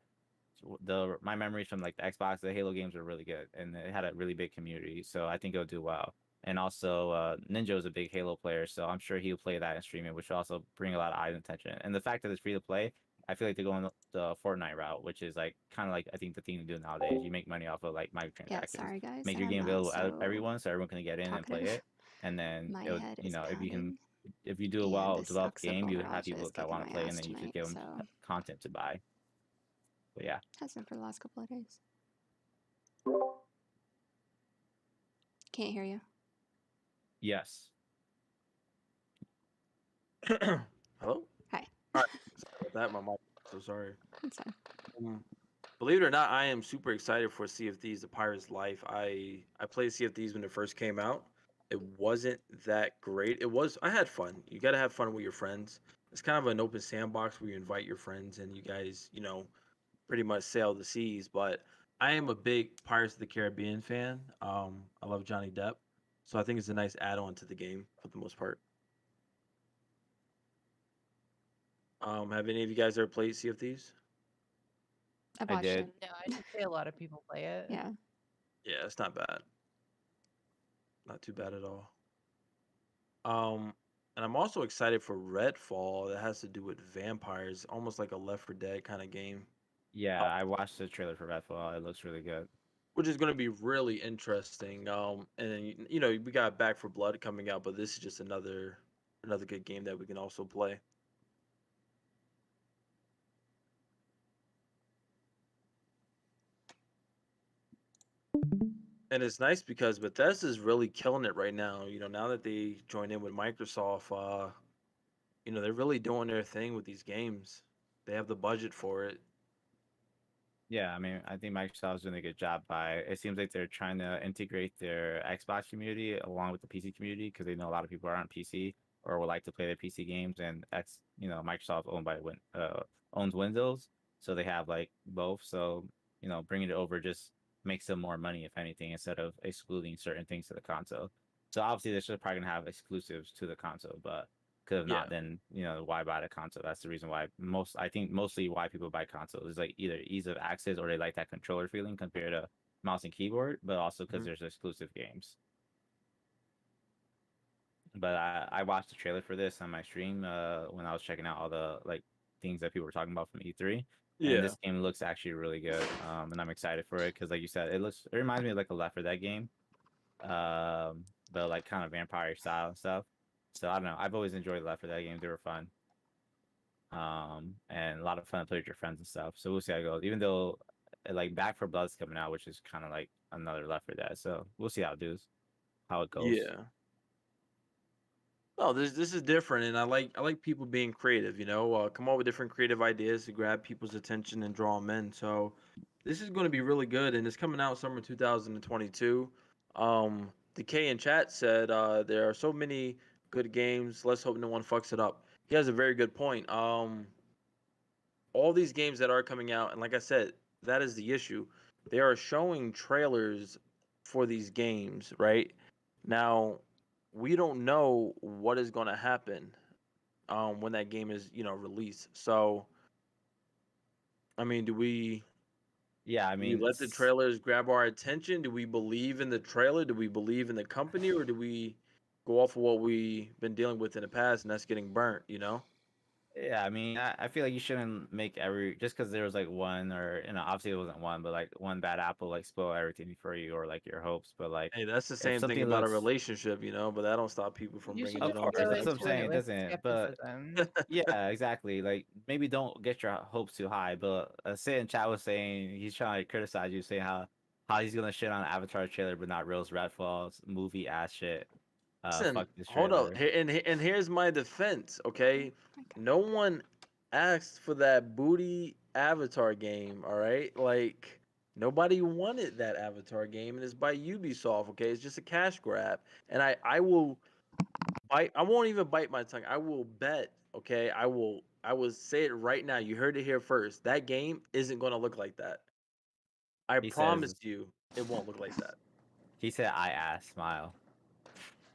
my memories from like the Xbox, the Halo games were really good, and it had a really big community, so I think it'll do well. And also, Ninja is a big Halo player, so I'm sure he'll play that and stream it, which will also bring a lot of eyes attention. And the fact that it's free to play, I feel like they're going the Fortnite route, which is like kind of like I think the thing to do nowadays. You make money off of like Yeah, microtransactions, sorry guys make that your I'm game not available to so everyone, so everyone can get in and play talkative. it. And then My it'll, head you is know, pounding, if you do a and well this developed game, you would have toxoplasma people is that kicking want my to play, and ass then you should tonight. give them So content to buy. But yeah, has been for the last couple of days. Can't hear you. yes. Hello? Hi. All right. Sorry about that. My mic. So sorry. That's fine. Believe it or not, I am super excited for Sea of Thieves: The Pirate's Life. I played Sea of Thieves when it first came out. It wasn't that great. I had fun. You got to have fun with your friends. It's kind of an open sandbox where you invite your friends and you guys, pretty much sail the seas. But I am a big Pirates of the Caribbean fan. I love Johnny Depp, so I think it's a nice add-on to the game for the most part. Have any of you guys ever played Sea of Thieves? I've I watched did. it. No, I just see a lot of people play it. Yeah. Yeah, it's not bad. Not too bad at all. And I'm also excited for Redfall that has to do with vampires, almost like a Left 4 Dead kind of game, Yeah, uh, I watched the trailer for Redfall. It looks really good. which is going to be really interesting. And then, we got Back for Blood coming out, but this is just another good game that we can also play. And it's nice because Bethesda's really killing it right now. Now that they joined in with Microsoft, they're really doing their thing with these games. They have the budget for it. Yeah, I mean, I think Microsoft's doing a good job it seems like they're trying to integrate their Xbox community along with the PC community because they know a lot of people are on PC or would like to play their PC games, and Microsoft owns Windows, so they have like both. So, bringing it over just makes them more money, if anything, instead of excluding certain things to the console. So obviously they're still probably gonna have exclusives to the console, but because if not, Yeah. then why buy the console? That's the reason why mostly why people buy consoles is like either ease of access or they like that controller feeling compared to mouse and keyboard, but also because Mhm. there's exclusive games. But I watched the trailer for this on my stream when I was checking out all the like things that people were talking about from E3. And Yeah. this game looks actually really good. And I'm excited for it because, like you said, it reminds me of like a Left 4 Dead game, but like kind of vampire style and stuff. So I don't know. I've always enjoyed Left 4 Dead games. They were fun. And a lot of fun to play with your friends and stuff. So we'll see how it goes. Even though like Back for Blood's coming out, which is kind of like another Left 4 Dead. So we'll see how it goes. Yeah. No, this is different, and I like people being creative. Come up with different creative ideas to grab people's attention and draw them in. So this is going to be really good, and it's coming out summer 2022. Decay in chat said there are so many good games. Let's hope no one fucks it up. He has a very good point. All these games that are coming out, and like I said, that is the issue. They are showing trailers for these games, right? Now, we don't know what is going to happen when that game is, released. So, I mean, Yeah, I do we mean, let the trailers grab our attention? Do we believe in the trailer? Do we believe in the company, or do we go off of what we've been dealing with in the past, and that's getting burnt? yeah, I mean, I feel like you shouldn't make every just because there was like one or obviously it wasn't one, but like one bad apple like spoil everything for you or like your hopes. But like Hey, that's the if same thing something about a looks, relationship, but that don't stop people from You should bringing of it just on course, to go that's what I'm into Xbox. saying. it It with doesn't, but skepticism. yeah, exactly. Like maybe don't get your hopes too high. But Sid in chat was saying he's trying to criticize you, saying how he's gonna shit on Avatar trailer, but not Reels Redfall's movie ass shit. Listen, Fuck this hold up. trailer. And here's my defense, okay? No one asked for that booty Avatar game, all right? Like nobody wanted that Avatar game, and it's by Ubisoft, okay? It's just a cash grab. And I will bite. I won't even bite my tongue. I will bet, okay? I will say it right now. You heard it here first. That game isn't going to look like that. I He promise says you, it won't look like that. he said I ass smile.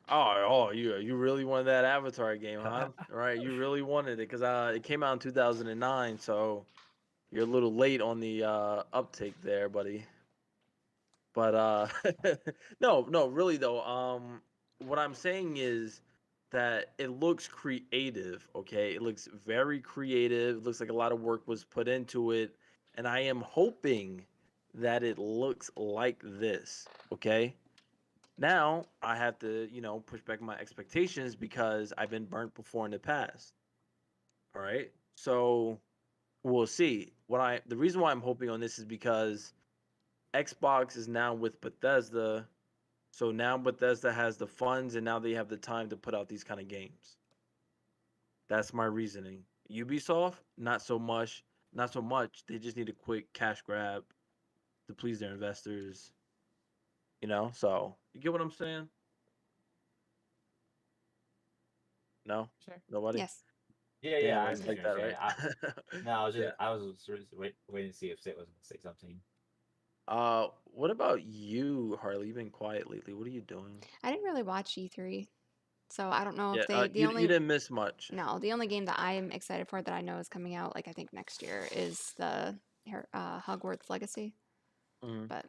You really wanted that Avatar game, huh? All right, you really wanted it because it came out in 2009, so you're a little late on the uptake there, buddy. But no, no, really though. What I'm saying is that it looks creative. Okay, it looks very creative. It looks like a lot of work was put into it, and I am hoping that it looks like this. Okay. Now I have to, push back my expectations because I've been burnt before in the past. All right. So we'll see. The reason why I'm hoping on this is because Xbox is now with Bethesda. So now Bethesda has the funds and now they have the time to put out these kind of games. That's my reasoning. Ubisoft, not so much. Not so much. They just need a quick cash grab to please their investors. So you get what I'm saying? No? Sure. Nobody? Yes. Yeah, yeah, Damn, I it's like understand that, what you're right? saying. No, I was Yeah. sort of waiting to see if Sid was gonna say something. What about you, Harley? You've been quiet lately. What are you doing? I didn't really watch E3, so I don't know Yeah, if they. The you only didn't miss much. no, the only game that I'm excited for that I know is coming out, like I think next year, is the Hogwarts Legacy. Mhm. But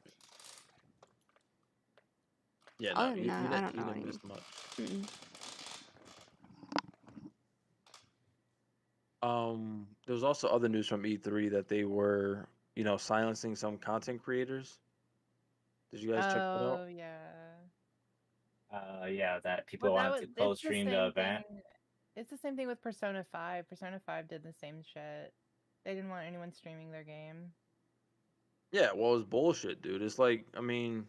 Yeah, no, other than you that, I didn't don't you know didn't any. miss much. Mm-mm. There was also other news from E3 that they were, silencing some content creators. Did you guys check that out? Oh yeah. Yeah, that Well, people that wanted was to it's the co-stream the same thing. event. It's the same thing with Persona 5. Persona 5 did the same shit. They didn't want anyone streaming their game. Yeah, well, it's bullshit, dude. It's like, I mean,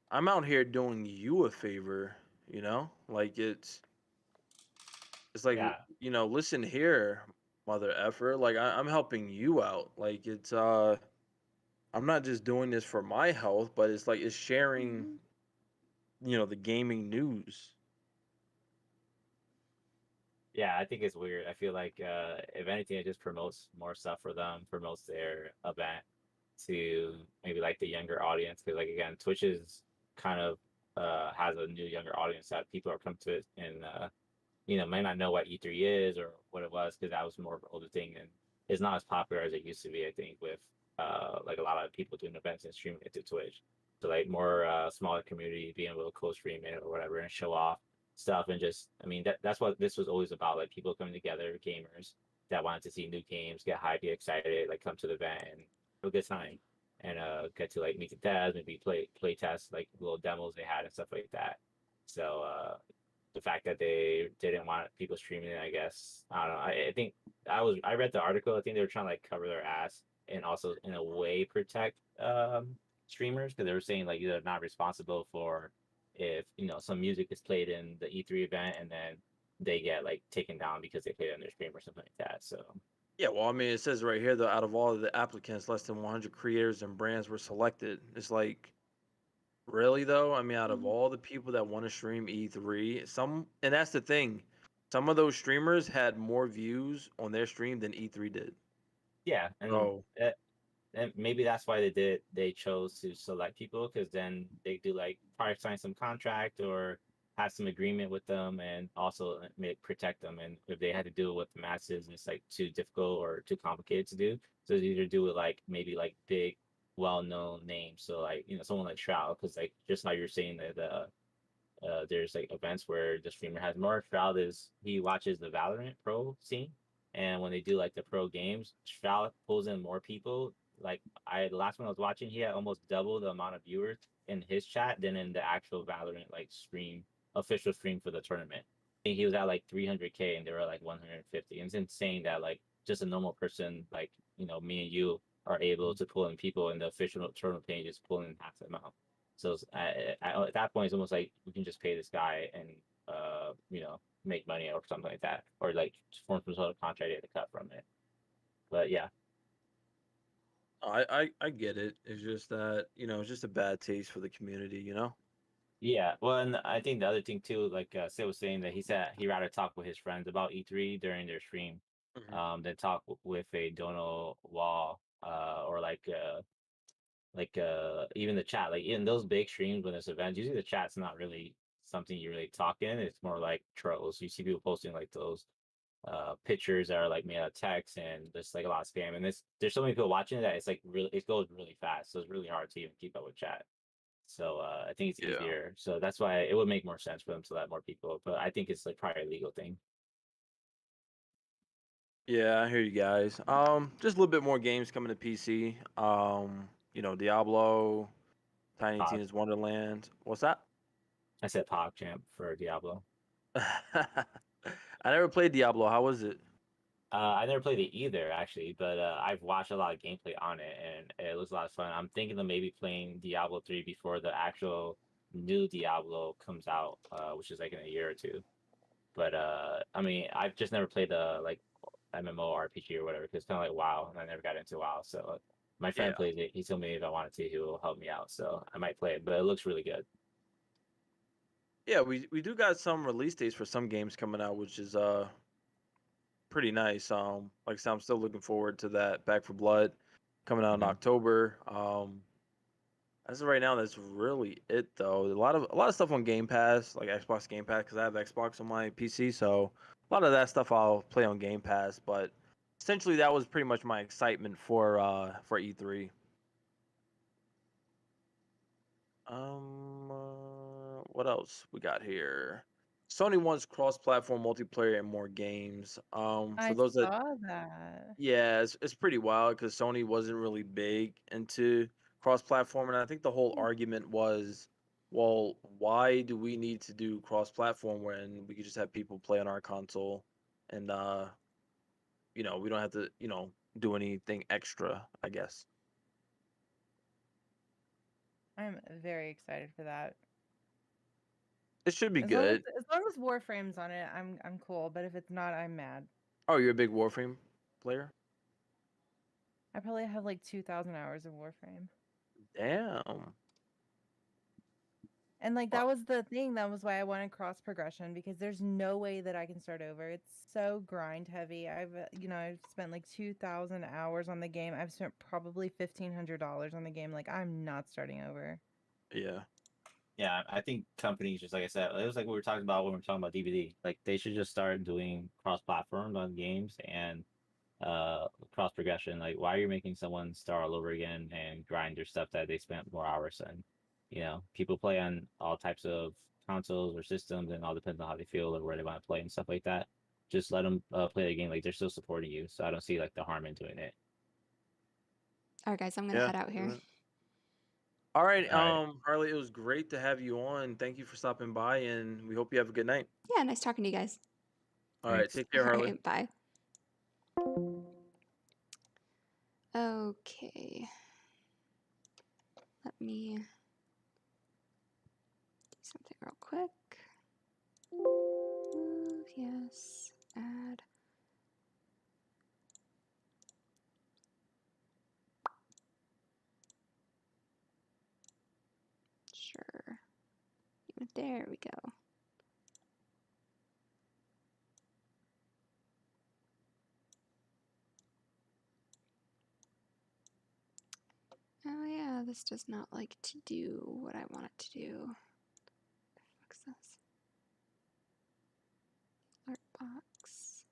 I'm out here doing you a favor, Like it's like, Yeah, listen here, mother effer. Like I'm helping you out. Like I'm not just doing this for my health, but it's like it's sharing, Mhm. the gaming news. yeah, I think it's weird. I feel like if anything, it just promotes more stuff for them, promotes their event to maybe like the younger audience. Because like again, Twitch is kind of has a new younger audience that people are coming to it and may not know what E3 is or what it was because that was more of an older thing and it's not as popular as it used to be. I think with like a lot of people doing events and streaming it to Twitch. So like more smaller community being able to co-stream it or whatever and show off stuff and just I mean that's what this was always about, like people coming together, gamers that wanted to see new games, get hyped, get excited, like come to the event and have a good time and get to like meet the devs, maybe play test like little demos they had and stuff like that. So the fact that they didn't want people streaming it, I guess. I don't know. I think I read the article. I think they were trying to like cover their ass and also in a way protect streamers because they were saying like they're not responsible for if some music is played in the E3 event and then they get like taken down because they played it on their stream or something like that. So Yeah, well, I mean, it says right here, though, out of all of the applicants, less than 100 creators and brands were selected. It's like, really, though? I mean, out of all the people that want to stream E3, and that's the thing, some of those streamers had more views on their stream than E3 did. yeah, So, and maybe that's why they chose to select people, because then they do like probably sign some contract or have some agreement with them, and also protect them. And if they had to do it with the masses, it's like too difficult or too complicated to do. So they either do it like maybe like big, well-known names. So like someone like Shroud, because like just how you're saying that there's like events where the streamer has more. Shroud he watches the Valorant pro scene, and when they do like the pro games, Shroud pulls in more people. Like the last one I was watching, he had almost double the amount of viewers in his chat than in the actual Valorant like official stream for the tournament. I think he was at like 300K and they were like 150. And it's insane that like just a normal person like me and you are able to pull in people, in the official tournament page is pulling half the amount. So at that point, it's almost like we can just pay this guy and make money or something like that, or like form some sort of contract to cut from it. But yeah, I get it. It's just that, it's just a bad taste for the community. yeah. Well, and I think the other thing too, like Sid was saying, that he said he'd rather talk with his friends about E3 during their stream, Mhm. than talk with a Donal Wall, or even the chat, like in those big streams when there's events, usually the chat's not really something you really talk in. It's more like trolls. You see people posting like those pictures that are like made out of text, and there's like a lot of spam, and there's so many people watching that it's like really, it goes really fast, so it's really hard to even keep up with chat. So I think it's Yeah. easier, so that's why it would make more sense for them to let more people, but I think it's like probably a legal thing. Yeah, I hear you guys. Just a little bit more games coming to PC. Diablo, Tiny Pog. Tina's Wonderland. What's that? I said Pog Champ for Diablo. I never played Diablo. How was it? I never played it either, actually, but I've watched a lot of gameplay on it, and it was a lot of fun. I'm thinking of maybe playing Diablo 3 before the actual new Diablo comes out, which is like in a year or two. But I mean, I've just never played the like MMORPG or whatever, because it's kind of like WoW, and I never got into WoW. So my friend Yeah. plays it. He told me if I wanted to, he will help me out. So I might play it, but it looks really good. Yeah, we do got some release dates for some games coming out, which is pretty nice. Like I said, I'm still looking forward to that Back for Blood coming out in Mhm. October. As of right now, that's really it though. A lot of stuff on Game Pass, like Xbox Game Pass, because I have Xbox on my PC, so a lot of that stuff I'll play on Game Pass. But essentially, that was pretty much my excitement for E3. What else we got here? Sony wants cross-platform multiplayer and more games. For I those that, saw that. yeah, it's pretty wild because Sony wasn't really big into cross-platform, and I think the whole argument was, well, why do we need to do cross-platform when we could just have people play on our console, and we don't have to, do anything extra, I guess. I'm very excited for that. It should be As long as good. as long as Warframe's on it, I'm cool. But if it's not, I'm mad. Oh, you're a big Warframe player? I probably have like 2,000 hours of Warframe. Damn. And like Wow. that was the thing. That was why I wanted cross progression, because there's no way that I can start over. It's so grind heavy. I've spent like 2,000 hours on the game. I've spent probably $1,500 on the game. Like I'm not starting over. Yeah. Yeah, I think companies, just like I said, it was like we were talking about when we were talking about DVD. Like they should just start doing cross-platform on games and cross progression. Like, why are you making someone start all over again and grind their stuff that they spent more hours in? People play on all types of consoles or systems, and all depends on how they feel or where they want to play and stuff like that. Just let them play the game. Like they're still supporting you, so I don't see like the harm in doing it. All right, guys, I'm gonna Yeah. head out here. All right, All right, Harley, it was great to have you on. Thank you for stopping by, and we hope you have a good night. Yeah, nice talking to you guys. All right, thanks. take care, All Harley. right, bye. Okay. Let me do something. quick. Move, yes. Add. Sure. There we go. Oh yeah, this does not like to do what I want it to do. What's this? Alert box.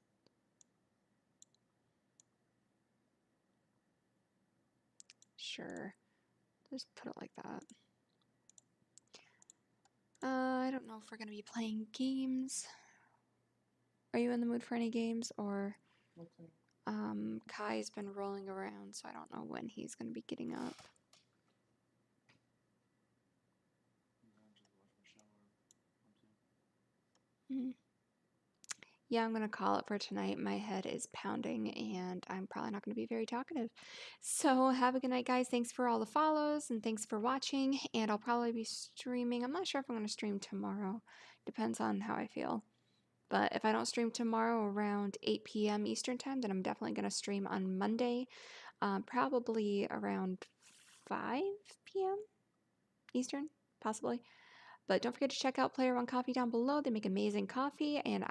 Sure. Just put it like that. I don't know if we're gonna be playing games. Are you in the mood for any games, or Kai's been rolling around, so I don't know when he's gonna be getting up. Yeah, I'm gonna call it for tonight. My head is pounding and I'm probably not gonna be very talkative. So have a good night, guys. Thanks for all the follows and thanks for watching. And I'll probably be streaming. I'm not sure if I'm gonna stream tomorrow. Depends on how I feel. But if I don't stream tomorrow around 8 p.m. Eastern time, then I'm definitely gonna stream on Monday, probably around 5 p.m. Eastern, possibly. But don't forget to check out Player One Coffee down below. They make amazing coffee, and